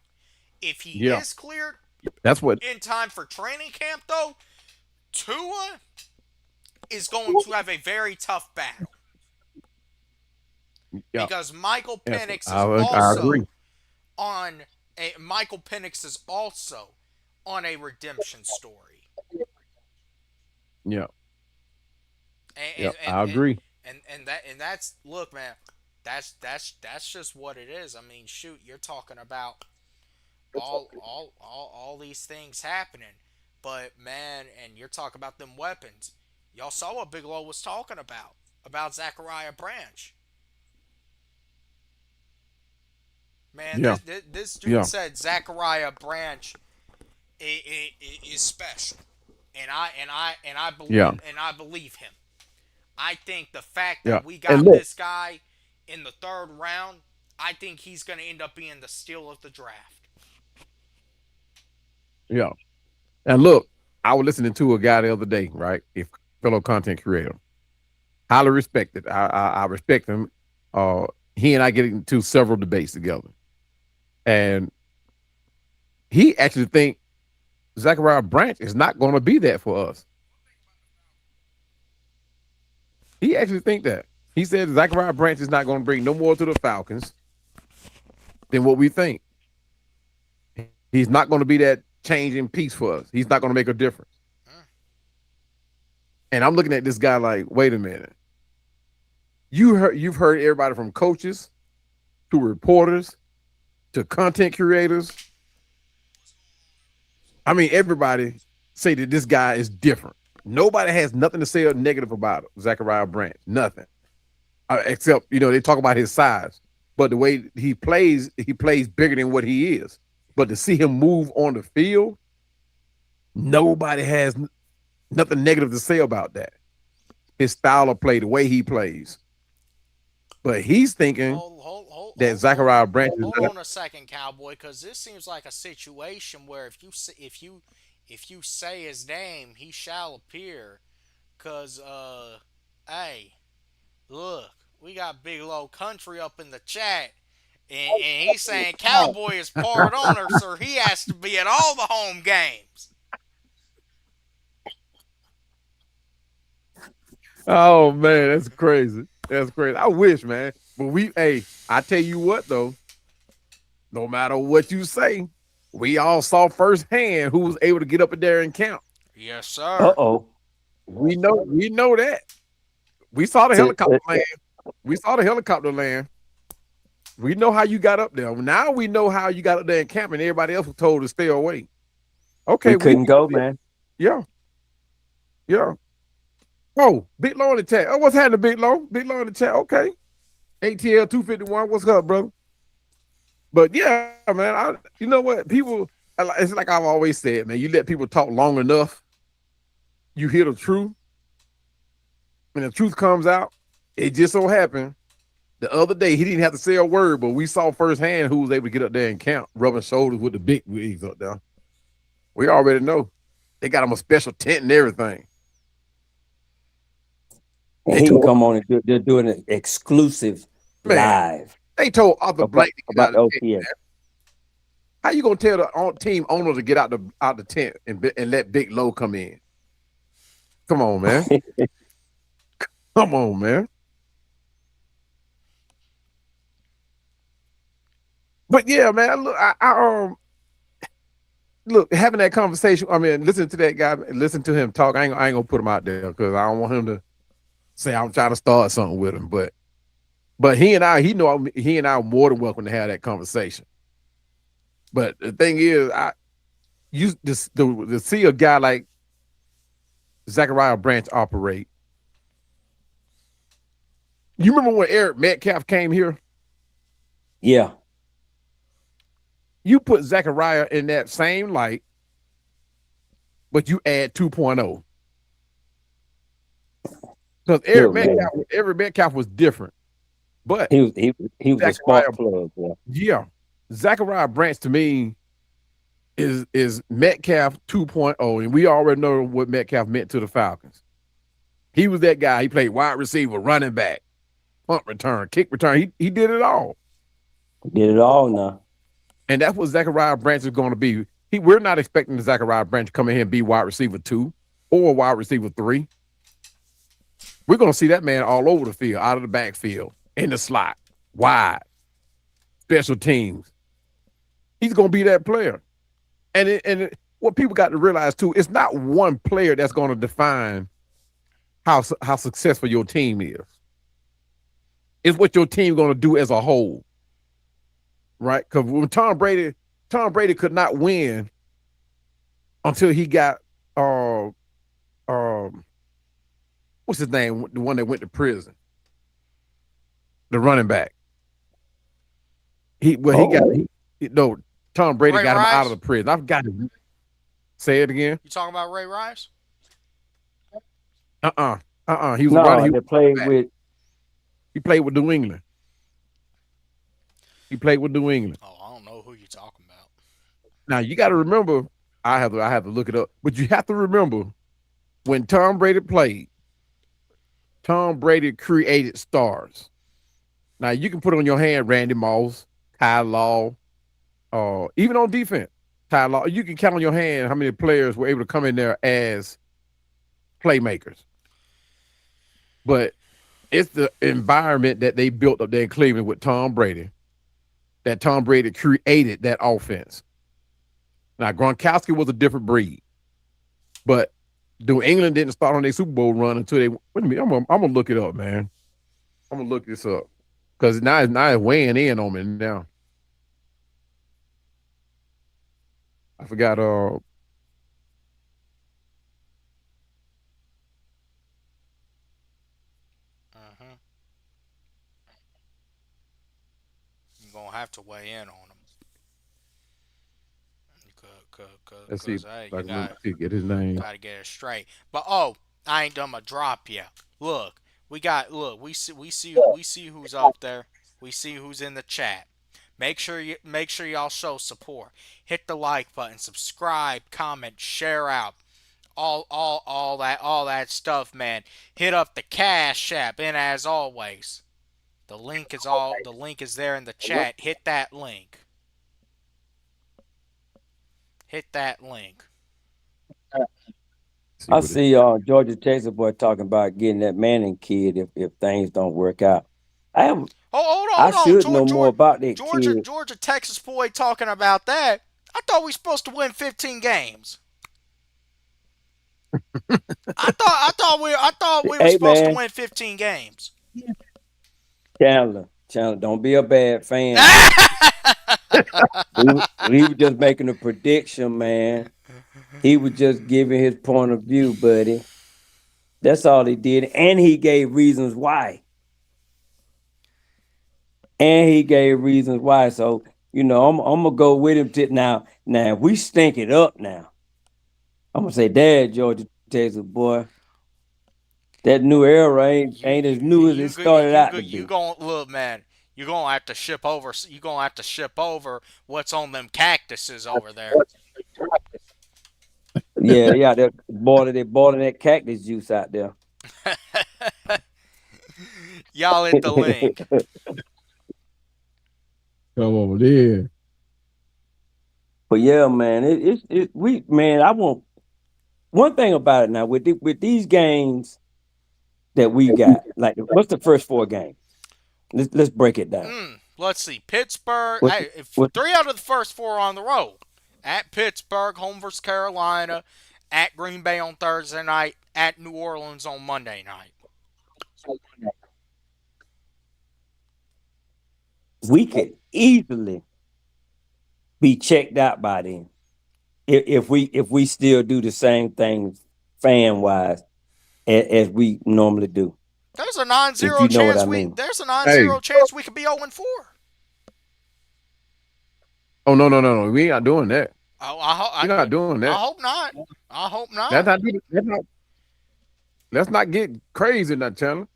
If he Yeah. is cleared That's what. in time for training camp, though, Tua is going to have a very tough battle Yeah. because Yes, I agree. Michael Penix is also on a redemption story, Yeah. and Yeah. and I and, agree. and that's look, man, that's just what it is. I mean, shoot, you're talking about all these things happening, but man, and you're talking about them weapons. Y'all saw what Bigelow was talking about Zachariah Branch. Man, Yeah. this dude Yeah. said Zachariah Branch is special, Yeah. and I believe him. I think the fact Yeah. that we And got look. this guy in the third round, I think he's going to end up being the steal of the draft. Yeah. And look. I was listening to a guy the other day, right? A fellow content creator, highly respected. I respect him. Uh, he and I get into several debates together, and he actually think Zachariah Branch is not going to be that for us. He actually think that. He said Zachariah Branch is not going to bring no more to the Falcons than what we think. He's not going to be that changing piece for us. He's not going to make a difference. Mm. And I'm looking at this guy like, wait a minute. You've heard everybody from coaches to reporters to content creators. I mean, everybody say that this guy is different. Nobody has nothing to say negative about Zachariah Branch. Nothing. Except, they talk about his size. But the way he plays bigger than what he is. But to see him move on the field, nobody has nothing negative to say about that. His style of play, the way he plays. But he's thinking that Zachariah Branch is Hold not. on a second, Cowboy, because this seems like a situation where if you say his name, he shall appear. Cause hey, look, we got Big Low Country up in the chat, and he's saying Cowboy is part owner, so he has to be at all the home games. Oh man, that's crazy. That's crazy. I wish, man. But I tell you what though, no matter what you say, we all saw firsthand who was able to get up in there and count. Yes, Uh sir. oh. We know that. We saw the To, helicopter land. We saw the helicopter land. We know how you got up there. Now we know how you got up there in camp, and everybody else was told to stay away. we Okay, we couldn't go, man. yeah, yeah. Oh, Big Low in the chat. Oh, what's happening, Big Low? Big Low in the chat. Okay. ATL 251. What's up, bro? But yeah, man, you know what? People, it's like I've always said, man, you let people talk long enough, you hear the truth. When the truth comes out, it just so happened the other day he didn't have to say a word, but we saw firsthand who was able to get up there and count, rubbing shoulders with the big wigs up there. We already know. They got him a special tent and everything. And They he can told come on and they're doing an exclusive man, live they told Arthur Blank to get about out of the tent. OPS. How you gonna tell the team owner to get out the tent and let Big Low come in? Come on, man. Come on, man. But yeah, man. Look, look, having that conversation. I mean, listen to that guy. Listen to him talk. I ain't gonna put him out there because I don't want him to say I'm trying to start something with him. But he and I are more than welcome to have that conversation. But the thing is, to see a guy like Zachariah Branch operate. You remember when Eric Metcalf came here? Yeah. You put Zachariah in that same light, but you add 2.0. Because Eric Metcalf was different. But he was a spark plug. Yeah. Zachariah Branch to me is Metcalf 2.0, and we already know what Metcalf meant to the Falcons. He was that guy. He played wide receiver, running back, punt return, kick return. He did it all. Did it all now. And that's what Zachariah Branch is going to be. We're not expecting Zachariah Branch to come in here and be wide receiver 2 or wide receiver 3. We're going to see that man all over the field, out of the backfield, in the slot, wide, special teams. He's going to be that player. And what people got to realize, too, it's not one player that's going to define how successful your team is. It's what your team going to do as a whole. Right? Because when Tom Brady could not win until he got what's his name? The one that went to prison. The running back. Tom Brady got him out of the prison. I've got to say it again. You talking about Ray Rice? He was running. He played with. He played with New England. He played with New England. Oh, I don't know who you're talking about. Now you got to remember. I have to look it up, but you have to remember when Tom Brady played. Tom Brady created stars. Now you can put on your hand Randy Moss, Ty Law, even on defense, Ty Law. You can count on your hand how many players were able to come in there as playmakers. But it's the environment that they built up there in Cleveland with Tom Brady. That Tom Brady created that offense. Now Gronkowski was a different breed, but New England didn't start on their Super Bowl run until they. Wait a minute, I'm gonna look it up, man. I'm gonna look this up because now it's weighing in on me now. I forgot. Mm-hmm. You're gonna have to weigh in on him. Let's see. Hey, I can get his name. Gotta get it straight. But I ain't done my drop yet. Look, we see who's up there. We see who's in the chat. Make sure y'all show support. Hit the like button, subscribe, comment, share out. All that stuff, man. Hit up the Cash App, and as always, the link is there in the chat. Hit that link. Hit that link. I see Georgia Texas boy talking about getting that Manning kid if things don't work out. Hold on. I should know more about that kid. Georgia Texas boy talking about that. I thought we were supposed to win 15 games. I thought we were Hey supposed to man, win 15 games. Chandler, don't be a bad fan now. We were just making a prediction, man. He was just giving his point of view, buddy. That's all he did, and he gave reasons why. And he gave reasons why. So I'm gonna go with him to now. Now, if we stink it up now, I'm gonna say, Dad, Georgia Texas boy, that new era ain't as new as it started out to You be. going look, man. You're gonna have to ship over. You're gonna have to ship over what's on them cactuses over there. Yeah, yeah, they boiling that cactus juice out there. Y'all hit the link. Come over there. But yeah, man, we man, I want one thing about it now with these games that we got. Like, what's the first four games? Let's break it down. Let's see. Pittsburgh. What, Hey, if what, three out of the first four are on the road. At Pittsburgh, home versus Carolina. At Green Bay on Thursday night. At New Orleans on Monday night. we could easily be checked out by then if we still do the same things fan wise as we normally do. There's a If non-zero you know what chance I we. mean. There's a Hey, non-zero chance we could be 0-4. oh no, no, no, no. We ain't not doing that. Oh, I, ho- We're not doing I that. hope not. I hope That's not. not. Let's not get crazy in that channel.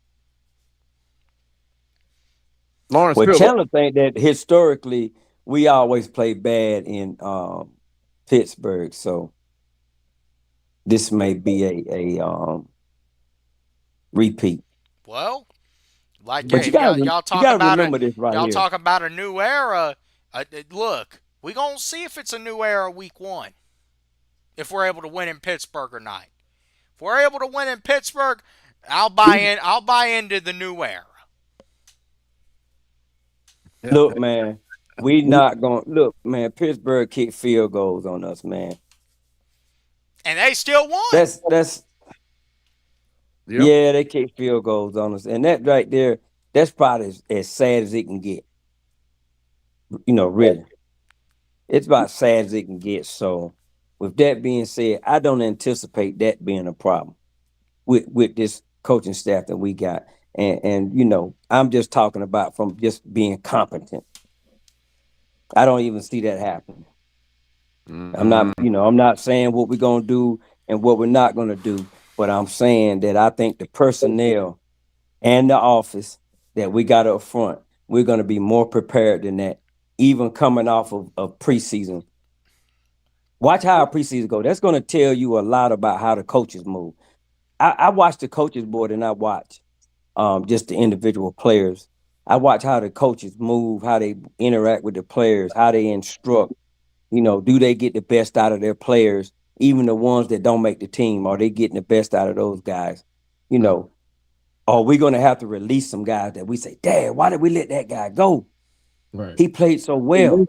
Lawrence Well, Phillip. Chandler think that historically we always play bad in Pittsburgh, so this may be a repeat. Well, like But hey, y'all you talk gotta about it. remember this right Y'all here. talk about a new era. Look, we gonna see if it's a new era week 1. If we're able to win in Pittsburgh or not. If we're able to win in Pittsburgh, I'll buy We, in. I'll buy into the new era. look, man, we not gonna look, man. Pittsburgh kicked field goals on us, man. And they still won. That's Yep. yeah, they kick field goals on us, and that right there, that's probably as sad as it can get. Really, it's about sad as it can get. So, with that being said, I don't anticipate that being a problem with this coaching staff that we got. And I'm just talking about from just being competent. I don't even see that happening. Mm, I'm not saying what we're gonna do and what we're not gonna do, but I'm saying that I think the personnel and the office that we got up front, we're gonna be more prepared than that, even coming off of preseason. Watch how our preseason go. That's gonna tell you a lot about how the coaches move. I watch the coaches board and I watch just the individual players. I watch how the coaches move, how they interact with the players, how they instruct. Do they get the best out of their players, even the ones that don't make the team? Are they getting the best out of those guys? You know, are we going to have to release some guys that we say, Dad, why did we let that guy go? right. He played so well.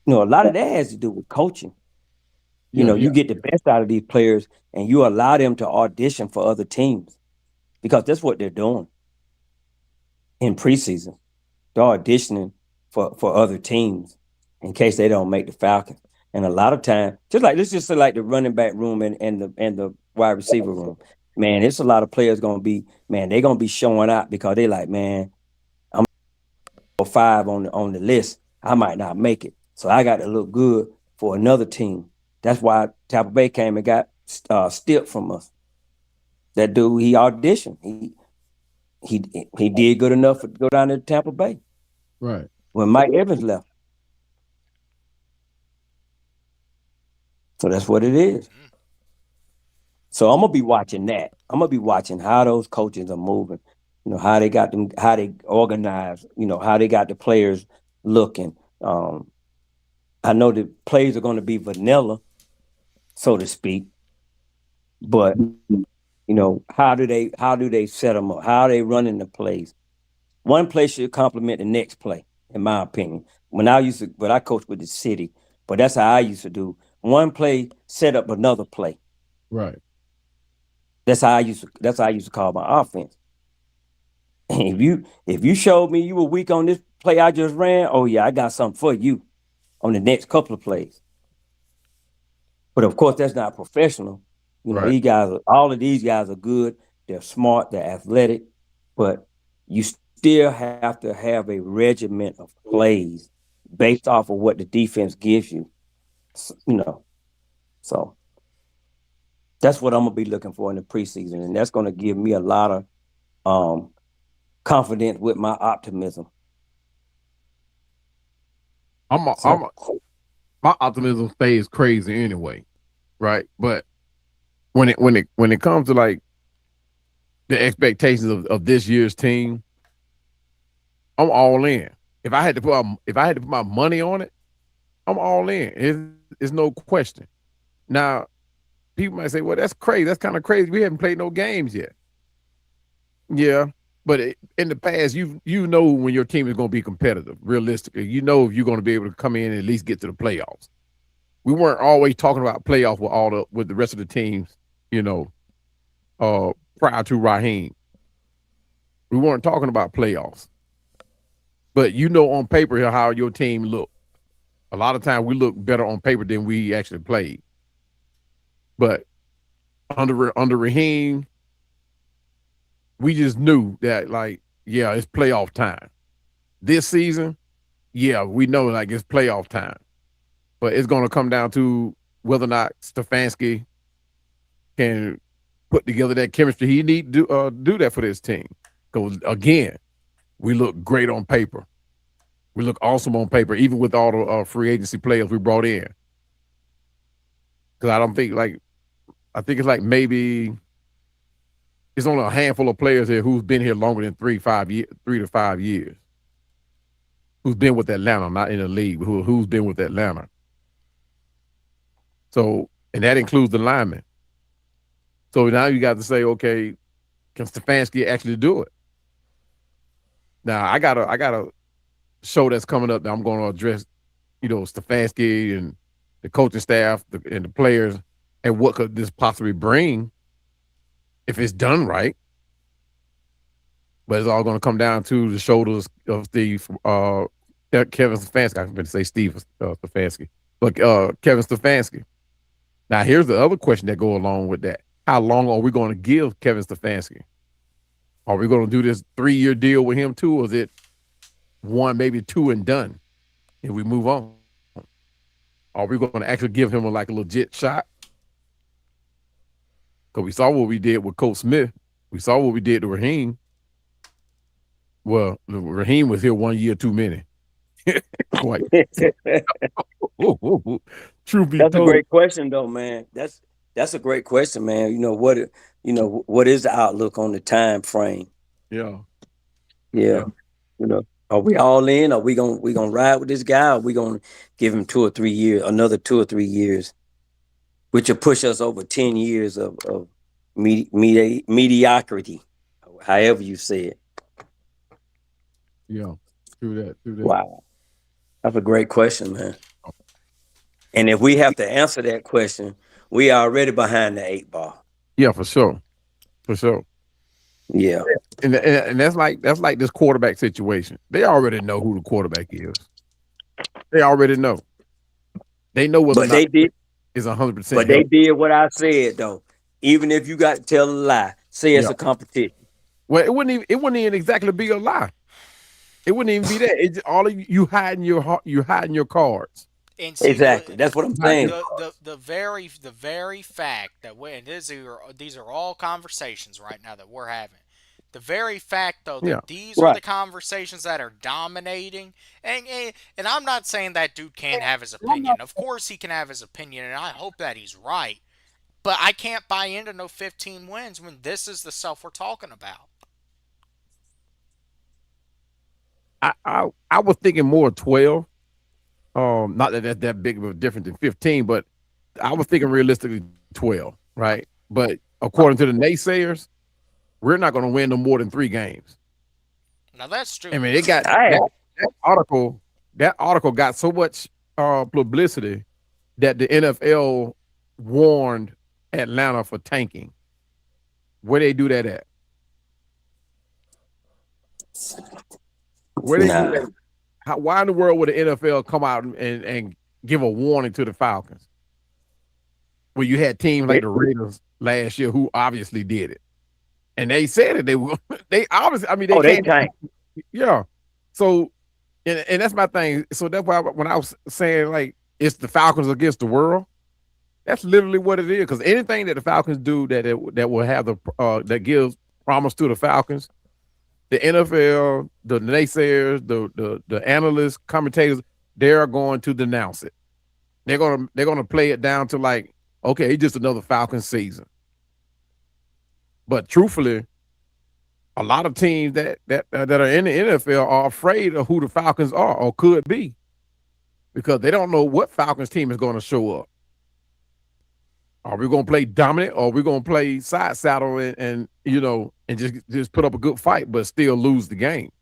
A lot of that has to do with coaching. Yeah. You get the best out of these players and you allow them to audition for other teams because that's what they're doing in preseason. They're auditioning for other teams in case they don't make the Falcons. And a lot of time, just like let's just say like the running back room and the wide receiver room, man, it's a lot of players gonna be, man, they're gonna be showing out because they like, man, I'm 5 on the list. I might not make it. So I got to look good for another team. That's why Tampa Bay came and got Stipp from us. That dude, he auditioned. He did good enough to go down to Tampa Bay Right. when Mike Evans left. So that's what it is. So I'm gonna be watching that. I'm gonna be watching how those coaches are moving. How they got them, how they organize. How they got the players looking. I know the plays are going to be vanilla, so to speak. But how do they set them up? How are they running the plays? One play should complement the next play, in my opinion. But I coached with the city, but that's how I used to do. One play set up another play. Right. That's how I used to call my offense. If you showed me you were weak on this play I just ran, oh yeah, I got something for you on the next couple of plays. But of course, that's not professional. Right. All of these guys are good. They're smart. They're athletic, but you still have to have a regiment of plays based off of what the defense gives you. You know, so that's what I'm gonna be looking for in the preseason, and that's gonna give me a lot of um, confidence with my optimism. I'm So my optimism stays crazy anyway, right? But when it comes to like the expectations of this year's team, I'm all in. If I had to put my money on it, I'm all in. It's no question. Now, people might say, "Well, that's crazy. That's kind of crazy. We haven't played no games yet." Yeah, but in the past, you know when your team is going to be competitive. Realistically, you know if you're going to be able to come in and at least get to the playoffs. We weren't always talking about playoffs with the rest of the teams. You know, prior to Raheem, we weren't talking about playoffs. But you know on paper how your team look. A lot of times we look better on paper than we actually played. But under Raheem, we just knew that like, yeah, it's playoff time. This season, yeah, we know like it's playoff time. But it's gonna come down to whether or not Stefanski can put together that chemistry he need to do that for this team. Because again, we look great on paper. We look awesome on paper, even with all the free agency players we brought in. Because I think it's like maybe it's only a handful of players here who's been here longer than 3 to 5 years. Who's been with Atlanta, not in the league, but who's been with Atlanta. So, and that includes the linemen. So now you got to say, okay, can Stefanski actually do it? Now I got a show that's coming up that I'm going to address, Stefanski and the coaching staff and the players, and what could this possibly bring if it's done right. But it's all going to come down to the shoulders of Kevin Stefanski. I was going to say Steve Stefanski, but Kevin Stefanski. Now, here's the other question that go along with that. How long are we going to give Kevin Stefanski? Are we going to do this 3-year deal with him too, or is it 1, maybe 2 and done, and we move on? Are we going to actually give him a legit shot? Because we saw what we did with Coach Smith. We saw what we did to Raheem. Well, Raheem was here 1 year too many. Quite. Truth be that's a told. great question, though, man. That's a great question, man. What is the outlook on the time frame? Yeah. Yeah. Are we all in? Are we gonna ride with this guy? Or are we gonna give him 2 or 3 years, another 2 or 3 years, which will push us over 10 years of mediocrity, however you say it. Yeah. True that. Wow, that's a great question, man. And if we have to answer that question, we are already behind the 8 ball. Yeah, for sure. For sure. Yeah. And that's like this quarterback situation. They already know who the quarterback is. They already know. They know whether But or they not did. is 100%. But they did what I said, though. Even if you got to tell a lie, say it's Yeah. a competition. Well, it wouldn't even exactly be a lie. It wouldn't even be that. It's all of you hiding your cards. And see, Exactly. That's what I'm saying. the very fact that and these are all conversations right now that we're having. The very fact, though, Yeah. that these are the Right. conversations that are dominating, and I'm not saying that dude can't have his opinion. Of course, he can have his opinion, and I hope that he's right. But I can't buy into no 15 wins when this is the stuff we're talking about. I was thinking more 12. Not that that's that big of a difference than 15, but I was thinking realistically 12, right? But according to the naysayers, we're not going to win no more than 3 games. Now that's true. I mean, it got I that article. That article got so much publicity that the NFL warned Atlanta for tanking. Where they do that at? Where they do Nah. that? Why in the world would the NFL come out and give a warning to the Falcons? Where you had teams like They, the Raiders last year who obviously did it. And they said it. They were they obviously, I mean, they oh, they came, tank. yeah. So and that's my thing. So that's why when I was saying like it's the Falcons against the world, that's literally what it is. Because anything that the Falcons do that will have the that gives promise to the Falcons, the NFL, the naysayers, the analysts, commentators, they're going to denounce it. They're gonna play it down to like, okay, it's just another Falcons season. But truthfully, a lot of teams that are in the NFL are afraid of who the Falcons are or could be because they don't know what Falcons team is going to show up. Are we going to play dominant or are we going to play side saddle and and just put up a good fight but still lose the game?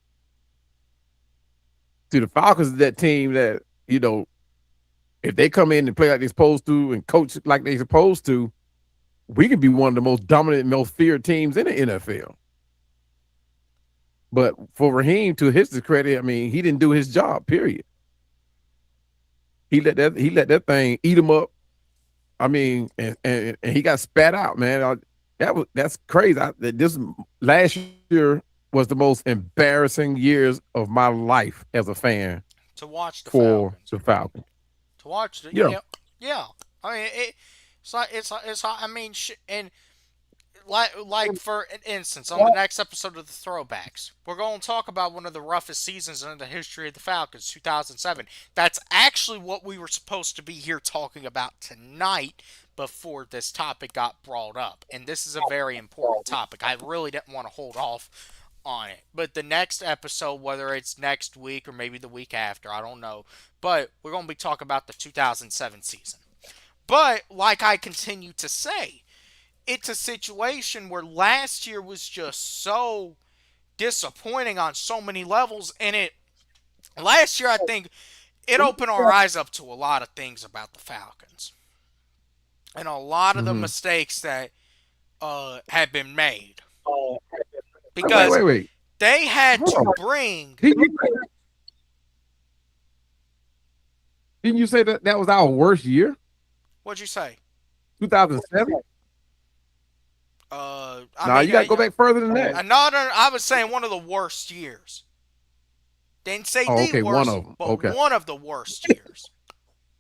See, the Falcons is that team that, if they come in and play like they're supposed to and coach like they're supposed to, we can be one of the most dominant, most feared teams in the NFL. But for Raheem, to his credit, I mean, he didn't do his job, period. He let that thing eat him up. I mean, and he got spat out, man. That's crazy. This last year was the most embarrassing years of my life as a fan To watch the for Falcons. the Falcons. To watch the Yeah. yeah. I mean, I mean, and like for an instance, on the next episode of the Throwbacks, we're going to talk about one of the roughest seasons in the history of the Falcons, 2007. That's actually what we were supposed to be here talking about tonight before this topic got brought up. And this is a very important topic. I really didn't want to hold off on it. But the next episode, whether it's next week or maybe the week after, I don't know. But we're going to be talking about the 2007 season. But like I continue to say, it's a situation where last year was just so disappointing on so many levels, and it last year I think it opened our eyes up to a lot of things about the Falcons and a lot of the Mm-hmm. mistakes that had been made Wait, because wait, wait. they had Hold to on. bring. Didn't you say that was our worst year? What'd you say? 2007? I Nah, mean, you got to go back further than that. no, I was saying one of the worst years. Didn't say Oh, the okay, worst, one of them. but Okay. one of the worst years.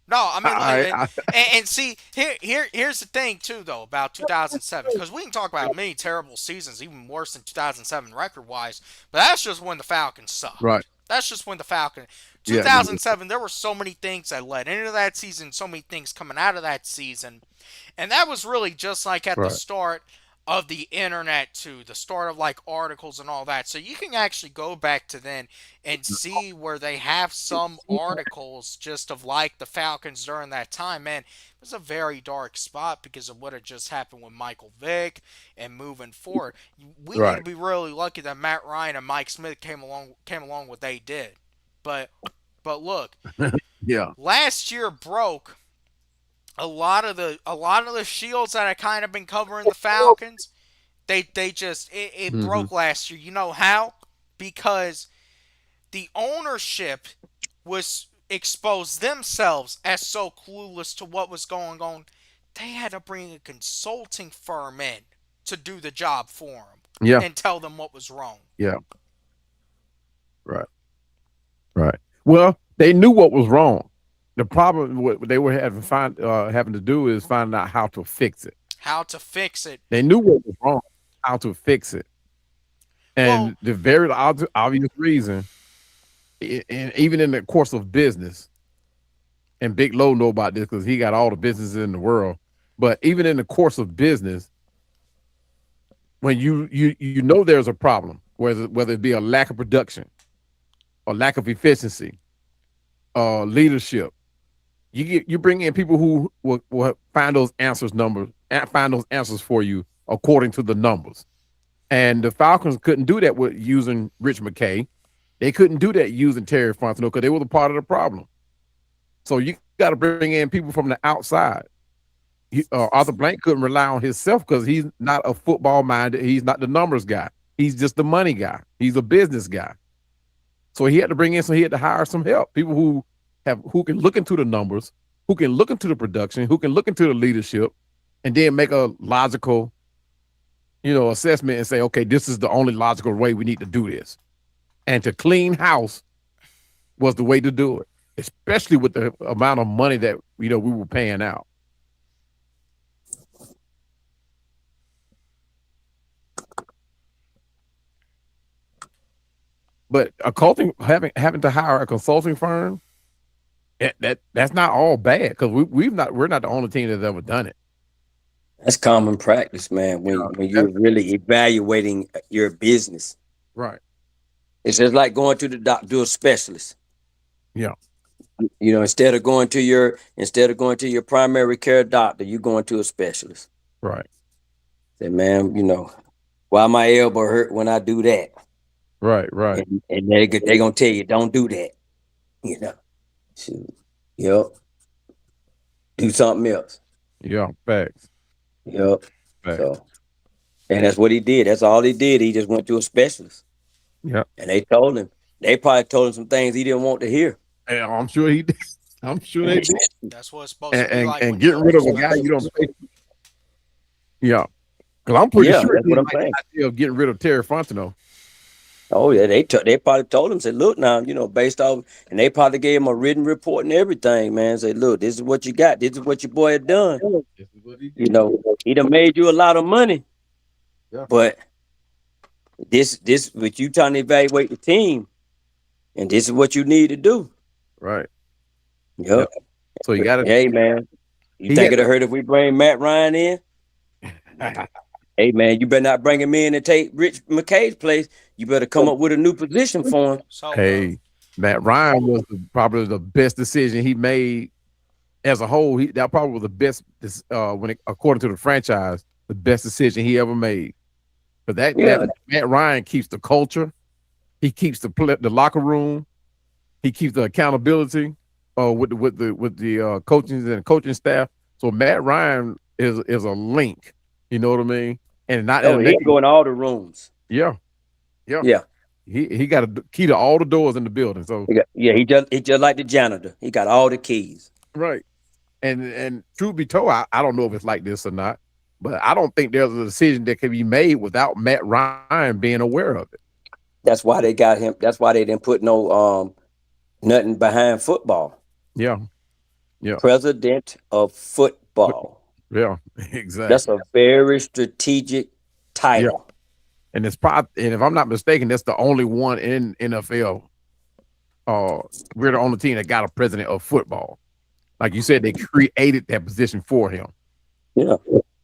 No, I mean, and see, here's the thing too, though, about 2007, because we can talk about many terrible seasons, even worse than 2007 record-wise, but that's just when the Falcons sucked. Right. That's just when the Falcons. Yeah. 2007, there were so many things that led into that season, so many things coming out of that season, and that was really just like at the Right. start of the internet too, the start of like articles and all that. So you can actually go back to then and see where they have some articles just of like the Falcons during that time. Man, it was a very dark spot because of what had just happened with Michael Vick and moving forward. We need to Right. be really lucky that Matt Ryan and Mike Smith came along what they did. But look, Yeah. last year broke a lot of the shields that had kind of been covering the Falcons. They just it Mm-hmm. broke last year. You know how? Because the ownership was exposed themselves as so clueless to what was going on. They had to bring a consulting firm in to do the job for them Yeah. and tell them what was wrong. Yeah. Right. Right. Well, they knew what was wrong. The problem what they were having to do is find out how to fix it. How to fix it. They knew what was wrong, how to fix it. And Well, the very obvious reason, and even in the course of business, and Big Low know about this because he got all the businesses in the world. But even in the course of business, when you know there's a problem, whether it be a lack of production, or lack of efficiency, leadership, you bring in people who will find those answers for you according to the numbers. And the Falcons couldn't do that with using Rich McKay. They couldn't do that using Terry Fontenot because they were the part of the problem. So you got to bring in people from the outside Arthur Blank couldn't rely on himself because he's not a football minded. He's not the numbers guy. He's just the money guy. He's a business guy. So he had to bring in he had to hire some help. People who can look into the numbers, who can look into the production, who can look into the leadership, and then make a logical, assessment and say, okay, this is the only logical way we need to do this. And to clean house was the way to do it, especially with the amount of money that we were paying out. But having to hire a consulting firm, that's not all bad because we're not the only team that's ever done it. That's common practice, man. When you're really evaluating your business, right? It's just like going to the doctor, to a specialist. Yeah. Instead of going to your primary care doctor, you going to a specialist. Right. Say, man, why my elbow hurt when I do that? Right. And they're gonna tell you, don't do that. Shoot. Yep. Do something else. Yeah, facts. Yep. So, and that's what he did. That's all he did. He just went to a specialist. Yeah. And they probably told him some things he didn't want to hear. Yeah, I'm sure he did. I'm sure they did. That's what it's supposed to be like. And getting rid of a guy you don't pay. Yeah. Because I'm pretty sure he like the idea of getting rid of Terry Fontenot. Oh yeah, they probably told him, said, look now, based off, and they probably gave him a written report and everything, man. Say, look, this is what you got. This is what your boy had done. This is what he did. He done made you a lot of money. Yeah. But this with you trying to evaluate the team, and this is what you need to do. Right. Yep. So you got to. Hey man, you think it'll hurt if we bring Matt Ryan in? Hey man, you better not bring him in and take Rich McKay's place. You better come up with a new position for him. Hey, Matt Ryan was probably the best decision he made as a whole. That probably was the best according to the franchise, the best decision he ever made. But that Matt Ryan keeps the culture, he keeps the locker room, he keeps the accountability with the coaches and coaching staff. So Matt Ryan is a link. You know what I mean? And not he can go in all the rooms. Yeah. He got a key to all the doors in the building. So he just like the janitor. He got all the keys. Right. And truth be told, I don't know if it's like this or not, but I don't think there's a decision that can be made without Matt Ryan being aware of it. That's why they got him. That's why they didn't put no nothing behind football. Yeah. President of football. Yeah, exactly. That's a very strategic title. Yeah. And it's probably, and if I'm not mistaken, that's the only one in NFL. We're the only team that got a president of football. Like you said, they created that position for him. Yeah.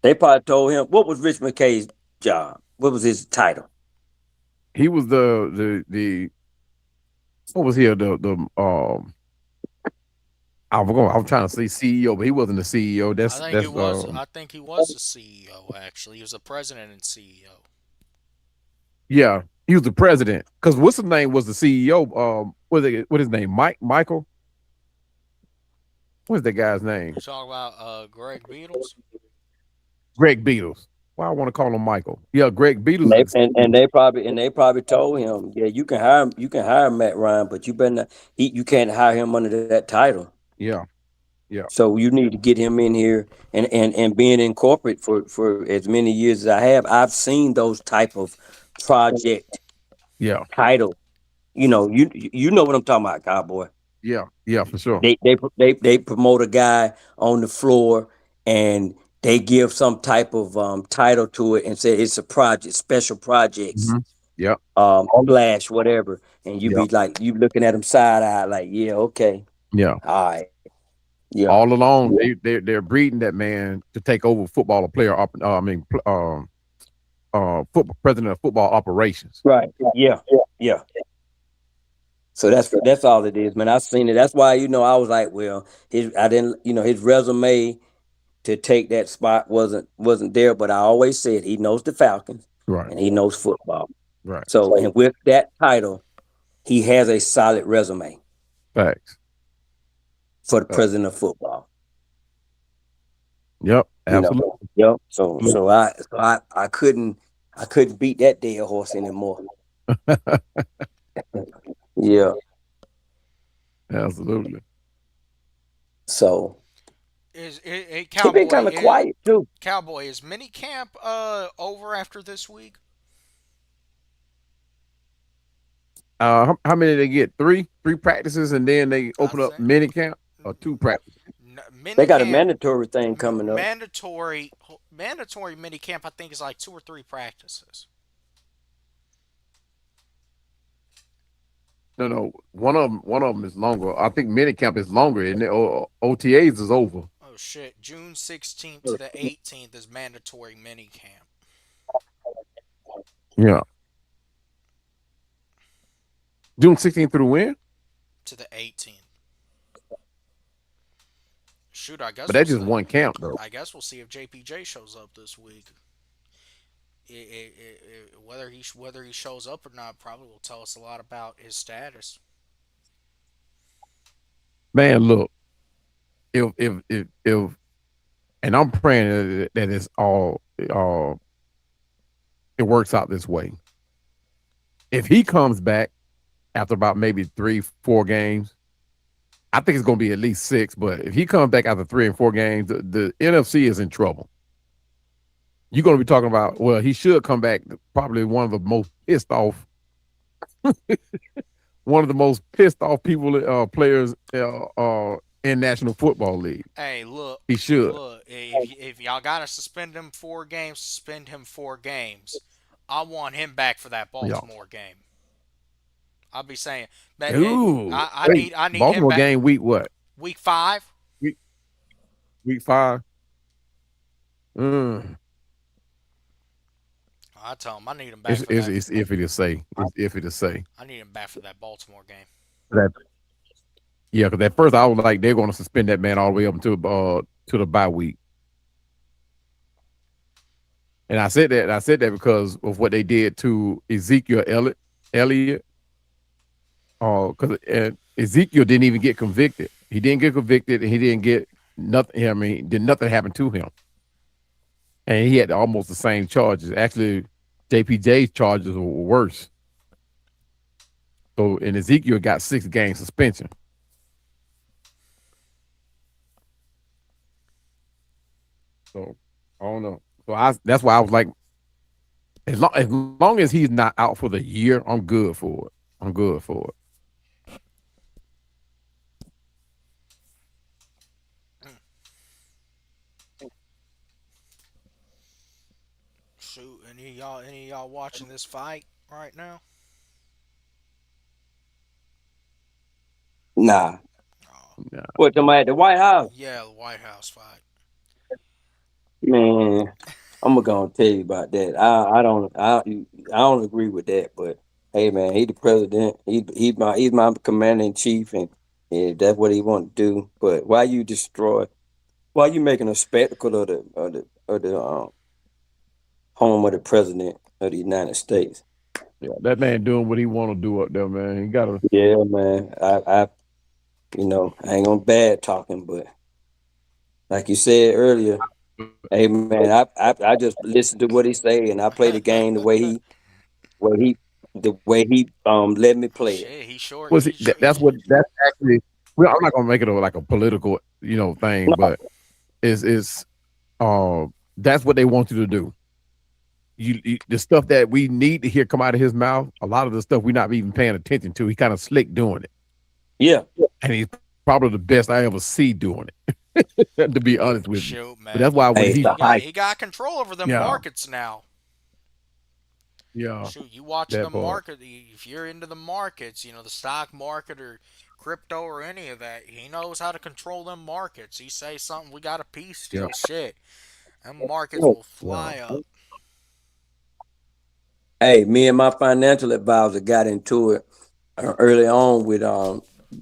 They probably told him, what was Rich McKay's job? What was his title? He was the what was he? I'm trying to say CEO, but he wasn't the CEO. I think he was the CEO. Actually, he was the president and CEO. Yeah, he was the president. Because what's his name was the CEO? What his name? Michael. What's that guy's name? You talking about Greg Beatles? Greg Beatles. Why I want to call him Michael? Yeah, Greg Beatles. And they probably told him, yeah, you can hire Matt Ryan, but you better not. You can't hire him under that title. Yeah. So you need to get him in here, and being in corporate for as many years as I have, I've seen those type of project title. You know what I'm talking about, cowboy. Yeah, for sure. They promote a guy on the floor and they give some type of title to it and say it's a project, special projects. Mm-hmm. Yeah. Flash, whatever. And you be like, you looking at them side eye, like, yeah, okay. Yeah. All right. Yeah. All along, they're breeding that man to take over football player. Football president of football operations. Right. Yeah. So that's all it is, man. I've seen it. That's why I was like, well, his resume to take that spot wasn't there. But I always said he knows the Falcons, right, and he knows football, right. So and with that title, he has a solid resume. Facts. For the president of football. Yep, You know. absolutely. Yep. So I couldn't beat that dead horse anymore. Yeah. Absolutely. So he been Cowboy kind of quiet too. Is mini camp over after this week? How many they get? Three practices, and then they I open up think mini camp, or two practices. They mini got a camp mandatory thing coming up. mandatory mini camp. I think is like 2 or 3 practices. No, one of them is longer. I think mini camp is longer, and OTAs is over. Oh shit! June 16th to the 18th is mandatory mini camp. Yeah, June 16th through when? To the 18th. Shoot, I But guess we'll that's see. just one camp though. I guess we'll see if JPJ shows up this week. Whether he shows up or not probably will tell us a lot about his status. Man, look, if and I'm praying that it's all it works out this way. If he comes back after about maybe 3, 4 games, I think it's going to be at least 6. But if he comes back after 3 and 4 games, the NFC is in trouble. You're going to be talking about, well, he should come back. Probably one of the most pissed off, people, players in National Football League. Hey, look, He should. look. If y'all gotta suspend him 4 games, suspend him 4 games. I want him back for that Yeah. Baltimore game. I'll be saying, man, Ooh, wait. I need him Baltimore back. game week what? Week 5. Week week 5. Mm. I tell him I need him back for that. It's iffy to say. It's iffy to say. I need him back for that Baltimore game. That Yeah, because at first I was like, they're going to suspend that man all the way up until to the bye week. And I said that. Because of what they did to Ezekiel Elliott. Because Ezekiel didn't even get convicted. He didn't get convicted, and he didn't get nothing. I mean, did nothing happen to him, and he had almost the same charges. Actually, JPJ's charges were worse. So, and Ezekiel got 6 game suspension. So, I don't know. So that's why I was like, as long as he's not out for the year, I'm good for it. I'm good for it. Shoot, any of y'all watching this fight right now? Nah. Oh, Yeah. What, somebody at the White House? yeah, the White House fight. Man, I'm gonna tell you about that. I don't agree with that, but hey, man, he the president. He's my commander in chief, and if that's what he want to do. But why you making a spectacle of the home of the president of the United States? Yeah, that man doing what he want to do up there, man. He got to. Yeah, man. I ain't gonna bad talking, but like you said earlier, hey, man, I just listen to what he say, and I play the game where he the way he let me play it. Shit, he short. Was it, that's actually. Well, I'm not gonna make it like a political, thing, No, but is that's what they want you to do. The stuff that we need to hear come out of his mouth, a lot of the stuff we're not even paying attention to. He kind of slick doing it, yeah, and he's probably the best I ever see doing it. To be honest with you, Shoot, but man. that's why hey, when it's he, the hype. He got control over them yeah, markets now. yeah, Shoot, you watching the that part, market? If you're into the markets, the stock market or crypto or any of that, he knows how to control them markets. He say something, we got a piece yeah, still. Shit, them markets will yeah, fly up. Hey, me and my financial advisor got into it early on with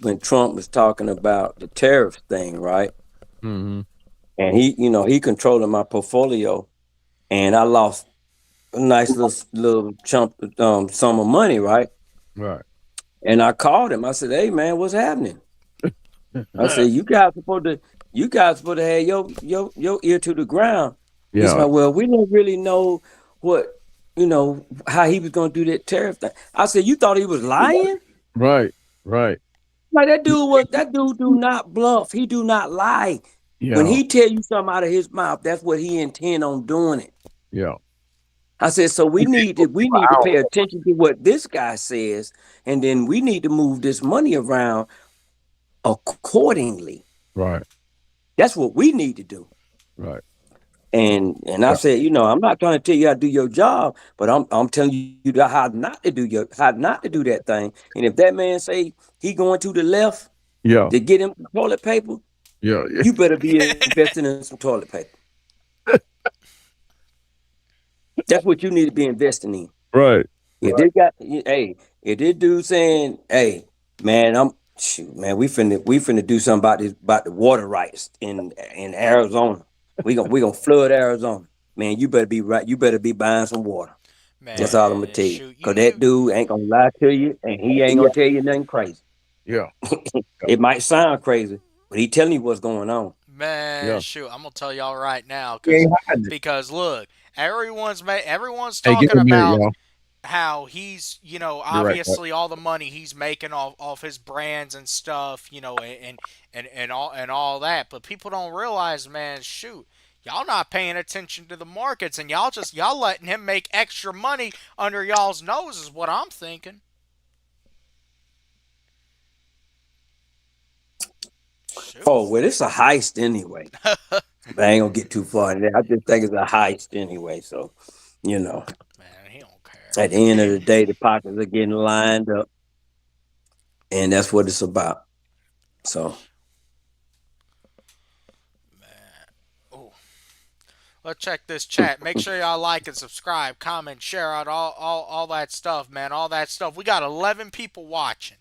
when Trump was talking about the tariff thing, right? mm-hmm, And he controlling my portfolio, and I lost a nice little chunk sum of money, right? right, And I called him. I said, "Hey, man, what's happening?" I said, "You guys supposed to you guys would have had your ear to the ground. It's Yeah. like, well, we don't really know what how he was gonna do that tariff thing. I said, you thought he was lying? Right. Right. Like that dude do not bluff. He do not lie. When Yeah. he tell you something out of his mouth, that's what he intend on doing it. Yeah. I said, so we need to pay attention to what this guy says, and then we need to move this money around accordingly. Right. That's what we need to do. Right. And I Yeah. said, I'm not trying to tell you how to do your job, but I'm telling you how not to do that thing. And if that man say he going to the left Yeah. to get him some toilet paper, Yeah. you better be investing in some toilet paper. That's what you need to be investing in. Right. If they got, hey, if this dude saying, hey, man, shoot, man, we finna do something about the water rights in Arizona. We gonna flood Arizona. Man, you better be right. You better be buying some water. That's all I'm gonna Man, tell you. shoot, Cause that dude ain't gonna lie to you, and he ain't gonna tell you nothing crazy. Yeah. It might sound crazy, but he telling you what's going on. man, Yeah. shoot. I'm gonna tell y'all right now, He ain't hiding it. because look, everyone's Hey, give talking me a minute, about y'all. how he's, Be right back. obviously all the money he's making off his brands and stuff, and all that. But people don't realize, man, shoot, y'all not paying attention to the markets, and y'all letting him make extra money under y'all's nose is what I'm thinking. Shoot, Oh well, it's a heist anyway. But I ain't gonna get too far in there. I just think it's a heist anyway. So, you know, man, he don't care, at the end of the day, the pockets are getting lined up, and that's what it's about. So, man. Oh, let's check this chat. Make sure y'all like and subscribe, comment, share out all that stuff, man. All that stuff. We got 11 people watching.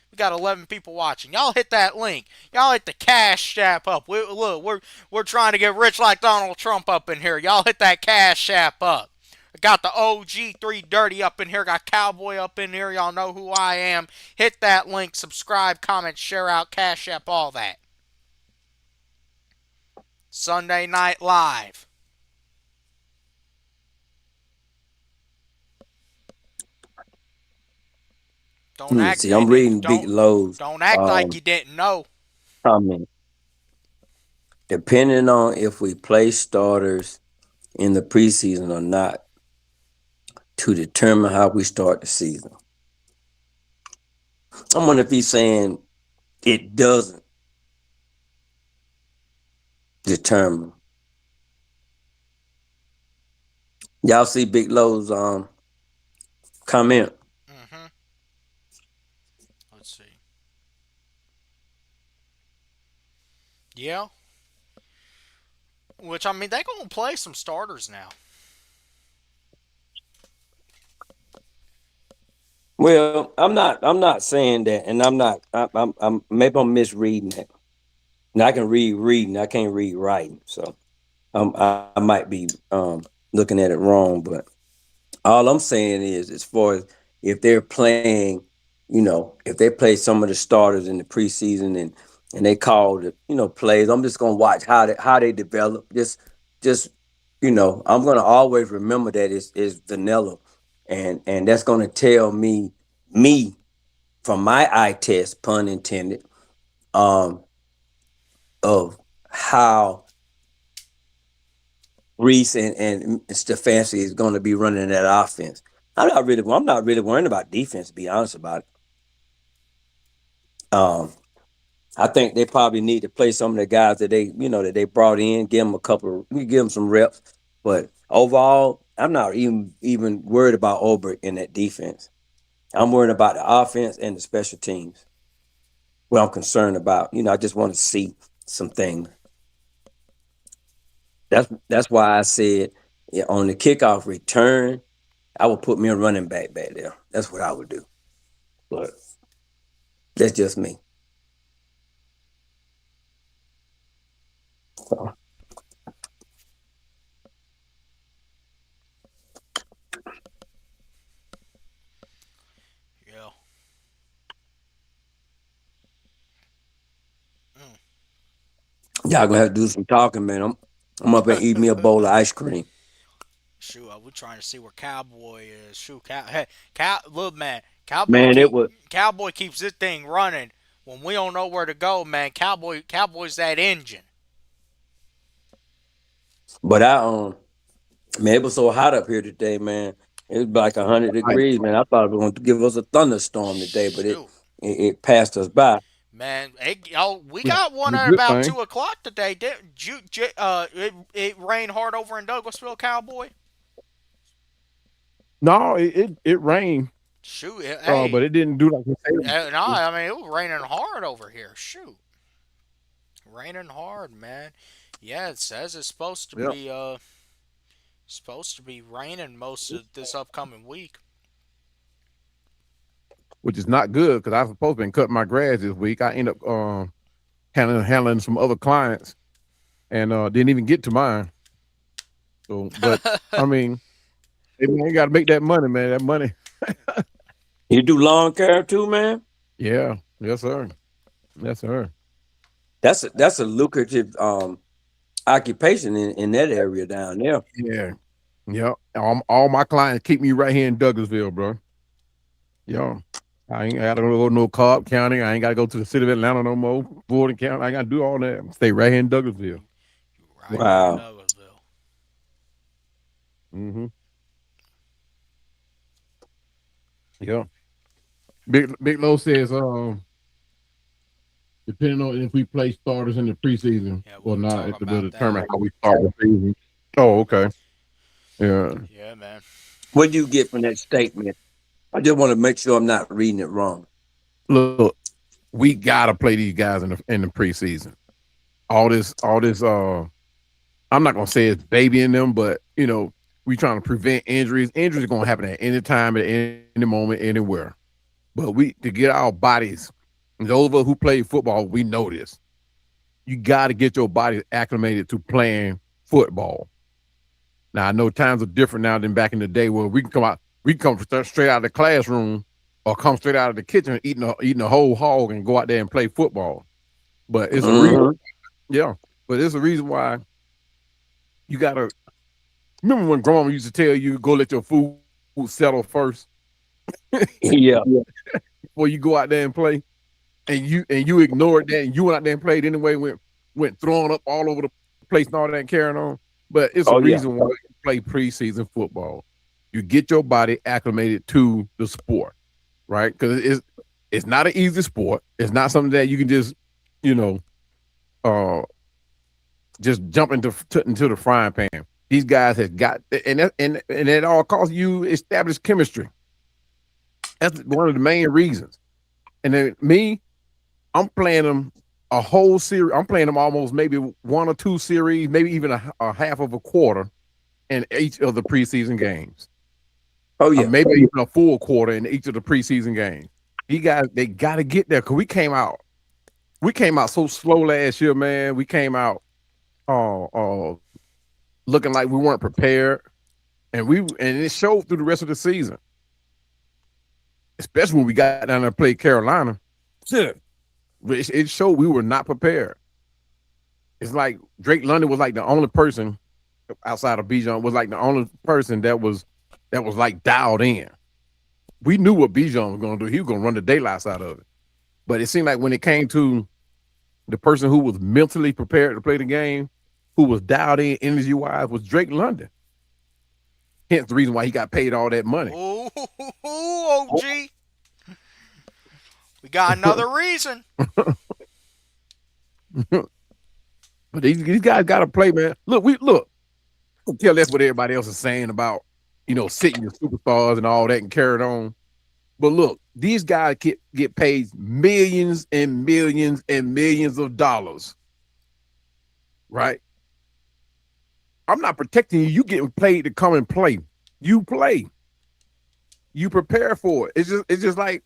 We got 11 people watching. Y'all hit that link. Y'all hit the cash app up. We're trying to get rich like Donald Trump up in here. Y'all hit that cash app up. I got the OG3 Dirty up in here. Got Cowboy up in here. Y'all know who I am. Hit that link. Subscribe, comment, share out, cash app, all that. Sunday Night Live. Don't let me act see. I'm and reading Big don't Lowe's don't act like you didn't know. comment. Depending on if we play starters in the preseason or not, to determine how we start the season. I wonder if he's saying it doesn't determine. Y'all see Big Lowe's comment. Mhm. Let's see. Yeah. Which, I mean, they gonna play some starters now. Well, I'm not saying that, and I'm not. I'm maybe I'm misreading it. And I can read reading. I can't read writing. So I might be looking at it wrong. But all I'm saying is, as far as if they're playing, if they play some of the starters in the preseason and they call the plays, I'm just gonna watch how they develop. Just I'm gonna always remember that it's vanilla, and that's gonna tell me from my eye test, pun intended, um, of how Reese and Stefanski is going to be running that offense. I'm not really worrying about defense, to be honest about it. I think they probably need to play some of the guys that they brought in, give them some reps. But overall, I'm not even worried about Obert in that defense. I'm worried about the offense and the special teams. What I'm concerned about, I just want to see some things. That's why I said, yeah, on the kickoff return, I would put me a running back there. That's what I would do. But that's just me. So, Yeah. Mm. Y'all gonna have to do some talking, man. I'm up and eat me a bowl of ice cream. Shoot, we trying to see where Cowboy is. Shoot, hey, look, man, Cowboy Man, it was. Cowboy keeps this thing running when we don't know where to go, man. Cowboy's that engine. But man, it was so hot up here today, man. It was like 100 degrees, man. I thought it was going to give us a thunderstorm today, but it Shoot, it, it passed us by. man, we It's got one a at good about thing. 2 o'clock today. Didn't it rained hard over in Douglasville, Cowboy? No, it rained, Shoot, but hey, it didn't do like you no, said. I mean it was raining hard over here. Shoot, raining hard, man. Yeah, it says it's Yeah, supposed to be raining most of this upcoming week. which is not good because I was supposed to been cutting my grass this week. I end up handling some other clients and didn't even get to mine. So, but I mean, hey, man, you got to make that money, man. That money. You do lawn care too, man. Yeah. Yes, sir. Yes, sir. That's a lucrative occupation in that area down there. Yeah. Yeah. All my clients keep me right here in Douglasville, bro. Yeah. I ain't got to go to no Cobb County. I ain't got to go to the city of Atlanta no more. Ford County. I got to do all that. Stay right here in Douglasville. Right here in Wow. Douglasville. Mm-hmm. Yeah. Big Low says, depending on if we play starters in the preseason Yeah, we or were not, talking it will about that. determine how we start the season. Oh, okay. Yeah. Yeah, man. What do you get from that statement? I just want to make sure I'm not reading it wrong. Look, we gotta play these guys in the preseason. All this. I'm not gonna say it's baby in them, but we trying to prevent injuries. Injuries are gonna happen at any time, at any moment, anywhere. But we to get our bodies. Those of us who play football, we know this. You got to get your body acclimated to playing football. Now I know times are different now than back in the day where we can come straight out of the classroom or come straight out of the kitchen eating a whole hog and go out there and play football. But it's a reason, Hmm. yeah. But it's a reason why you gotta remember when grandma used to tell you go let your food settle first Yeah. before you go out there and play, and you ignored that and you went out there and played anyway, went throwing up all over the place and all that and carrying on. But it's a Oh yeah. reason why you play preseason football. You get your body acclimated to the sport, right? Because it's not an easy sport. It's not something that you can you know, uh, just jump into the frying pan. These guys have got and at all costs you establish chemistry. That's one of the main reasons. And then me, I'm playing them a whole series. I'm playing them almost maybe one or two series, maybe even a half of a quarter in each of the preseason games. Oh yeah. Maybe even a full quarter in each of the preseason games. You guys, they got to get there because we came out so slow last year, man. We came out looking like we weren't prepared, and it showed through the rest of the season, especially when we got down there and played Carolina. Shit, it showed we were not prepared. It's like DrakeLondon was like the only person outside of Bijan was like the only person that was like dialed in. We knew what Bijan was going to do. He was going to run the daylights out of it. But it seemed like when it came to the person who was mentally prepared to play the game, who was dialed in energy wise, was DrakeLondon. Hence the reason why he got paid all that money. Ooh, OG. We got another reason. But these guys got to play, man. Look. Don't care less what everybody else is saying about sitting your superstars and all that and carried on. But look, these guys get paid millions and millions and millions of dollars, right? I'm not protecting you. You getting paid to come and play. You play. You prepare for it. It's just like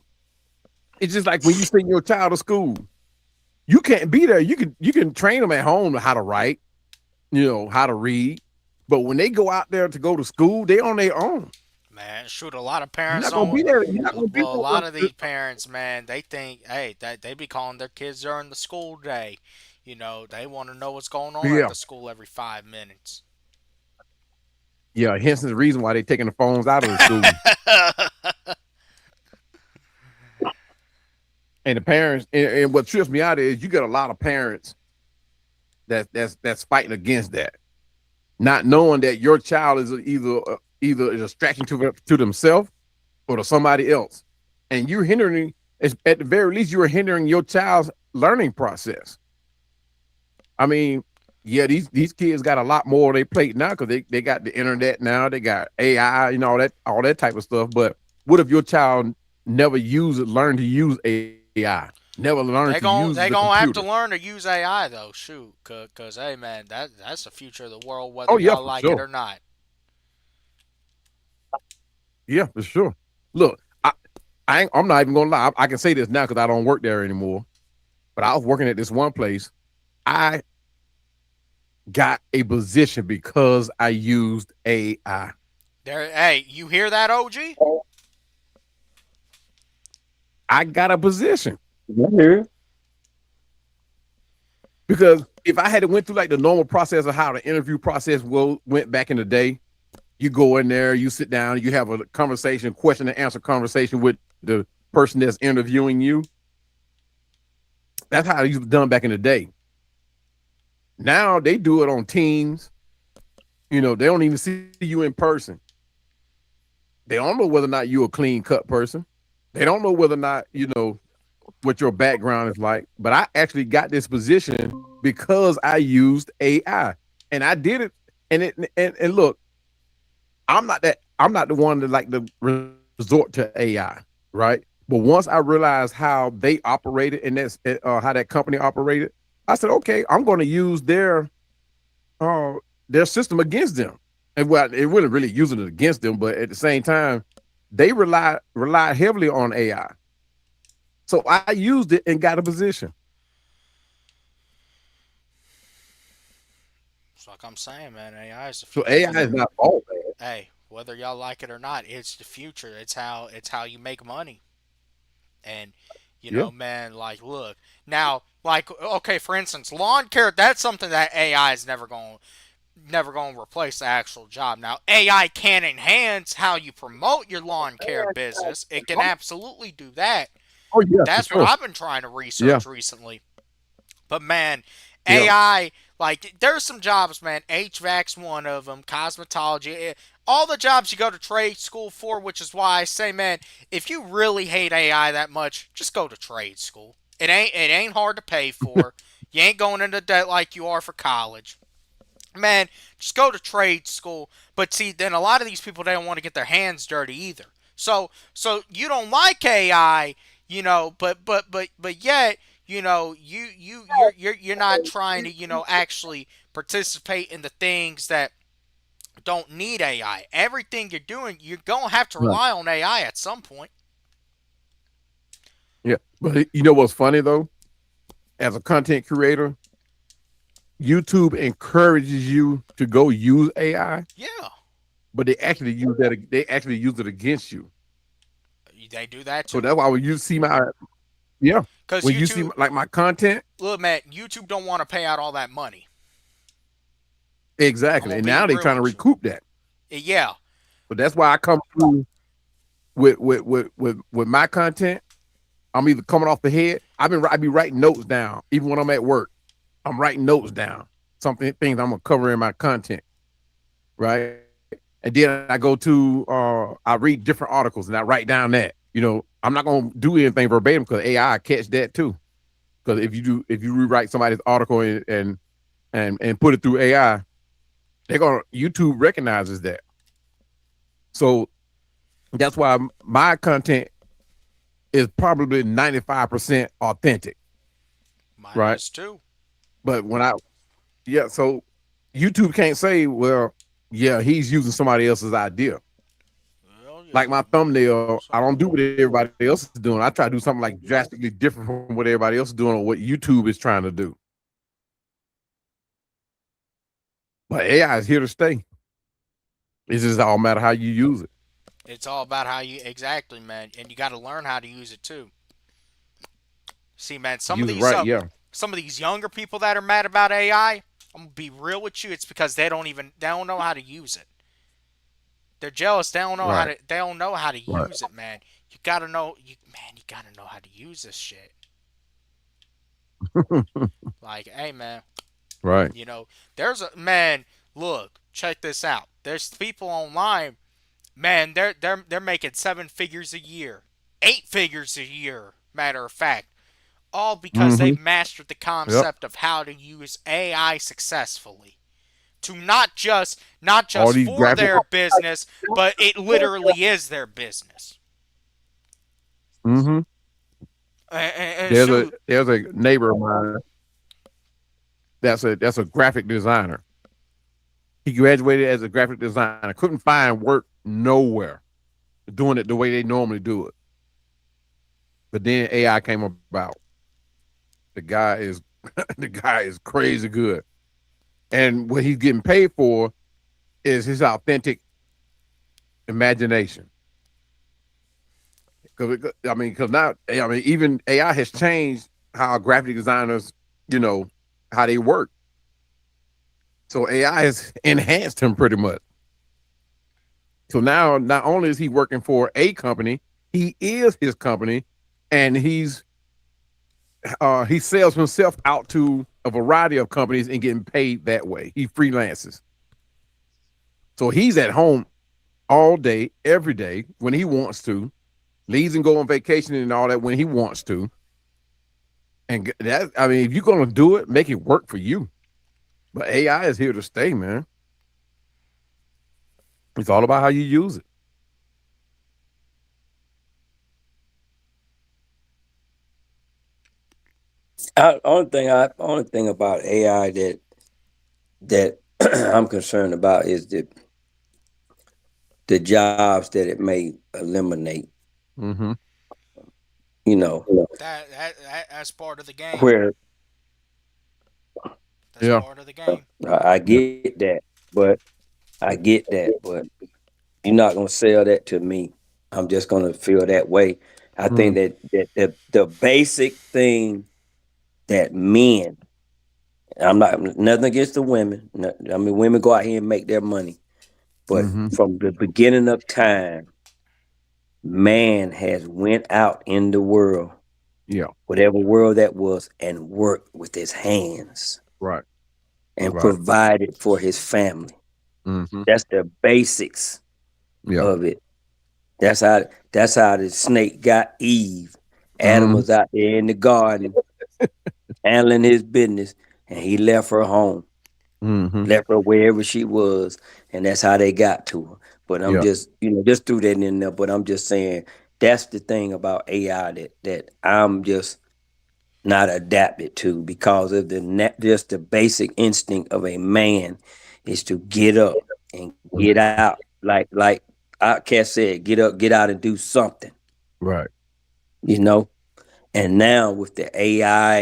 when you send your child to school. You can't be there. You can train them at home how to write, how to read. But when they go out there to go to school, they on their own. Man, shoot, a lot of You're parents not gonna don't. be there. You're not gonna be Well, a lot of there. these parents, man, they think, hey, that they be calling their kids during the school day. They want to know what's going on at Yeah, the school every 5 minutes. yeah. Hence the reason why they're taking the phones out of the school. And the parents, and what trips me out is you get a lot of parents that's fighting against that, not knowing that your child is either a distraction to themselves or to somebody else, and you're hindering. At the very least, you are hindering your child's learning process. I mean, yeah, these kids got a lot more on their plate now because they got the internet now, they got AI, all that type of stuff. But what if your child never learn to use AI, never learn to they use gon' the they gonna computer? have to learn to use AI though. Shoot, cause hey man, that's the future of the world, Oh whether yeah, y'all for like it sure. or not. Yeah, for sure. Look, I'm not even gonna lie. I can say this now because I don't work there anymore. But I was working at this one place. I got a position because I used AI. There, hey, you hear that, OG? I got a position Yeah. because if I had to went through like the normal process of how the interview process went back in the day, you go in there, you sit down, you have a conversation, question and answer conversation with the person that's interviewing you. That's how it used to be done back in the day. Now they do it on Teams. They don't even see you in person. They don't know whether or not you're a clean cut person. They don't know whether or not what your background is like. But I actually got this position because I used AI, and I did it. And look, I'm not the one that like to resort to AI, right? But once I realized how they operated and that's how that company operated, I said, okay, I'm going to use uh, their system against them. And well, it wasn't really using it against them, but at the same time, they rely heavily on AI. So I used it and got a position. It's like I'm saying, man. AI is the So future AI of the. is not all bad. Hey, whether y'all like it or not, it's the future. It's how you make money. And Yeah, man, like look now, like okay, for instance, lawn care. That's something that AI is never going to replace the actual job. Now, AI can enhance how you promote your lawn care business. It can absolutely do that. oh yeah, for That's what sure. I've been trying to Yeah, research recently. But man, yeah, AI, like there's some jobs, man. HVAC's one of them. Cosmetology, all the jobs you go to trade school for, which is why I say, man, if you really hate AI that much, just go to trade school. It ain't hard to pay for. You ain't going into debt like you are for college. Man, just go to trade school. But see, then a lot of these people they don't want to get their hands dirty either. So you don't like AI, but yet you're not trying to actually participate in the things that don't need AI. Everything you're doing, you're gonna have to right. rely on AI at some point. Yeah. But you know what's funny though? As a content creator, YouTube encourages you to go use AI, Yeah, but they actually use it against you. they do that So too. that's why when you see my yeah, Cause when you see YouTube, like my content, look, man, YouTube don't want to pay out all that money. I'm exactly. gonna And be now they're real trying to with you. recoup that. Yeah, But that's why I come through with my content. I'm either coming off the head. I be writing notes down, even when I'm at work. I'm writing notes down. Something things I'm gonna cover in my content, right? And then I go to I read different articles and I write down that. I'm not gonna do anything verbatim because AI catch that too. Because if you rewrite somebody's article and put it through AI, they're gonna YouTube recognizes that. So that's why my content is probably 95% authentic, mine right? is too. But yeah, so YouTube can't say, well, yeah, he's using somebody else's idea. Well, Like my thumbnail, I don't do so what everybody else is doing. I try to do something like drastically different from what everybody else is doing or what YouTube is trying to do. But AI is here to stay. It's just all matter how you use it. it's all about how you exactly, man, and you got to learn how to use it too. See, man, some of Use it these right, yeah. some of these younger people that are mad about AI, I'm gonna be real with you. It's because they don't know how to use it. They're jealous. Right. They don't know how to Right. use it, man. You gotta know how to use this shit. Like, hey, man, Right. you know, there's a man. Look, check this out. There's people online, man. They're making 7 figures a year, 8 figures a year. Matter of fact, all because Mm-hmm. they've mastered the Yep. concept of how to use AI successfully to not All just these for graphic. their business, but it literally is their business. Mm-hmm. And There's shoot, a neighbor of mine that's a graphic designer. He graduated as a graphic designer. Couldn't find work nowhere doing it the way they normally do it. But then AI came about. The guy is the guy is crazy good. And what he's getting paid for is his authentic imagination. Because now, I mean, even AI has changed how graphic designers, you know, how they work. So AI has enhanced him pretty much. So now, not only is he working for a company, he is his company, and he sells himself out to a variety of companies and getting paid that way. He freelances, so he's at home all day, every day when he wants to, leaves and go on vacation and all that when he wants to. And that, I mean, if you're gonna do it, make it work for you. But AI is here to stay, man. It's all about how you use it. Only thing about AI that I'm concerned about is the jobs that it may eliminate. Mm-hmm. You know, that's part of the game. where That's Yeah. part of the game. I Yeah. get that, but you're not gonna sell that to me. I'm just gonna feel that way. I think Mm, that the basic thing that men, I'm not nothing against the women. I mean, women go out here and make their money, but mm-hmm. from the beginning of time, man has went out in the world, Yeah. whatever world that was, and worked with his hands Right. and Right. provided for his family. Mm-hmm. That's the basics Yeah. of it. That's how the snake got Eve. Adam Mm-hmm. was out there in the garden handling his business, and he left her home, Mm-hmm. left her wherever she was, and that's how they got to her. But I'm Yeah. just, just threw that in there. But I'm just saying that's the thing about AI that I'm just not adapted to because of just the basic instinct of a man is to get up and get out, like Outcast said, get up, get out, and do something, Right. you know. And now with the AI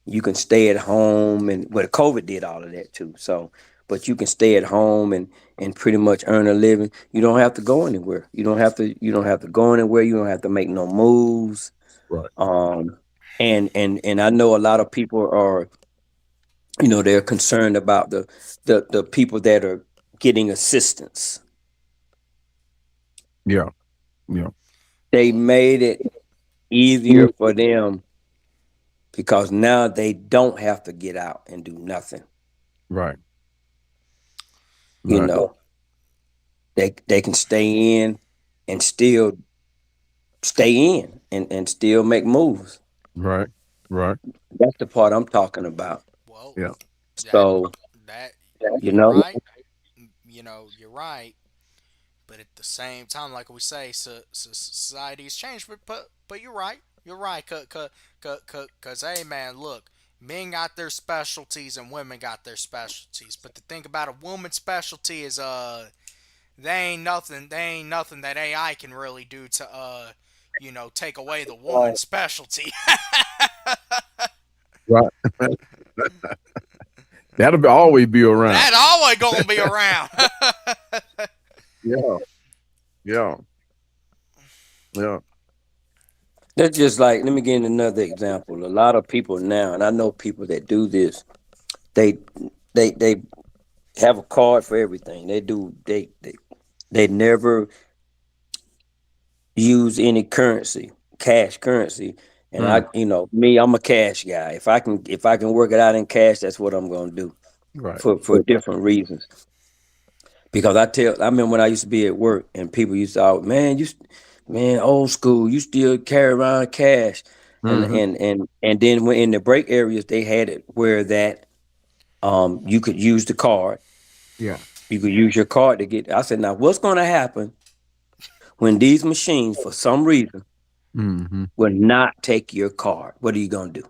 you can stay at home, and well, COVID did all of that too. So, but you can stay at home and pretty much earn a living. You don't have to go anywhere. You don't have to go anywhere. You don't have to make no moves. Right. Um, and I know a lot of people are, they're concerned about the people that are getting assistance. Yeah. Yeah. They Well, made it easier for them because now they don't have to get out and do nothing. Right. You Right. know, they can stay in and still stay in and still make moves. Right. Right. That's the part I'm talking about. well, Yeah. that So, that you you're know, right. You're right. But at the same time, like we say, society has changed. But you're right. You're right. Cause hey man, look, men got their specialties and women got their specialties. But the thing about a woman's specialty is they ain't nothing that AI can really do to take away the woman's specialty. Right. That'll always be around. That always gonna be around. Yeah. Yeah. Yeah. That's just like, let me give you another example. A lot of people now, and I know people that do this. They they have a card for everything. They do. They never use any currency, cash currency. And Mm, me, I'm a cash guy. If I can work it out in cash, that's what I'm gonna do right. for different reasons. Because I remember when I used to be at work and people used to, oh, man, man, old school, you still carry around cash. And Hmm. and and and then when in the break areas they had it where that you could use the card. Yeah. You could use your card to get. I said, now what's gonna happen when these machines for some reason Hmm. will not take your card? What are you gonna do?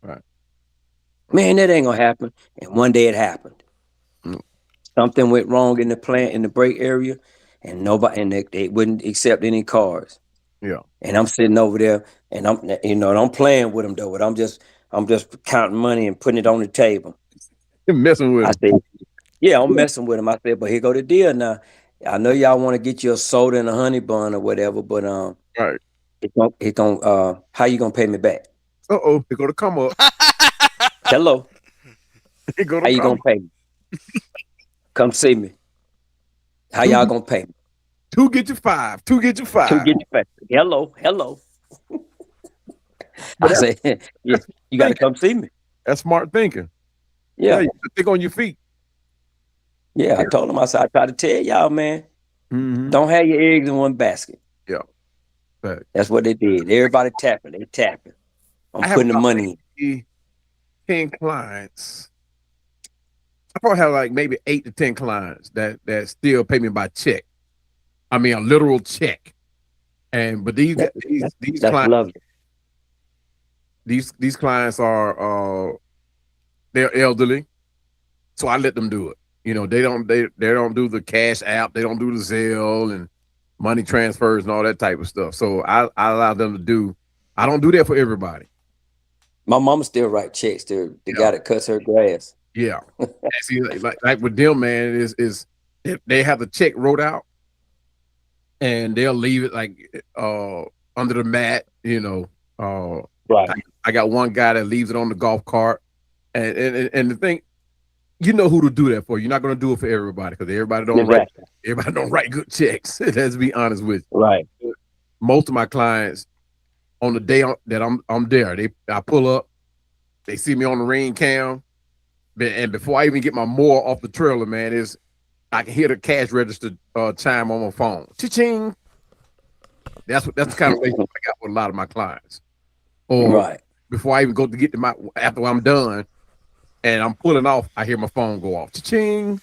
Right. Man, that ain't gonna happen. And one day it happened. Mm, Something went wrong in the plant in the break area, and nobody and they wouldn't accept any cards. yeah. And I'm sitting over there, and I'm playing with them though. But I'm just counting money and putting it on the table. You're messing with I them. said, yeah, I'm messing with them. I said, but here go the deal now. I know y'all want to get you a soda and a honey bun or whatever, but Right. how you gonna pay me back? Uh-oh. They go to come up. Hello, They go how to you come gonna up. pay me? Come see me. How Two, y'all gonna pay me? two get you five. Two get you To five. get you back. Hello. But I that's say, yeah, you got to thinking. come see me. That's smart thinking. Yeah, Yeah, you gotta think on your feet. yeah. I Yeah. told him. I said, I try to tell y'all, man, Hmm. don't have your eggs in one basket. Yeah. Fact. That's what they did. Everybody tapping. They tapping. I'm I have putting the about money in. maybe 10 clients. I probably have like maybe 8 to 10 clients that still pay me by check. I mean a literal check. And but these That, that, these that's clients lovely. these clients are they're elderly, so I let them do it. They don't do the cash app, they don't do the Zelle and money transfers and all that type of stuff. So I allow them to do. I don't do that for everybody. My mama still write checks to the Yeah, guy that cuts her grass. yeah. And see, like with them, man, is if they have the check wrote out and they'll leave it like under the mat. I, Right. I got one guy that leaves it on the golf cart, and the thing, you know who to do that for. You're not going to do it for everybody because Exactly. everybody don't write good checks. Let's be honest with Right. you. Most of my clients on the day that I'm there, I pull up, they see me on the ring cam, and before I even get my mower off the trailer, man, is I can hear the cash register chime on my phone. Cha-ching. That's the kind of relationship I got with a lot of my clients. Or Right. before I even go to get to my after I'm done and I'm pulling off, I hear my phone go off. Cha-ching.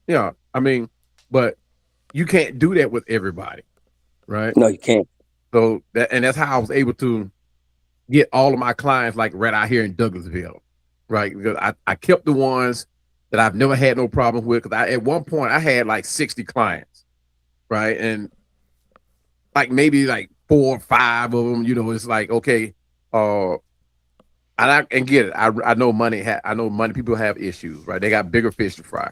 Yeah, I mean, but you can't do that with everybody, right? No, you can't. That's how I was able to get all of my clients like right out here in Douglasville, right? Because I kept the ones that I've never had no problem with. Because at one point I had like 60 clients, right? And like maybe like 4 or 5 of them, it's like okay, uh, and get it. I know I know money people have issues, right? They got bigger fish to fry,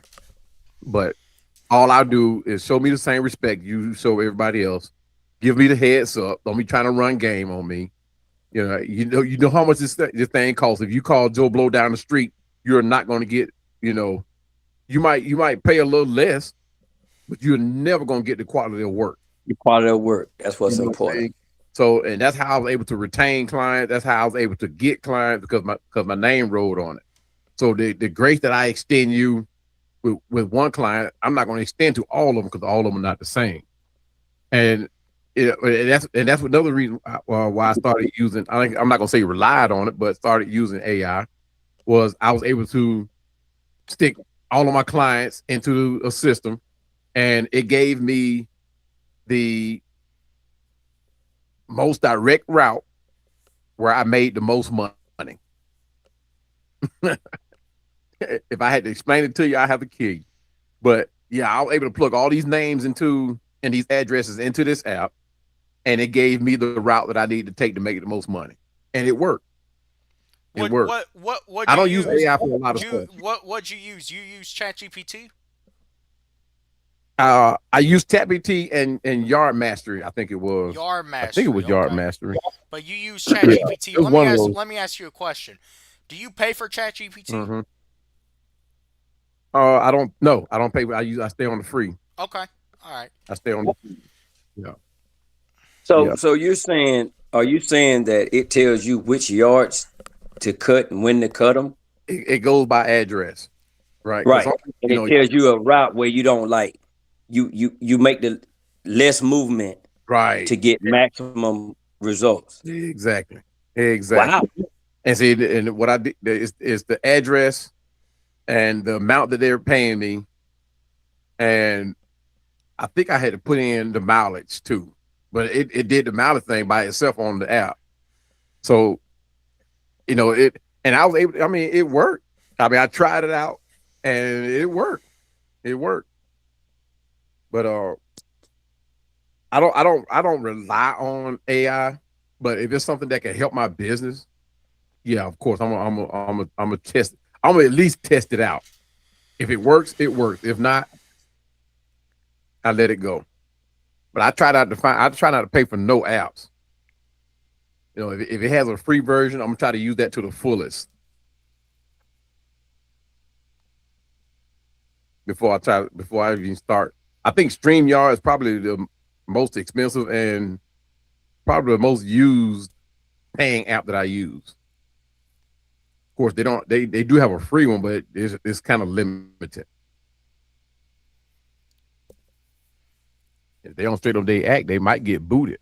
but all I do is show me the same respect you show everybody else. Give me the heads up. Don't be trying to run game on me. You know how much this thing costs. If you call Joe Blow down the street, you're not going to get. You might pay a little less, but you're never going to get the quality of work. The quality of work. That's You what's know what I'm important. saying? So, and that's how I was able to retain clients. That's how I was able to get clients because my name rolled on it. So the grace that I extend you with one client, I'm not going to extend to all of them because all of them are not the same. And that's another reason why I started using. I'm not going to say relied on it, but started using AI. Was I was able to stick all of my clients into a system, and it gave me the most direct route where I made the most money. If I had to explain it to you, I have to kill you. But yeah, I was able to plug all these names and these addresses into this app, and it gave me the route that I need to take to make the most money, and it worked. It What worked. what what I you don't use use? AI for a lot of You stuff. what you use? You use ChatGPT? I used TapBT and Yard Mastery. I think it was. Yard I think it Mastery, was Yard okay. Mastery. But you use Yeah, ChatGPT. it was one of those. Let me ask you a question. Do you pay for ChatGPT? Mm-hmm. I don't. No, I don't pay. I stay on the free. Okay. All right. I stay on. Yeah. So, Yeah. so are you saying that it tells you which yards to cut and when to cut them? It goes by address, right? Because Right. And you it know, tells you a route where you don't like you make the less movement right? to get maximum results. Exactly. Wow. Exactly. And see, and what I did is the address and the amount that they're paying me, and I think I had to put in the mileage too, but it did the mileage thing by itself on the app. So it, and I was able. I mean, it worked. I mean, I tried it out, and it worked. It worked. But I don't rely on AI. But if it's something that can help my business, yeah, of course, I'm a test. I'm gonna at least test it out. If it works, it works. If not, I let it go. But I try not to pay for no apps. If it has a free version, I'm gonna try to use that to the fullest before I even start. I think StreamYard is probably the most expensive and probably the most used paying app that I use. Of course, they do have a free one, but it's kind of limited. If they don't straight up they act, they might get booted.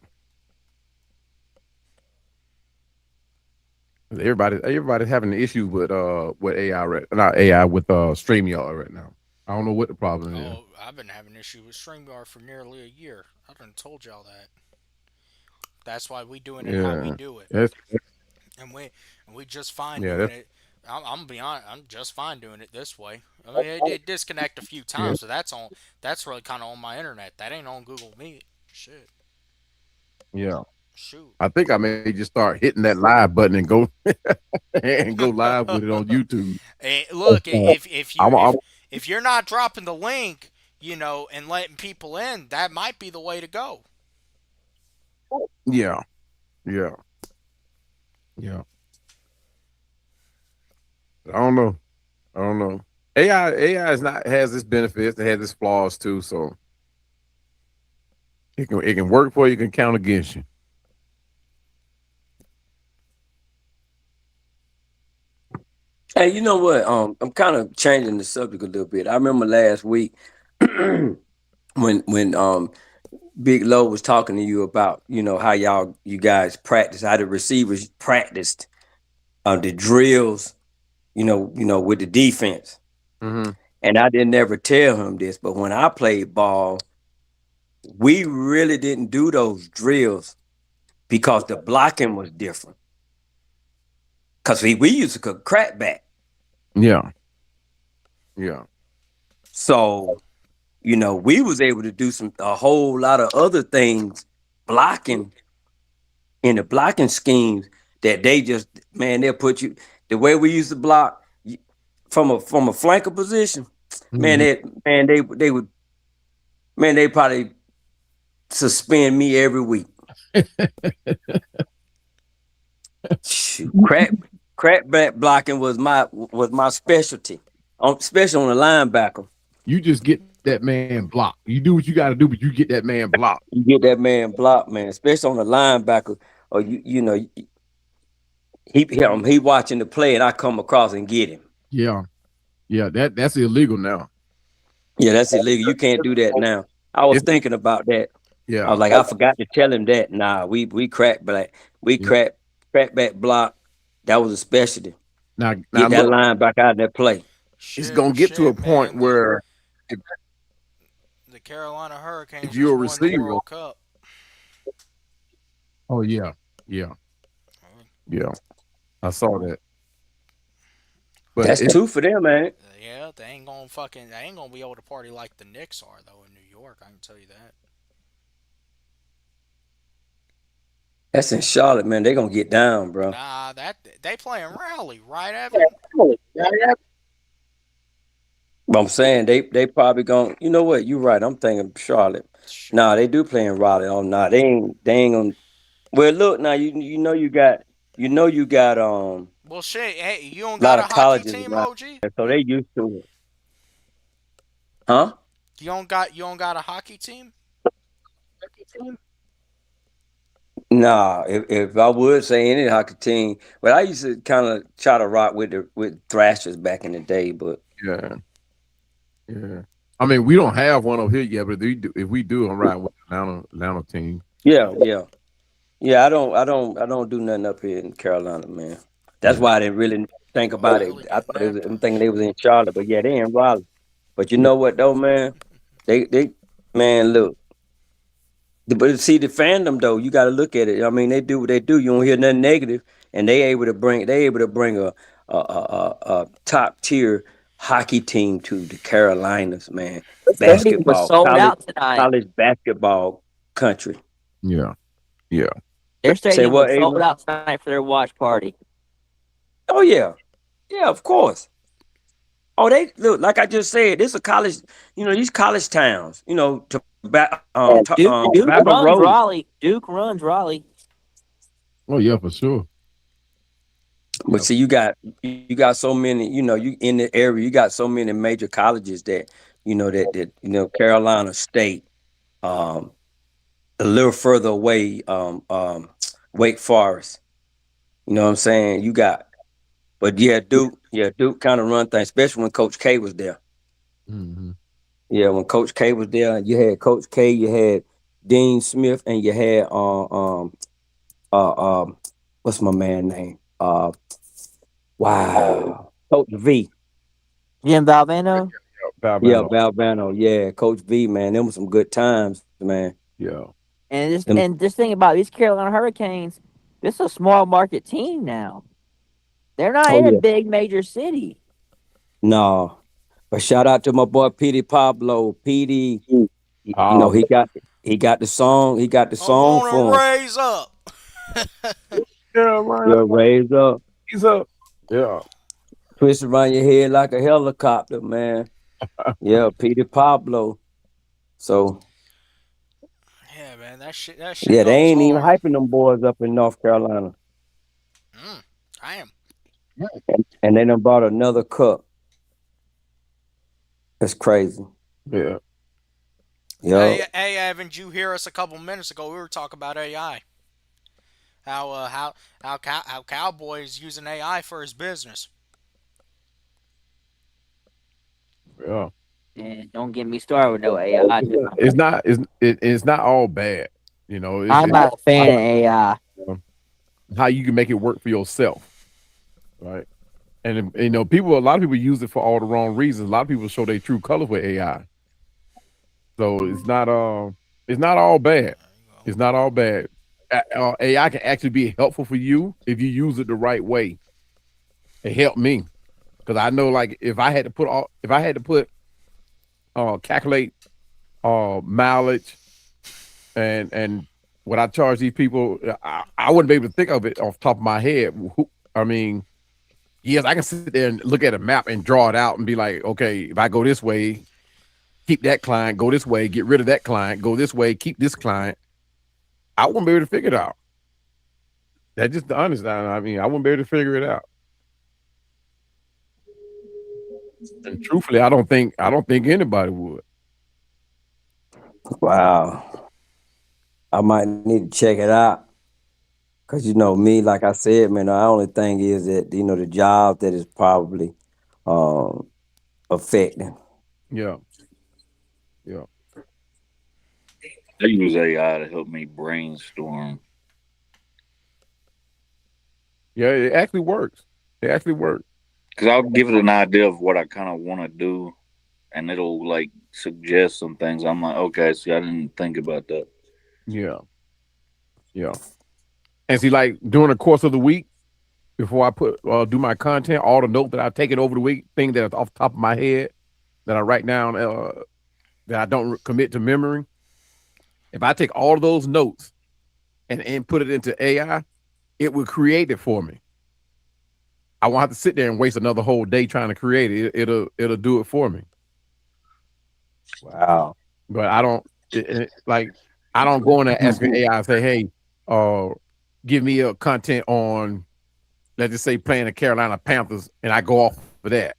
Everybody's having an issue with AI right not AI with StreamYard right now. I don't know what the problem is. Oh, I've been having issue with StreamYard for nearly a year. I done told y'all that. That's why we doing it how we Yeah. do it, That's and we just fine yeah, doing that's it. I'm gonna be honest. I'm just fine doing it this way. I mean, it did disconnect a few yeah. times, so that's on. That's really kind of on my internet. That ain't on Google Meet. Shit. Yeah. Shoot. I think I may just start hitting that live button and go and go live with it on YouTube. Look, I'm, I'm if you're not dropping the link, and letting people in, that might be the way to go. yeah, yeah, yeah. I don't know. I don't know. AI is not has its benefits, it has its flaws too. So it can work for you, it can count against you. Hey, you know what? I'm kind of changing the subject a little bit. I remember last week when Big Low was talking to you about how you guys practice, how the receivers practiced the drills, with the defense. Hmm. And I didn't ever tell him this, but when I played ball, we really didn't do those drills because the blocking was different. Because we used to could crack back. Yeah, yeah, So, we was able to do a whole lot of other things blocking in the blocking schemes that they just, man, they'll put you the way we used to block from a flanker position. Man, hmm they would, man, they probably suspend me every week. Shoot, crack back blocking was my specialty, especially on the linebacker. You just get that man blocked. You do what you got to do, but you get that man blocked. You get that man blocked, man, especially on the linebacker, or he watching the play and I come across and get him. Yeah, yeah. That's illegal now. Yeah, that's illegal. You can't do that now. I was It's thinking about that. I yeah, was like, I forgot to tell him that. Nah, we crack back. We yeah. crack back block. That was a specialty. Now Get that look, linebacker out of that play. it's gonna Shit, get to a shit, point man. The where if, the Carolina if Hurricanes you're just a won the receiver, World Cup. oh yeah, yeah, yeah. I saw that, but That's two for them, man. Yeah, they ain't gonna be able to party like the Knicks are though in New York. I can tell you that. That's in Charlotte, man. They're gonna get down, bro. Nah, that they playing Raleigh, right, Evan? I'm saying they probably going. You know what? You're right. I'm thinking Charlotte. Nah, they do play in Raleigh. Oh, nah, they ain't gonna. Well, look now. You know you got Well, shit. Hey, you don't a lot got a of hockey colleges team, around OG? there, so they used to it. Huh? You don't got a hockey team? Nah, if I would say any hockey team, but I used to kind of try to rock with Thrashers back in the day. But Yeah, yeah. I mean, we don't have one over here yet, but if we do, I'm riding with Atlanta team. yeah, yeah, yeah. I don't do nothing up here in Carolina, man. That's Yeah, why I didn't really think Oh, you about it. really I do thought I'm Napa. thinking they was in Charlotte, but yeah, they in Raleigh. But you know what though, man? They man, look. But see the fandom though, you got to look at it. I mean, they do what they do. You don't hear nothing negative, and they able to bring a top tier hockey team to the Carolinas, man. The stadium was Basketball, sold college out tonight. college basketball country. yeah, yeah. Their Say stadium what, was sold Avery? out tonight for their watch party. Oh yeah, yeah, of course. Oh, they look like I just said. This a college. These college towns. And Duke Tobacco runs Road. Raleigh. Duke runs Raleigh. Oh yeah, for sure. But Yeah. see, you got so many, you in the area, you got so many major colleges that Carolina State, um, a little further away, Wake Forest. You know what I'm saying? But yeah, Duke kind of run things, especially when Coach K was there. Hmm. Yeah, when Coach K was there, you had Coach K, you had Dean Smith, and you had what's my man name? Wow, Coach V. Jim Valvano. Yeah, Alabama. Valvano. Yeah, Coach V, man. Them was some good times, man. Yeah, Them, And just think about these Carolina Hurricanes. This is a small market team now. They're not oh in a yeah. big major city. No. But shout out to my boy Petey Pablo. Petey, Pablo. he got the I song want to for him. raise up. Yeah, man. You're raised up, He's up. Yeah, twist around your head like a helicopter, man. Yeah, Petey Pablo. So Yeah, man, that shit yeah, they goes ain't even hard. hyping them boys up in North Carolina. Mm, I am. And they done brought another cup. That's crazy. yeah. Yo. Hey, Evan, did you hear us a couple minutes ago? We were talking about AI. How Cowboys using AI for his business. Yeah. And don't get me started with no AI. It's not all bad. You know, I'm it's not a fan of AI. um, how you can make it work for yourself, right? And a lot of people use it for all the wrong reasons. A lot of people show their true color with AI. So it's not all bad. It's not all bad. AI can actually be helpful for you if you use it the right way. It helped me because I know, like, if I had to put calculate mileage and what I charge these people, I wouldn't be able to think of it off the top of my head. I mean, yes, I can sit there and look at a map and draw it out and be like, okay, if I go this way, keep that client, go this way, get rid of that client, go this way, keep this client. I wouldn't be able to figure it out. That's just the honest. I mean, I wouldn't be able to figure it out. And truthfully, I don't think anybody would. Wow. I might need to check it out. Cause me, like I said, man, the only thing is that the job that is probably um affecting. Yeah, yeah, I use AI to help me brainstorm. yeah. It actually works. It actually works. Because I'll give it an idea of what I kind of want to do, and it'll like suggest some things. I'm like, okay, see, I didn't think about that. Yeah, yeah. And see, like during the course of the week, before I do my content, all the notes that I take it over the week, things that are off the top of my head that I write down that I don't commit to memory. If I take all of those notes and put it into AI, it will create it for me. I won't have to sit there and waste another whole day trying to create it. It'll do it for me. Wow. But I don't like I don't go in there asking AI and say, hey, uh, give me a content on let's just say playing the Carolina Panthers, and I go off of that.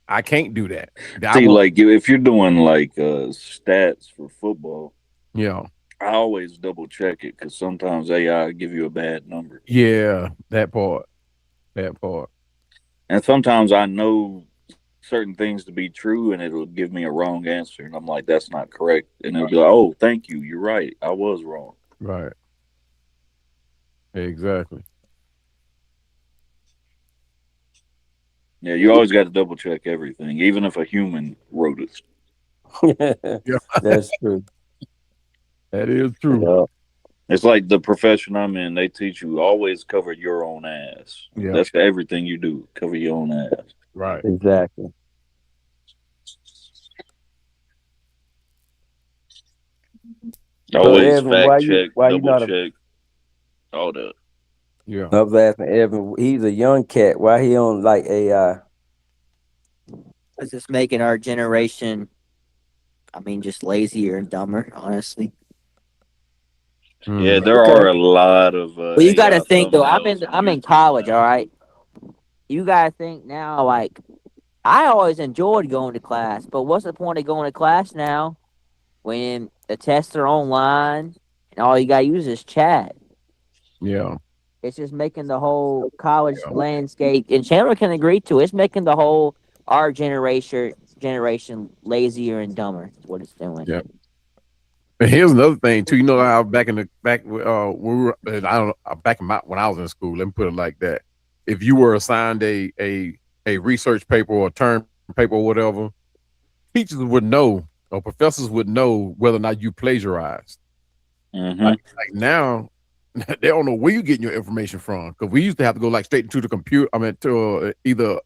I can't do that. I See, want like if you're doing like stats for football, you know, I always double check it because sometimes AI give you a bad number, yeah, that part. That part. and sometimes I know certain things to be true, and it'll give me a wrong answer, and I'm like, "That's not correct," and it'll be like, "Oh, thank you, you're right, I was wrong." Right. Exactly. Yeah, you always got to double check everything, even if a human wrote it. Yeah, That's true. that is true. Yeah. It's like the profession I'm in; they teach you always cover your own ass. Yeah. That's for everything you do. Cover your own ass. Right. Exactly. So Always Evan, fact check, why you double not a check, all that. Yeah. I was asking Evan, he's a young cat. Why he don't like AI? It's just making our generation, I mean, just lazier and dumber, honestly. Yeah, Mm. there Okay. are a lot of Well, you got to AI think though. thumbnails on I'm in YouTube college, all now. right. You got to think now. Like I always enjoyed going to class, but what's the point of going to class now when the tests are online and all you got to use is chat? Yeah. It's just making the whole college landscape, and Chandler can agree to. It's making the whole our generation lazier and dumber. Is what it's doing. Yeah. And here's another thing too. You know how back in the back when we were I don't know back in my when I was in school, let me put it like that. If you were assigned a research paper or a term paper or whatever, teachers would know or professors would know whether or not you plagiarized. Hmm. Like now, they don't know where you're getting your information from because we used to have to go like straight into the computer. I mean, to either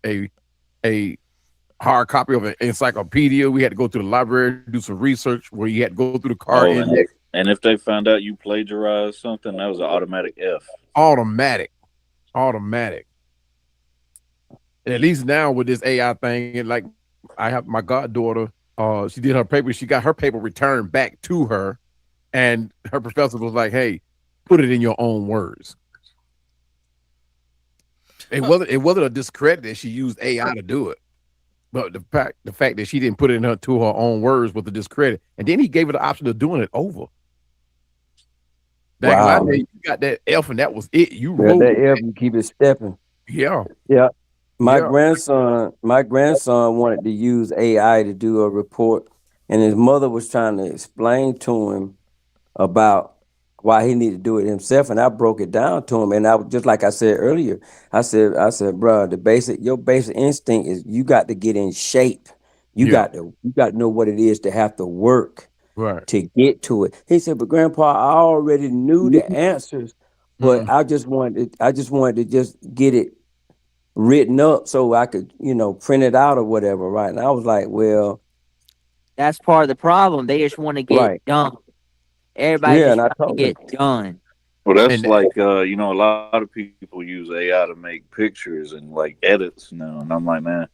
a hard copy of an encyclopedia. We had to go to the library, do some research where you had to go through the car Oh, and index. and if they found out you plagiarized something, that was an automatic F. Automatic, automatic. And at least now with this AI thing, and like I have my goddaughter, she did her paper. She got her paper returned back to her, and her professor was like, "Hey, put it in your own words." It wasn't a discredit that she used AI to do it, but the fact that she didn't put it in her own words was a discredit. And then he gave her the option of doing it over. Back in my Wow. day, you got that F and that was it. You Yeah, wrote that it. Evan keep it stepping. Yeah, Yeah. yeah, My grandson wanted to use AI to do a report, and his mother was trying to explain to him about why he needed to do it himself, and I broke it down to him. And I just like I said earlier, bro, your basic instinct is you got to get in shape. yeah. You got to know what it is to have to work Right. to get to it. He said, "But Grandpa, I already knew the answers, but Mm, I just wanted to just get it written up so I could, print it out or whatever, right?" And I was like, "Well, That's part of the problem. They just want to get right, done. Everybody's yeah." just And I trying to told him, get done. Well, that's and like a lot of people use AI to make pictures and like edits now, and I'm like, man,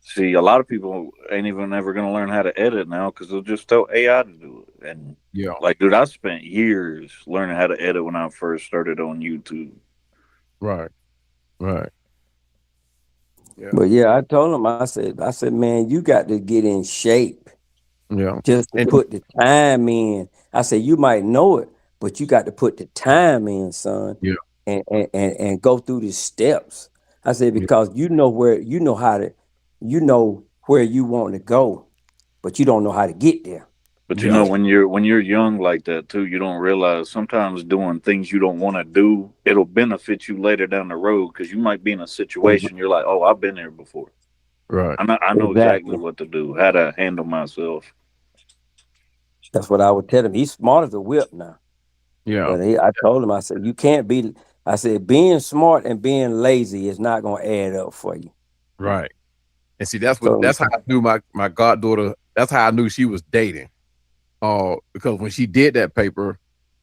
see, a lot of people ain't even ever gonna learn how to edit now because they'll just tell AI to do it. And yeah, like, dude, I spent years learning how to edit when I first started on YouTube. right, right, yeah, but yeah, I told him, I said, man, you got to get in shape yeah, just to and put the time in. I said, you might know it, but you got to put the time in, son, yeah, and go through the steps. I said, yeah, because you know where you want to go, but you don't know how to get there. But yeah, when you're young like that too, you don't realize sometimes doing things you don't want to do, it'll benefit you later down the road because you might be in a Ex- situation you're like, oh, I've been there before. right, I know exactly Exactly. what to do, how to handle myself. That's what I would tell him. He's smart as a whip now. yeah, But I told him, I said, you can't be, I said, being smart and being lazy is not going to add up for you. right. And see, So, that's how I knew my goddaughter. That's how I knew she was dating. Because when she did that paper,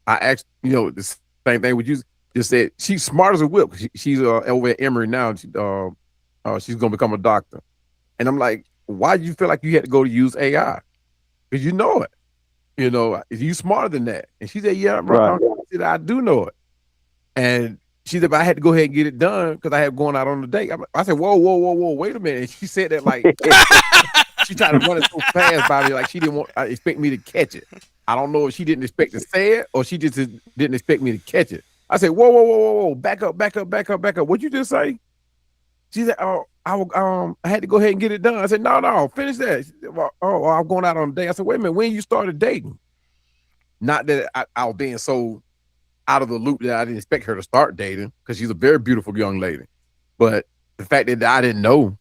I asked, the same thing with you just said. She's smart as a whip. She's over at Emory now. She's gonna become a doctor. And I'm like, why do you feel like you had to go to use AI? because you know it. You smarter than that. And she said, yeah, bro. Right. I said, I do know it. And she said, but I had to go ahead and get it done because I had going out on the date. I said, whoa, wait a minute. And she said that like she tried to run it so fast by me, like she didn't expect me to catch it. I don't know if she didn't expect to say it or she just didn't expect me to catch it. I said, whoa, back up. What'd you just say? She said, oh, I had to go ahead and get it done. I said, no, finish that. She said, well, I'm going out on a date. I said, wait a minute, when you started dating? Not that I was being so out of the loop that I didn't expect her to start dating because she's a very beautiful young lady. But the fact that I didn't know.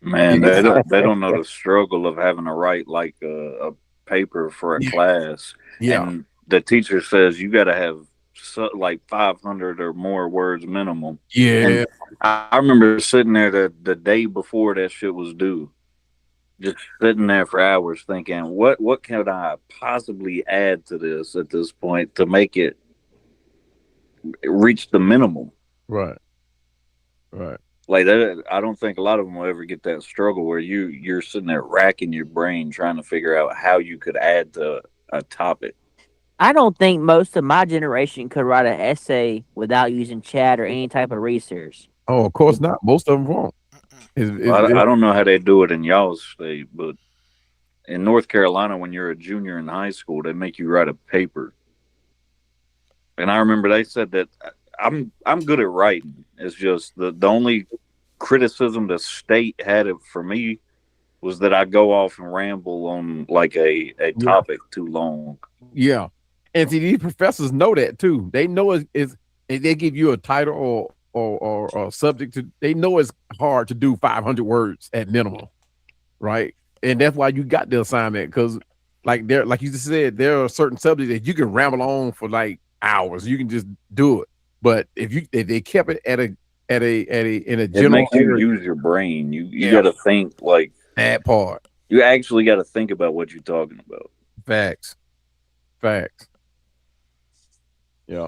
Man, they don't know the struggle of having to write like a paper for a class. Yeah. And the teacher says you got to have like 500 or more words minimum. Yeah. And I remember sitting there the day before that shit was due, just sitting there for hours thinking, what can I possibly add to this at this point to make it reach the minimum? Right. Like that, I don't think a lot of them will ever get that struggle where you're sitting there racking your brain trying to figure out how you could add to a topic. I don't think most of my generation could write an essay without using chat or any type of research. Oh, of course not. Most of them won't. I don't know how they do it in y'all's state, but in North Carolina, when you're a junior in high school, they make you write a paper. And I remember they said that I'm good at writing. It's just the only criticism the state had it for me was that I go off and ramble on like a topic too long. Yeah. And see, these professors know that too. They know if they give you a title or a subject they know it's hard to do 500 words at minimum, right? And that's why you got the assignment because, like you just said, there are certain subjects that you can ramble on for like hours. You can just do it. But if they kept it in a general, it makes you use your brain. You got to think like that part. You actually got to think about what you're talking about. Facts. Yeah.